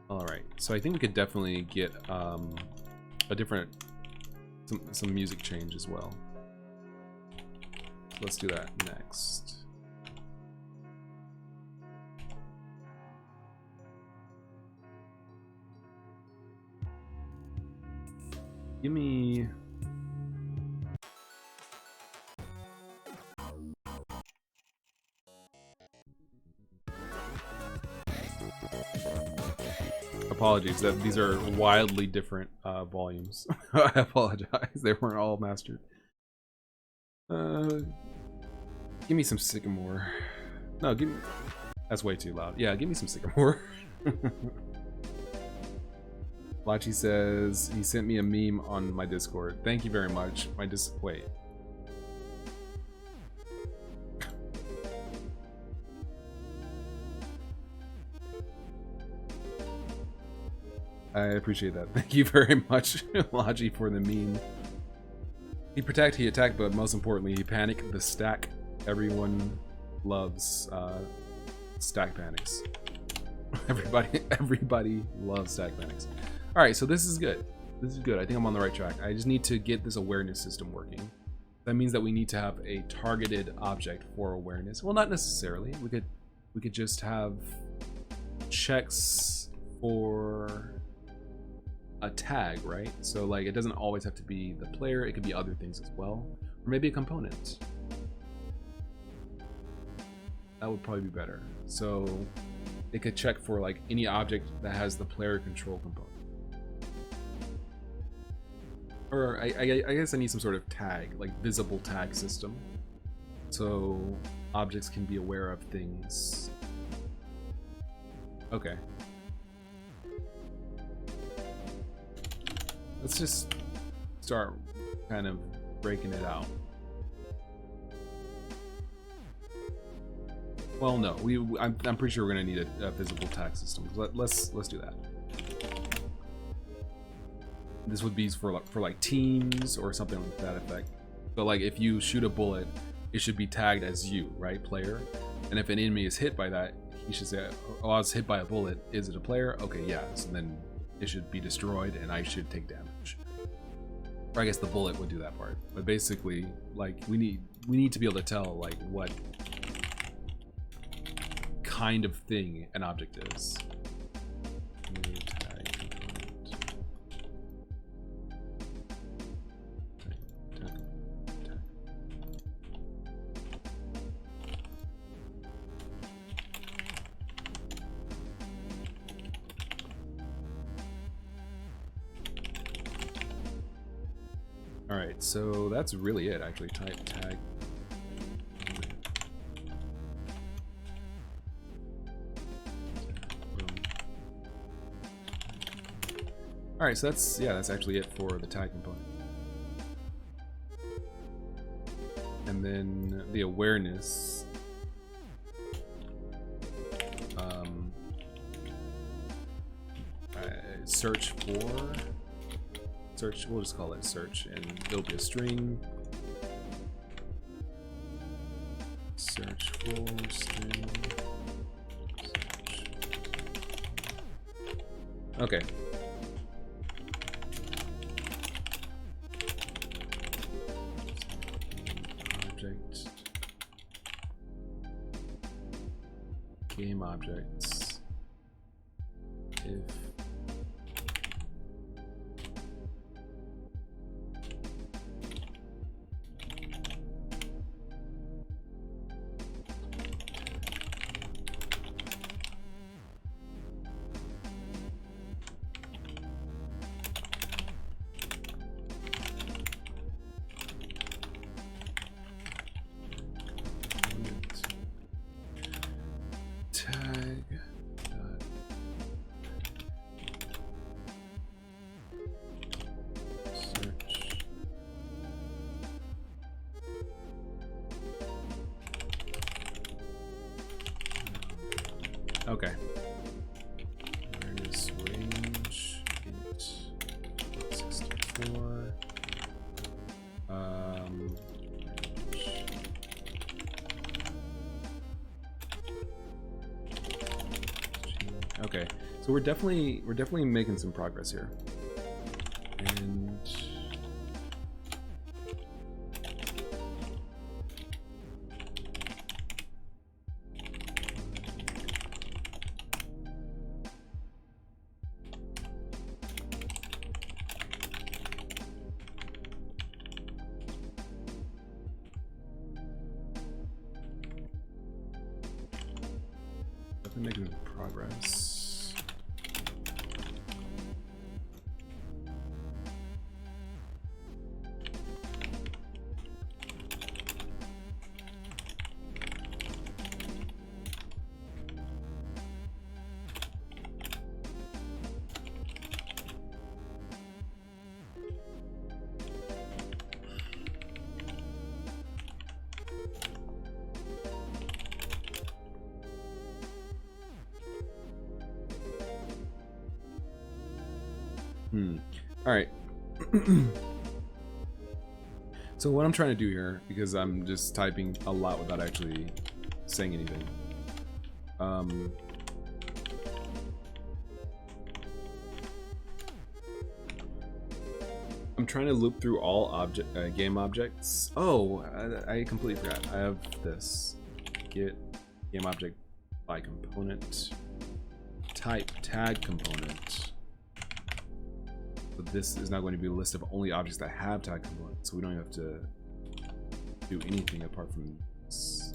All right. So I think we could definitely get a different some music change as well. So let's do that next. Give me. Apologies that these are wildly different volumes. I apologize. They weren't all mastered. Give me some sycamore. No, give me... That's way too loud. Yeah, give me some sycamore. Lachi says he sent me a meme on my Discord. Thank you very much. Wait. I appreciate that. Thank you very much, Lachi, for the meme. He protect, he attack, but most importantly, he panic the stack. Everyone loves stack panics. Everybody loves stack panics. All right, so this is good. This is good. I think I'm on the right track. I just need to get this awareness system working. That means that we need to have a targeted object for awareness. Well, not necessarily. We could just have checks for a tag, right? So like it doesn't always have to be the player, it could be other things as well, or maybe a component. That would probably be better. So it could check for like any object that has the player control component. Or I guess I need some sort of tag, like visible tag system, so objects can be aware of things. Okay. Let's just start kind of breaking it out. Well, no, I'm pretty sure we're gonna need a visible tag system. Let's do that. This would be for like teams or something like that effect. So like if you shoot a bullet, it should be tagged as you, right, player? And if an enemy is hit by that, he should say, "Oh, I was hit by a bullet. Is it a player? Okay, yeah." So then it should be destroyed, and I should take damage. Or I guess the bullet would do that part. But basically, like we need to be able to tell like what kind of thing an object is. Alright, so that's really it actually. Type tag. Alright, so that's actually it for the tag component. And then the awareness. Search for. Search, we'll just call it search, and it'll be a string. Search for string. Search. Okay. Object. Game objects. If tag search. Okay. Awareness range int 64. Okay, so we're definitely making some progress here. And definitely making progress. All right. So what I'm trying to do here, because I'm just typing a lot without actually saying anything. I'm trying to loop through all game objects. Oh, I completely forgot. I have this. Get game object by component. Type tag component. So this is now going to be a list of only objects that have tag components. So we don't have to do anything apart from this.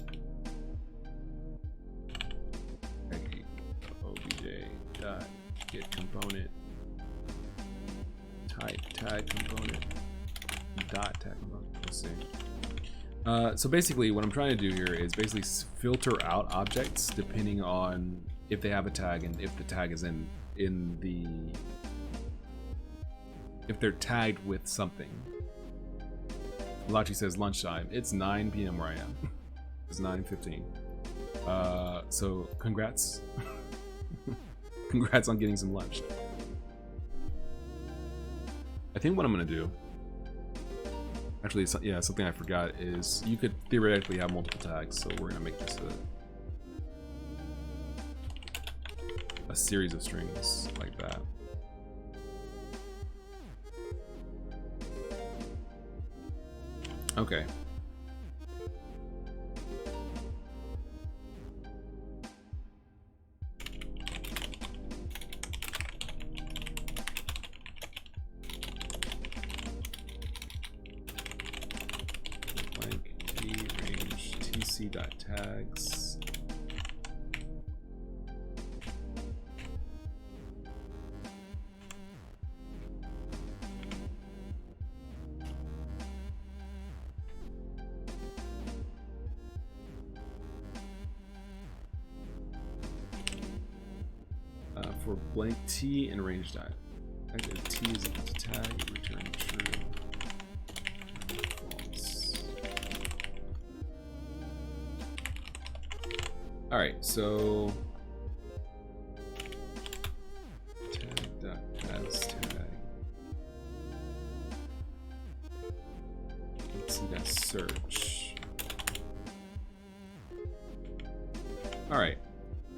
Obj dot get component. Type tag component dot tag component. Let's see. So basically what I'm trying to do here is basically filter out objects depending on if they have a tag and if the tag is in the if they're tagged with something. Lachi says lunchtime. It's 9 p.m. where I am. It's 9:15. So congrats. Congrats on getting some lunch. I think what I'm gonna do, actually, yeah, something I forgot is you could theoretically have multiple tags, so we're gonna make this a series of strings like that. Okay. Tags. For blank t and range dot. If t is equal to tag, return true. All right, so tag.as tag. Let's see that search. All right,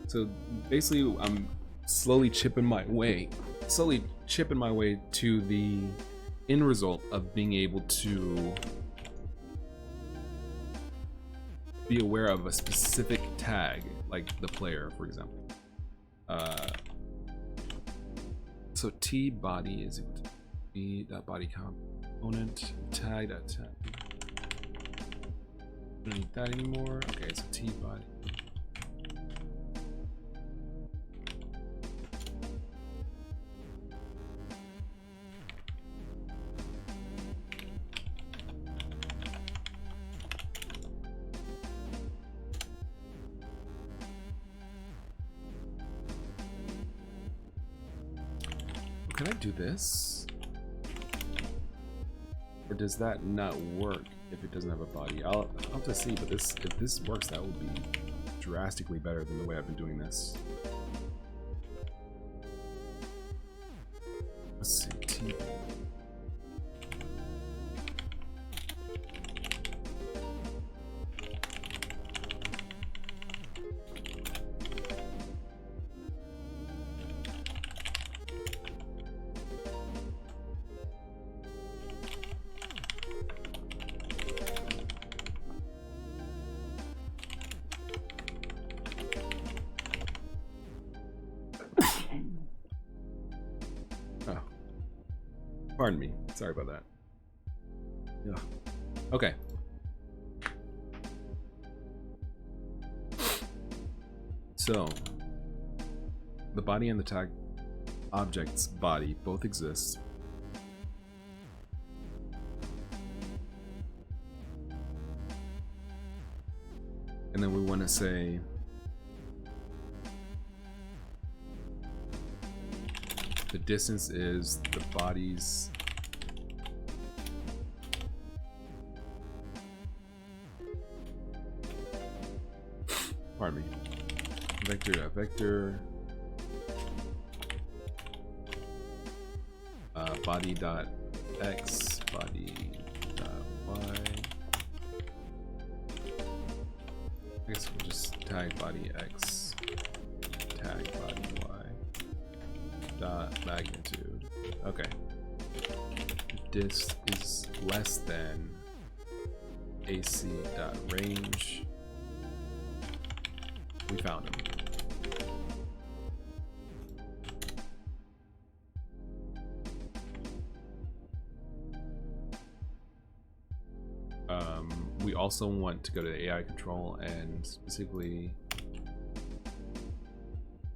so basically I'm slowly chipping my way to the end result of being able to be aware of a specific tag, like the player, for example. So t body is equal to b.body component tag.tag. Don't need that anymore. Okay, so t body. Can I do this? Or does that not work if it doesn't have a body? I'll have to see, but if this works, that would be drastically better than the way I've been doing this. Let's see, T. Pardon me. Sorry about that. Yeah. Okay. So, the body and the tag object's body both exist. And then we want to say the distance is the body's pardon me. Vector. body dot x body dot y. I guess we'll just tag body x, tag body y, dot magnitude. Okay. If this is less than AC dot range, we found him. We also want to go to the AI control and specifically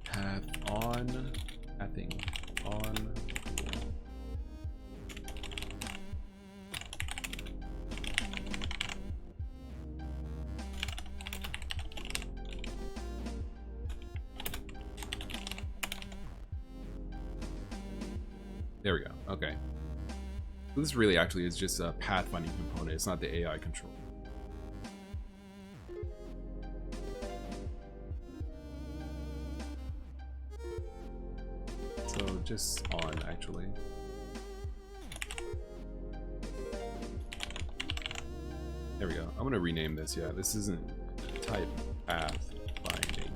pathing on. There we go. Okay. So this really actually is just a pathfinding component. It's not the AI control. So just on actually. There we go. I'm gonna rename this. Yeah, this isn't type pathfinding.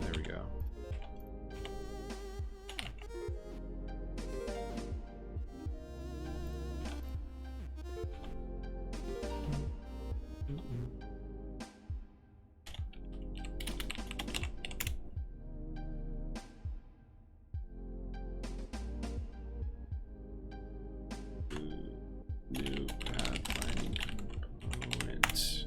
There we go. New pathfinding component. Say.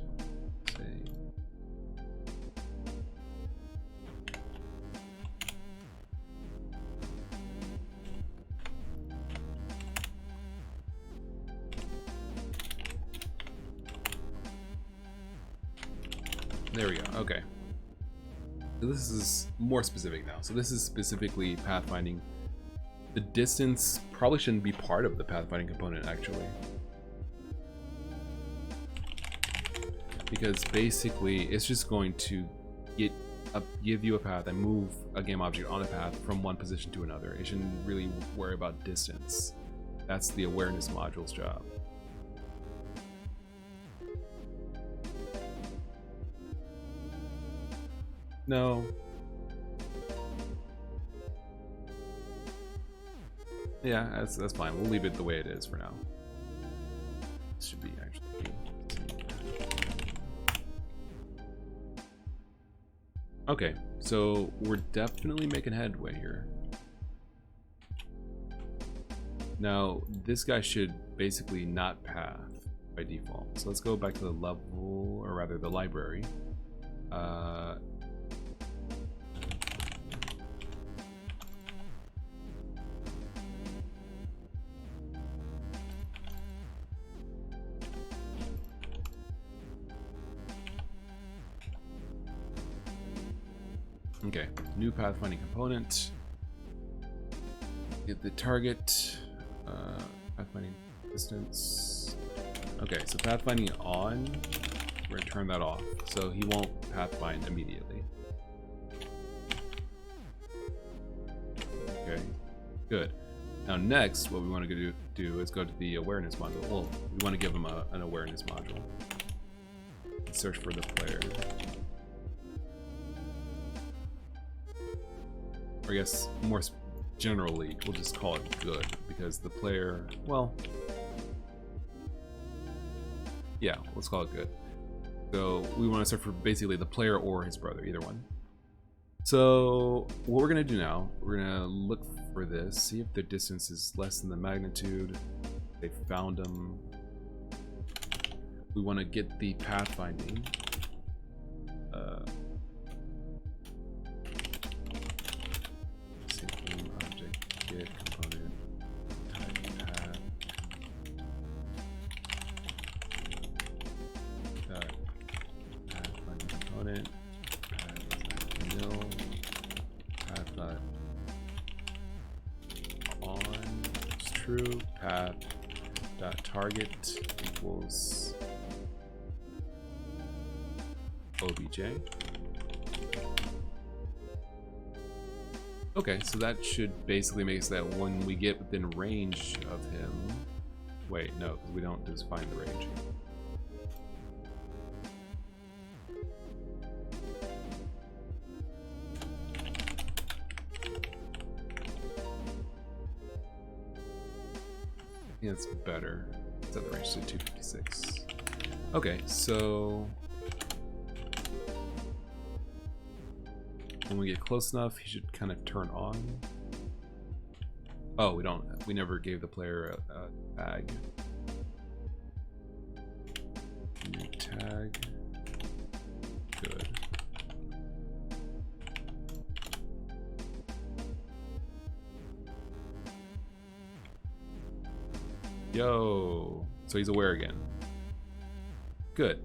There we go. Okay. So this is more specific now. So this is specifically pathfinding. The distance probably shouldn't be part of the pathfinding component actually. Because basically it's just going to give you a path and move a game object on a path from one position to another. It shouldn't really worry about distance. That's the awareness module's job. No. Yeah, that's fine. We'll leave it the way it is for now. This should be actually. Okay, so we're definitely making headway here. Now, this guy should basically not path by default. So let's go back to the level, or rather the library. Okay, new pathfinding component. Get the target, pathfinding distance. Okay, so pathfinding on, we're gonna turn that off, so he won't pathfind immediately. Okay, good. Now next, what we want to do is go to the awareness module. Well, we want to give him an awareness module. Search for the player. Or I guess more generally, we'll just call it good, because the player, well, yeah, let's call it good. So we want to search for basically the player or his brother, either one. So what we're going to do now, we're going to look for this, see if the distance is less than the magnitude. They found them. We want to get the pathfinding. Object get component type path dot pathfinding component path nil path dot on is true path dot target equals obj. Okay, so that should basically make it so that when we get within range of him... Wait, no, because we don't just find the range. Yeah, it's better. It's at the range to 256. Okay, so when we get close enough, he should kind of turn on. Oh, we never gave the player a tag. New tag. Good. Yo, so he's aware again. Good.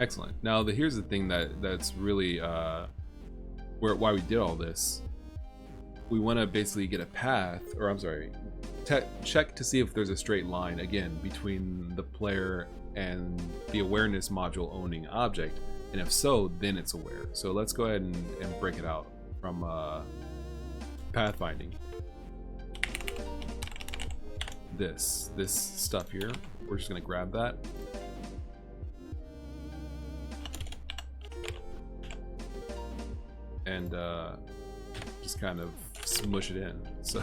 Excellent. Now, here's the thing that's really why we did all this. We want to basically get a path, or I'm sorry, check to see if there's a straight line again between the player and the awareness module owning object, and if so, then it's aware. So let's go ahead and break it out from Pathfinding. This stuff here, we're just gonna grab that. And just kind of smush it in. So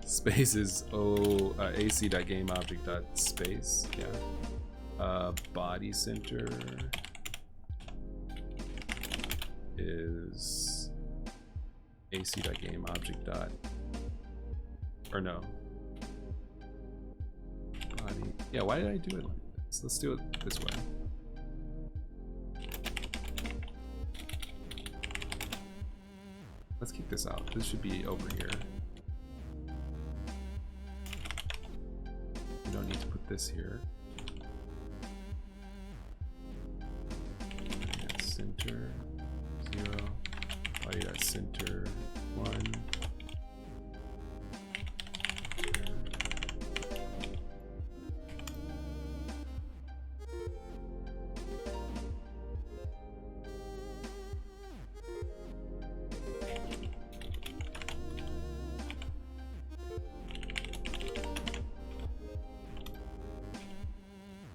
space is ac.gameObject.space. Yeah. Body center is ac.gameObject. Or no. Body. Yeah. Why did I do it like this? Let's do it this way. Let's keep this out. This should be over here. We don't need to put this here. Center 0. Body dot center 1.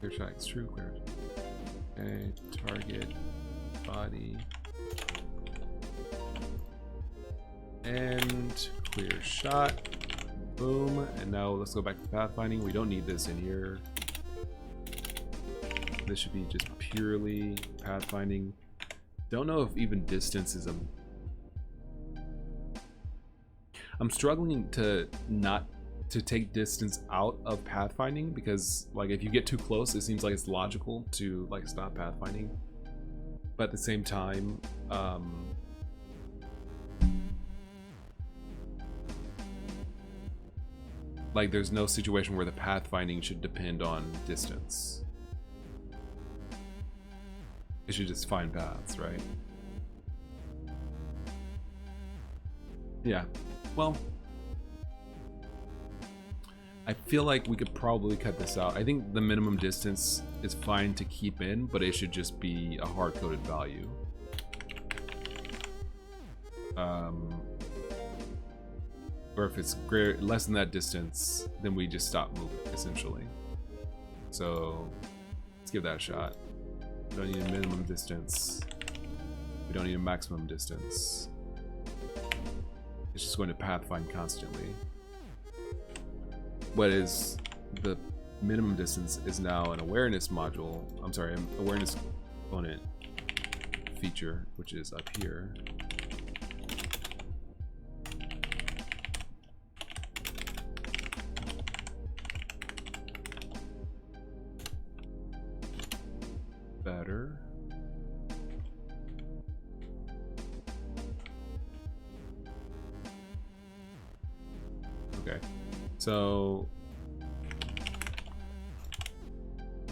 Clear shot, true, clear. Okay, target, body, and clear shot. Boom. And now let's go back to pathfinding. We don't need this in here. This should be just purely pathfinding. Don't know if even distance is a... I'm struggling to not to take distance out of pathfinding, because like if you get too close, it seems like it's logical to like stop pathfinding, but at the same time like there's no situation where the pathfinding should depend on distance. It should just find paths, right? Yeah, well, I feel like we could probably cut this out. I think the minimum distance is fine to keep in, but it should just be a hard-coded value. Or if it's less than that distance, then we just stop moving, essentially. So let's give that a shot. We don't need a minimum distance. We don't need a maximum distance. It's just going to pathfind constantly. What is the minimum distance is now an awareness module. I'm sorry, an awareness component feature, which is up here. Better. Okay. So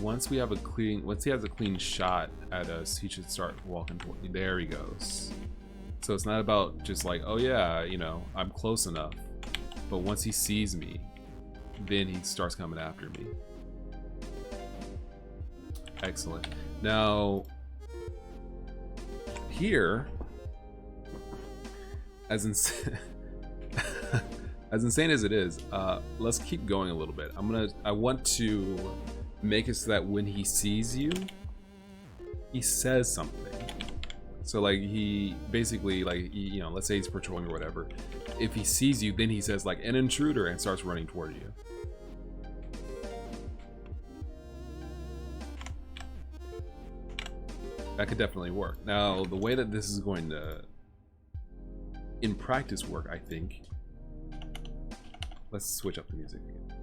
once he has a clean shot at us, he should start walking toward me. There he goes. So it's not about just like, oh yeah, you know, I'm close enough. But once he sees me, then he starts coming after me. Excellent. Now, here, as insane as it is, let's keep going a little bit. I want to make it so that when he sees you, he says something. So like he basically like you know, let's say he's patrolling or whatever. If he sees you, then he says like an intruder and starts running toward you. That could definitely work. Now, the way that this is going to, in practice, work, I think. Let's switch up the music again.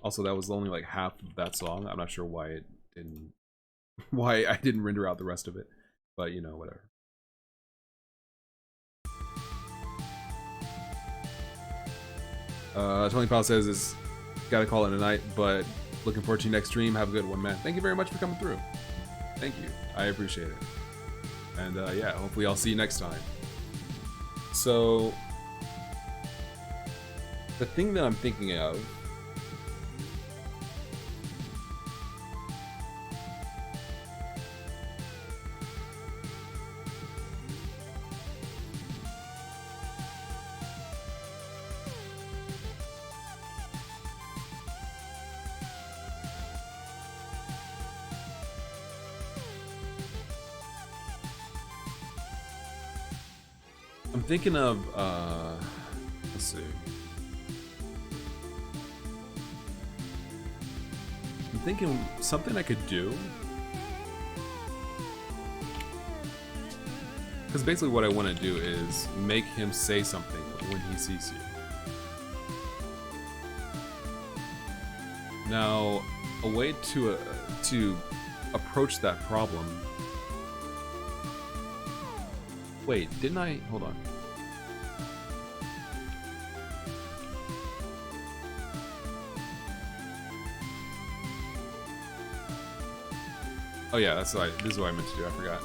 Also, that was only like half of that song. I'm not sure why it didn't, why I didn't render out the rest of it, but you know, whatever. Tony Powell says it's gotta call it a night, but looking forward to your next stream. Have a good one, man. Thank you very much for coming through. Thank you. I appreciate it. And yeah, hopefully I'll see you next time. So, the thing that I'm thinking of thinking of, let's see. I'm thinking something I could do. Because basically what I want to do is make him say something when he sees you. Now, a way to approach that problem. Wait, didn't I? Hold on. Oh yeah, this is what I meant to do, I forgot.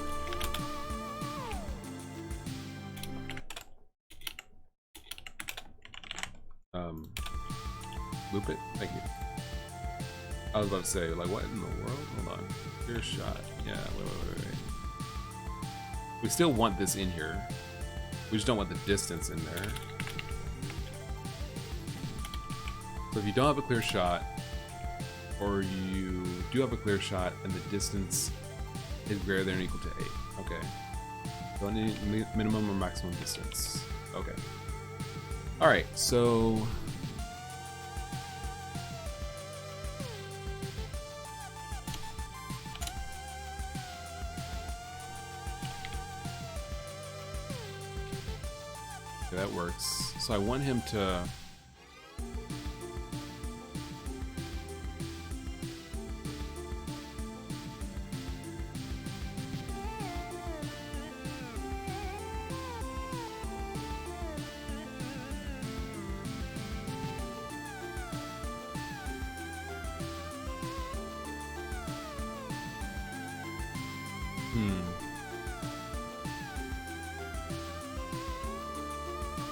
Loop it, thank you. I was about to say, like, what in the world? Hold on. Clear shot. Yeah, wait. We still want this in here. We just don't want the distance in there. So if you don't have a clear shot, or you do have a clear shot and the distance is greater than or equal to 8. Okay. Don't need minimum or maximum distance. Okay. Alright, so okay, that works. So I want him to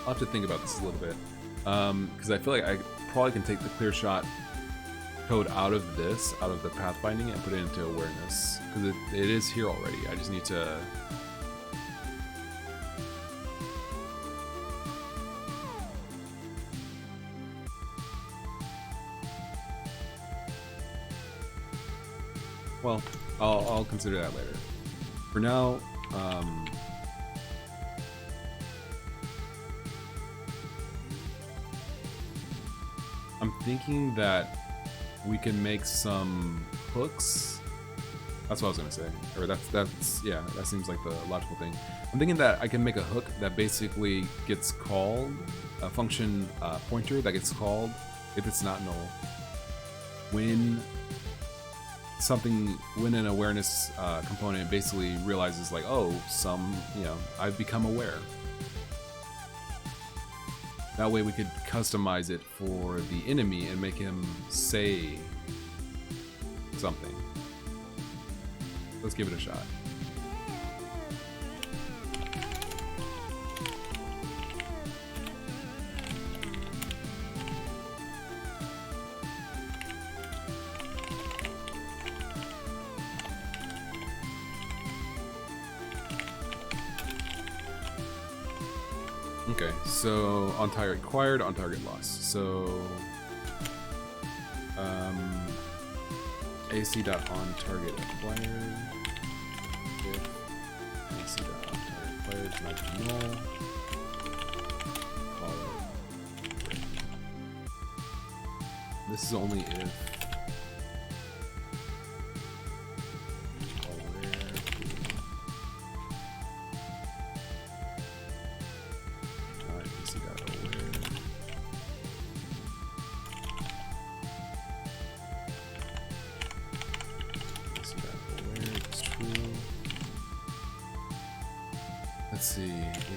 I'll have to think about this a little bit, because I feel like I probably can take the clear shot code out of this, out of the pathfinding, and put it into awareness, because it is here already. I just need to well, I'll consider that later. For now, I'm thinking that we can make some hooks. That's what I was gonna say. Or that's yeah, that seems like the logical thing. I'm thinking that I can make a hook that basically gets called, a function pointer that gets called if it's not null. When an awareness component basically realizes like, oh, I've become aware. That way we could customize it for the enemy and make him say something. Let's give it a shot. Okay, so on target acquired, on target loss. So AC.onTarget acquired. If AC.onTarget acquired is not null, call it break. This is only if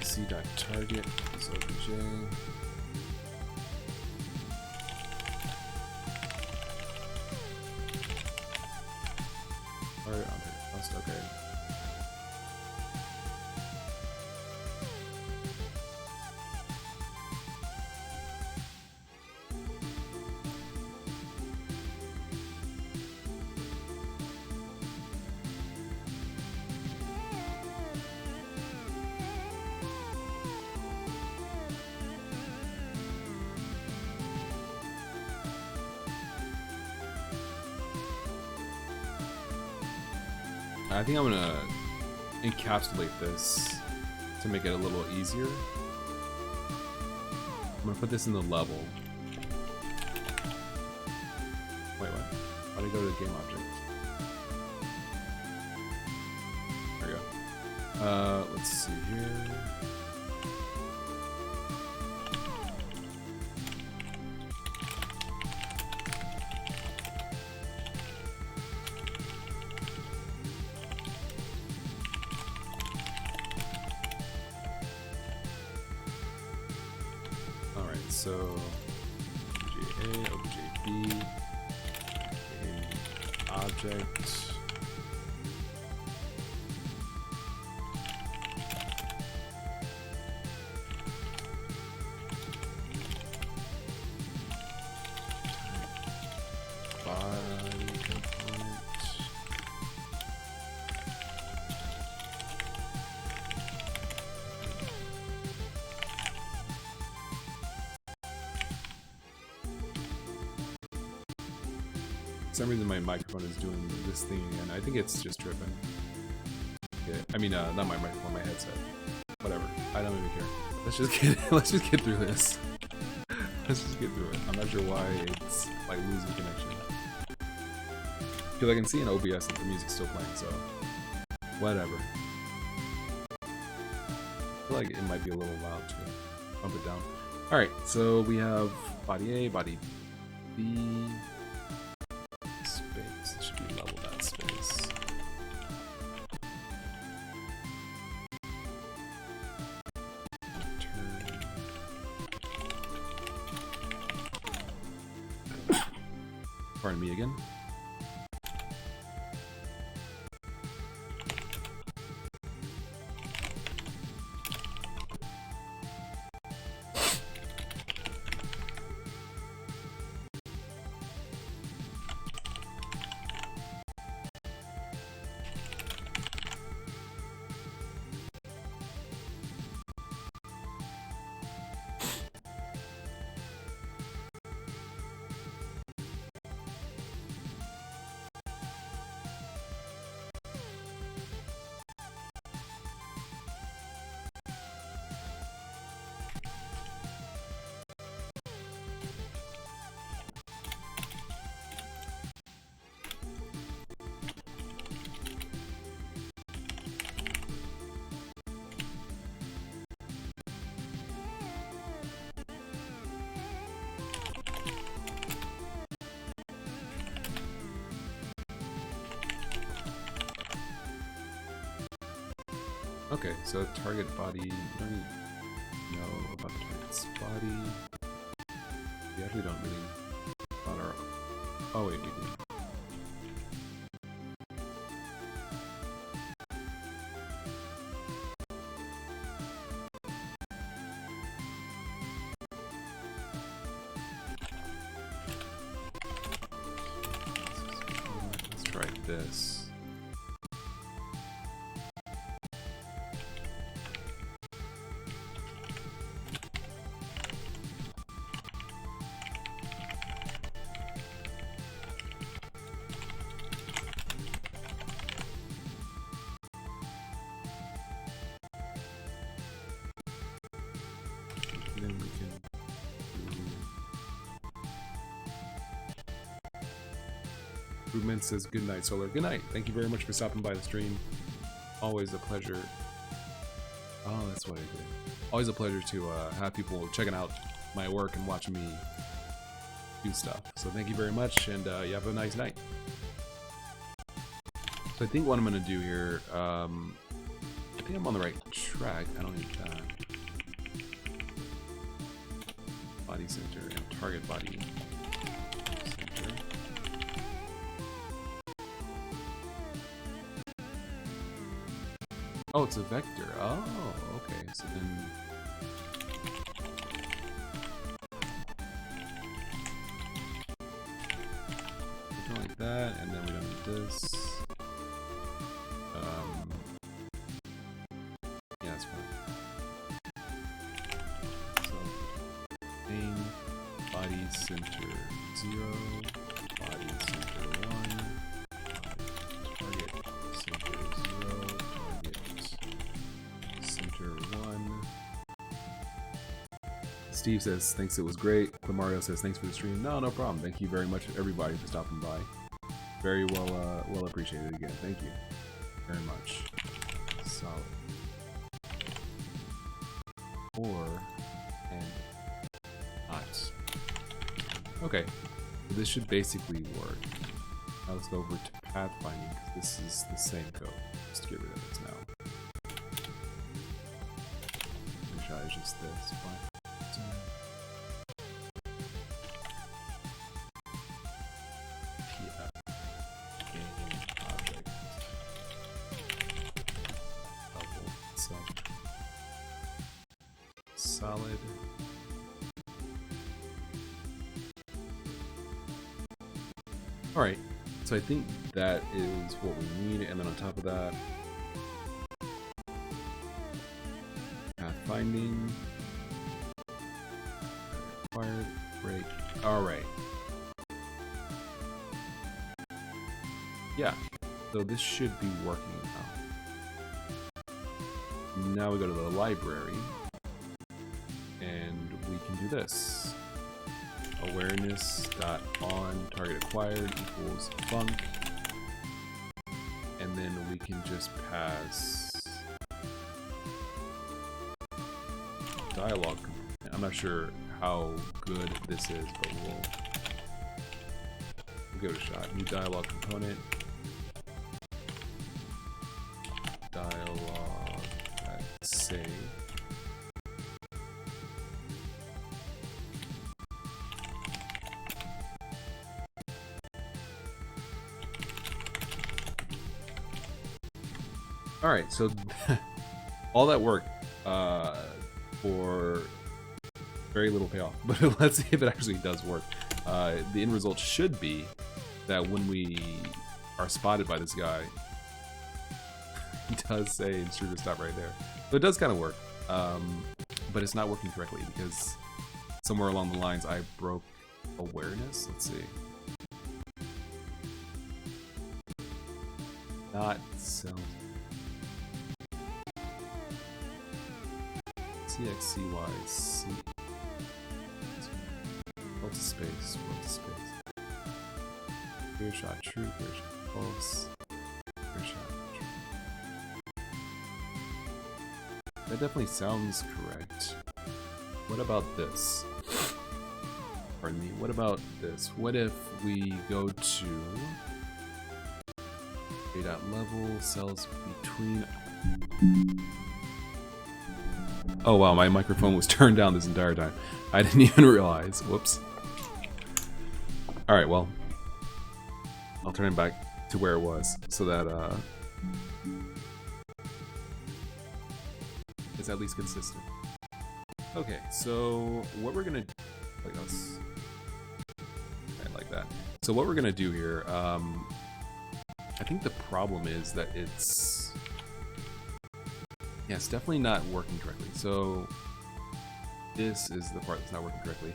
AC.target is OBJ. Target on target cost, okay. I think I'm gonna encapsulate this to make it a little easier. I'm gonna put this in the level. Wait, what? How do I go to the game object? There we go. Let's see here. So OBJ A, OBJ B, game object. Body component. For some reason my microphone is doing this thing and I think it's just tripping. Yeah, I mean not my microphone, my headset. Whatever. I don't even care. Let's just get through this. Let's just get through it. I'm not sure why it's like losing connection. Because I can see in OBS that the music's still playing, so whatever. I feel like it might be a little loud to bump it down. Alright, so we have body A, body B. Pardon me again. Okay, so target body, you don't need to know about the target's body. We actually don't really about our... Oh wait, we do. Let's try this. Ruben says good night, Solar. Good night. Thank you very much for stopping by the stream. Always a pleasure. Oh, that's what I did. Always a pleasure to have people checking out my work and watching me do stuff. So thank you very much, and you have a nice night. So I think what I'm going to do here, I think I'm on the right track. I don't need that. Body center and target body center. Oh, it's a vector. Oh, okay. So then... something like that, and then we don't need this. Yeah, that's fine. So, main, body center 0, body center 1, target center 0, target center 1. Steve says, thanks, it was great. Mario says, thanks for the stream. No problem. Thank you very much, everybody, for stopping by. Very well appreciated again. Thank you very much. Solid. Or and not. Okay, so this should basically work. Now let's go over to Pathfinding, because this is the same code. Just get rid of it now. Make sure it's just this. Solid. Alright, so I think that is what we need, and then on top of that, Pathfinding, required, break. Alright. Yeah, so this should be working now. Now we go to the library. And we can do this. Awareness.on target acquired equals func. And then we can just pass dialogue. I'm not sure how good this is, but we'll give it a shot. New dialogue component. Dialogue at save. Alright, so all that work for very little payoff, but let's see if it actually does work. The end result should be that when we are spotted by this guy, it does say intruder stop right there. So it does kind of work, but it's not working correctly because somewhere along the lines I broke awareness. Let's see. Not self. CXCYC. Multi-space, multi-space. Clear shot true, clear shot false. Clear shot true. That definitely sounds correct. What about this? Pardon me, what about this? What if we go to a.level cells between... Oh wow, my microphone was turned down this entire time. I didn't even realize. Whoops. Alright, well. I'll turn it back to where it was so that it's at least consistent. Okay, so what we're gonna like us. Okay, like that. So what we're gonna do here, I think the problem is that it's definitely not working correctly. So this is the part that's not working correctly.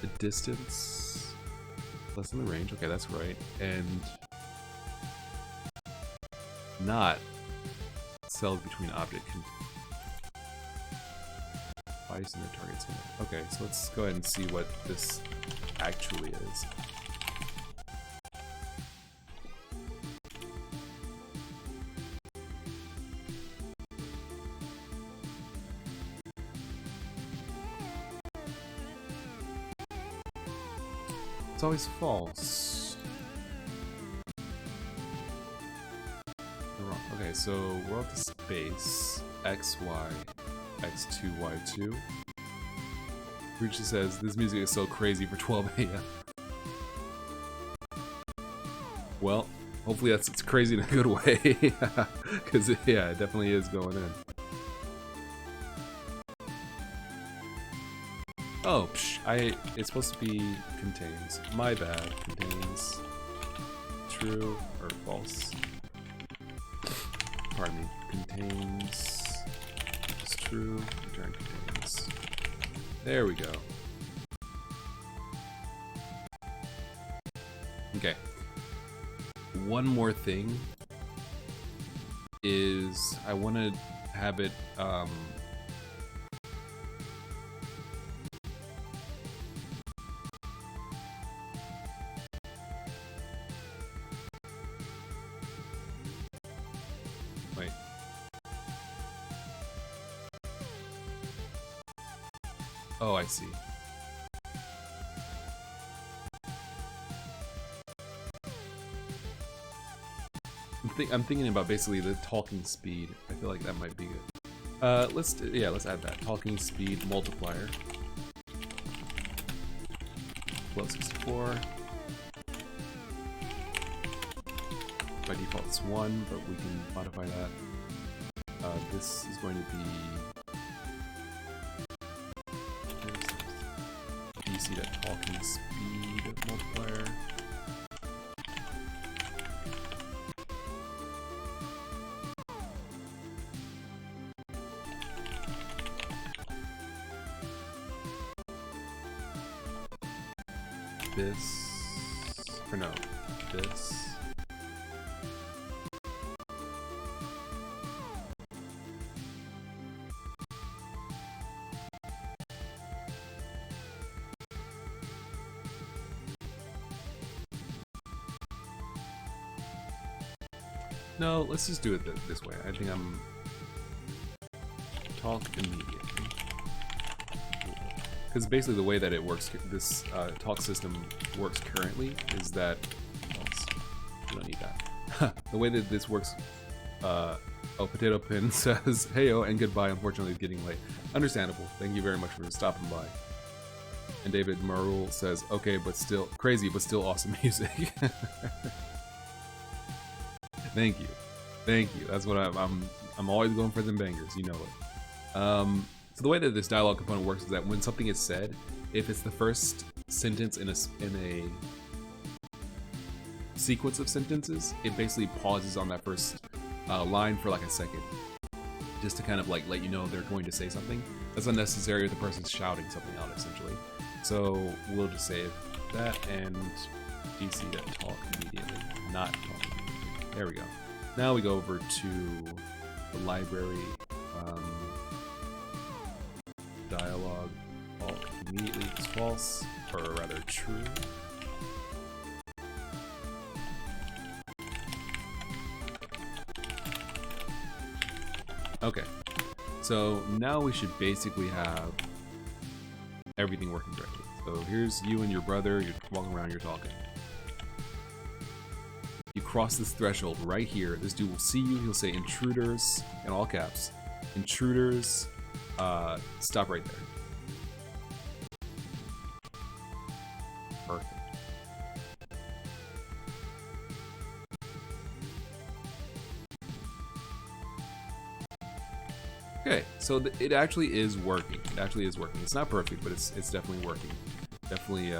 The distance less than the range. Okay, that's right. And not cells between object. Body center, target center. Okay, so let's go ahead and see what this actually is. It's always false. You're wrong. Okay, so world to space, X, Y, X2, Y2. Breachy says, this music is so crazy for 12 a.m. Well, hopefully it's crazy in a good way. Because, yeah, it definitely is going in. Oh, it's supposed to be contains. My bad. Contains true or false. Pardon me. Contains is true. Return contains. There we go. Okay. One more thing is I want to have it wait. Oh, I see. I'm thinking about basically the talking speed. I feel like that might be good. Let's add that talking speed multiplier. Plus 64. By default, it's 1, but we can modify that. This is going to be DC that talking speed multiplier. This, or no, this. No, let's just do it this way. I think I'm talk immediately. Because basically the way that it works, this talk system works currently is that, we don't need that. The way that this works, oh, Potato Pin says, heyo and goodbye, unfortunately it's getting late. Understandable, thank you very much for stopping by. And David Marul says, okay, but still, crazy, but still awesome music. Thank you, that's what I'm always going for them bangers, you know it. So the way that this dialogue component works is that when something is said, if it's the first sentence in a sequence of sentences, it basically pauses on that first line for like a second, just to kind of like let you know they're going to say something. That's unnecessary if the person's shouting something out, essentially. So we'll just save that and DC that talk immediately, not talk immediately. There we go. Now we go over to the library. Dialogue talk immediately is false, or rather true. Okay, so now we should basically have everything working correctly. So here's you and your brother, you're walking around, you're talking. You cross this threshold right here, this dude will see you, he'll say intruders, in all caps. Intruders, stop right there. Perfect. Okay, so it actually is working. It actually is working. It's not perfect, but it's definitely working. Definitely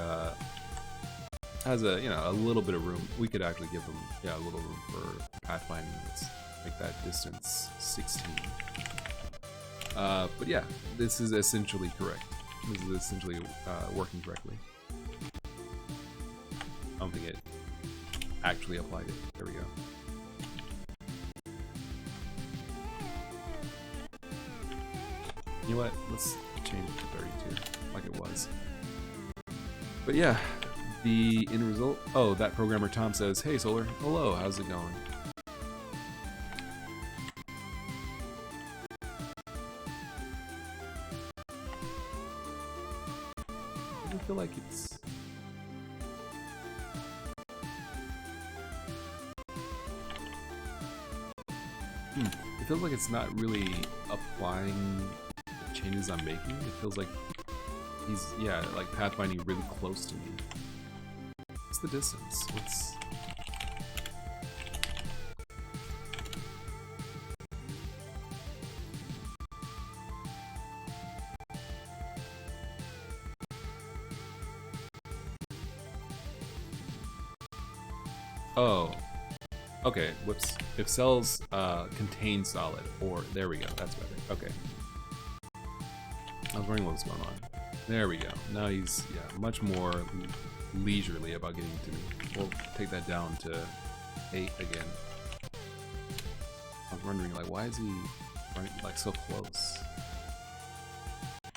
has a little bit of room. We could actually give them a little room for pathfinding. Let's make that distance 16. But yeah, this is essentially correct. This is essentially working correctly. I don't think it actually applied it. There we go. You know what? Let's change it to 32, like it was. But yeah, the end result. Oh, that programmer Tom says, "Hey Solar, hello, how's it going?" I feel like it's It feels like it's not really applying the changes I'm making. It feels like he's, yeah, like pathfinding really close to me. What's the distance? What's... Oh, okay, whoops. If cells contain solid, or there we go, that's better. Okay. I was wondering what was going on. There we go. Now he's, yeah, much more leisurely about getting to me. We'll take that down to 8 again. I was wondering, like, why is he running, like, so close?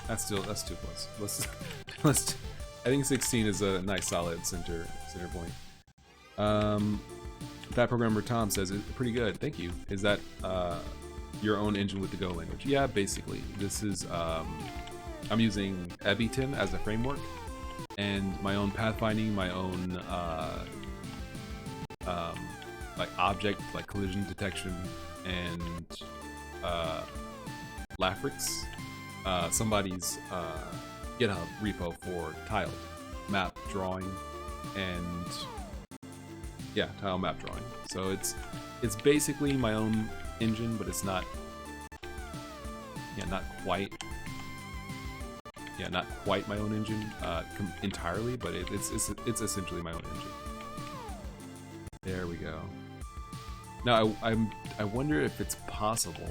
That's too close. Let's. I think 16 is a nice solid center point. That programmer Tom says it's pretty good. Thank you. Is that your own engine with the Go language? Yeah, basically. This is I'm using Ebiton as a framework, and my own pathfinding, my own like object, like collision detection, and Lafrix. Somebody's GitHub repo for tiled map drawing and yeah, tile map drawing. So it's basically my own engine, but it's not, yeah, not quite my own engine entirely, but it's essentially my own engine. There we go. Now I wonder if it's possible.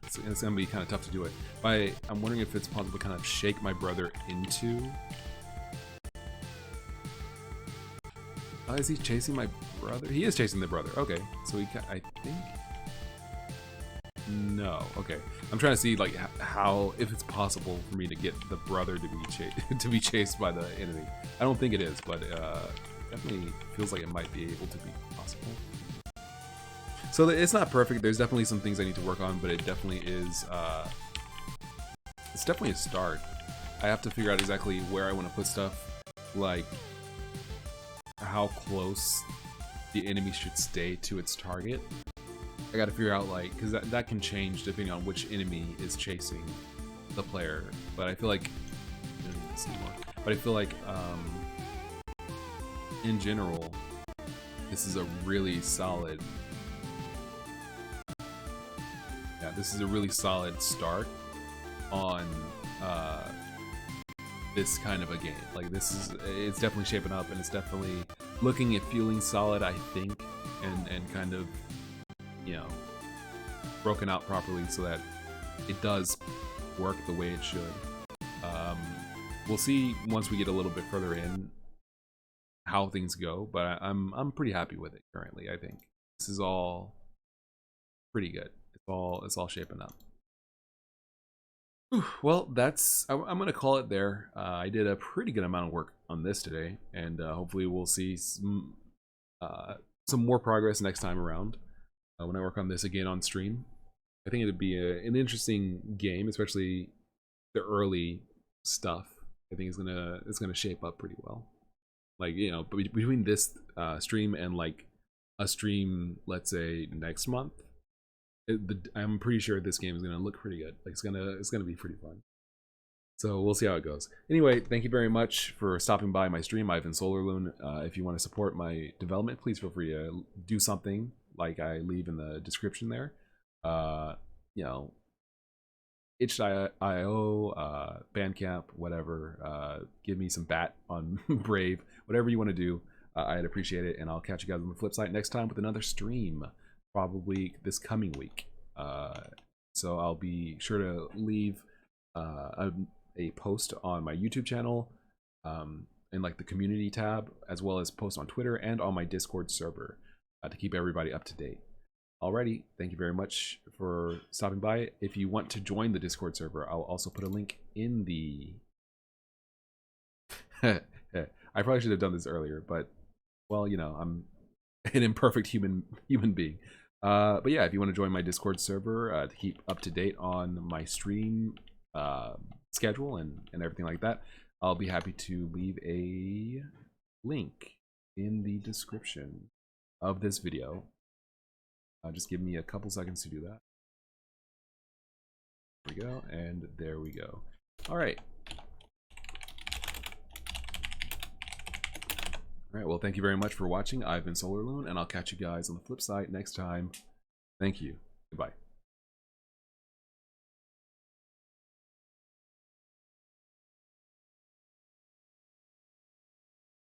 It's gonna be kind of tough to do it. But I'm wondering if it's possible to kind of shake my brother into. Oh, is he chasing my brother? He is chasing the brother. Okay, so I think. No. Okay, I'm trying to see like how, if it's possible for me to get the brother to be chased by the enemy. I don't think it is, but definitely feels like it might be able to be possible. So it's not perfect. There's definitely some things I need to work on, but it definitely is. It's definitely a start. I have to figure out exactly where I want to put stuff, like how close the enemy should stay to its target. I got to figure out, like, because that can change depending on which enemy is chasing the player. But I feel like But I feel like in general, this is a really solid. Yeah, this is a really solid start on this kind of a game. Like it's definitely shaping up, and it's definitely looking and feeling solid, I think, and kind of, you know, broken out properly so that it does work the way it should. We'll see once we get a little bit further in how things go, but I'm pretty happy with it currently. I think this is all pretty good. It's all shaping up. Well, I'm gonna call it there. I did a pretty good amount of work on this today, and hopefully we'll see some more progress next time around when I work on this again on stream. I think it'd be an interesting game, especially the early stuff. I think it's gonna shape up pretty well. Like, you know, between this stream and like a stream, let's say next month, I'm pretty sure this game is gonna look pretty good. Like it's gonna be pretty fun. So we'll see how it goes. Anyway, thank you very much for stopping by my stream, Ivan Solarloon. If you want to support my development, please feel free to do something like I leave in the description there. You know, itch.io, Bandcamp, whatever. Give me some bat on Brave, whatever you want to do. I'd appreciate it, and I'll catch you guys on the flip side next time with another stream, probably this coming week. So I'll be sure to leave a post on my YouTube channel, in like the community tab, as well as post on Twitter and on my Discord server to keep everybody up to date. Alrighty, thank you very much for stopping by. If you want to join the Discord server, I'll also put a link in the... I probably should have done this earlier, but, well, you know, I'm an imperfect human being. But yeah, if you want to join my Discord server to keep up to date on my stream schedule and everything like that, I'll be happy to leave a link in the description of this video. Just give me a couple seconds to do that. There we go, and there we go. All right. All right, well, thank you very much for watching. I've been SolarLoon, and I'll catch you guys on the flip side next time. Thank you. Goodbye.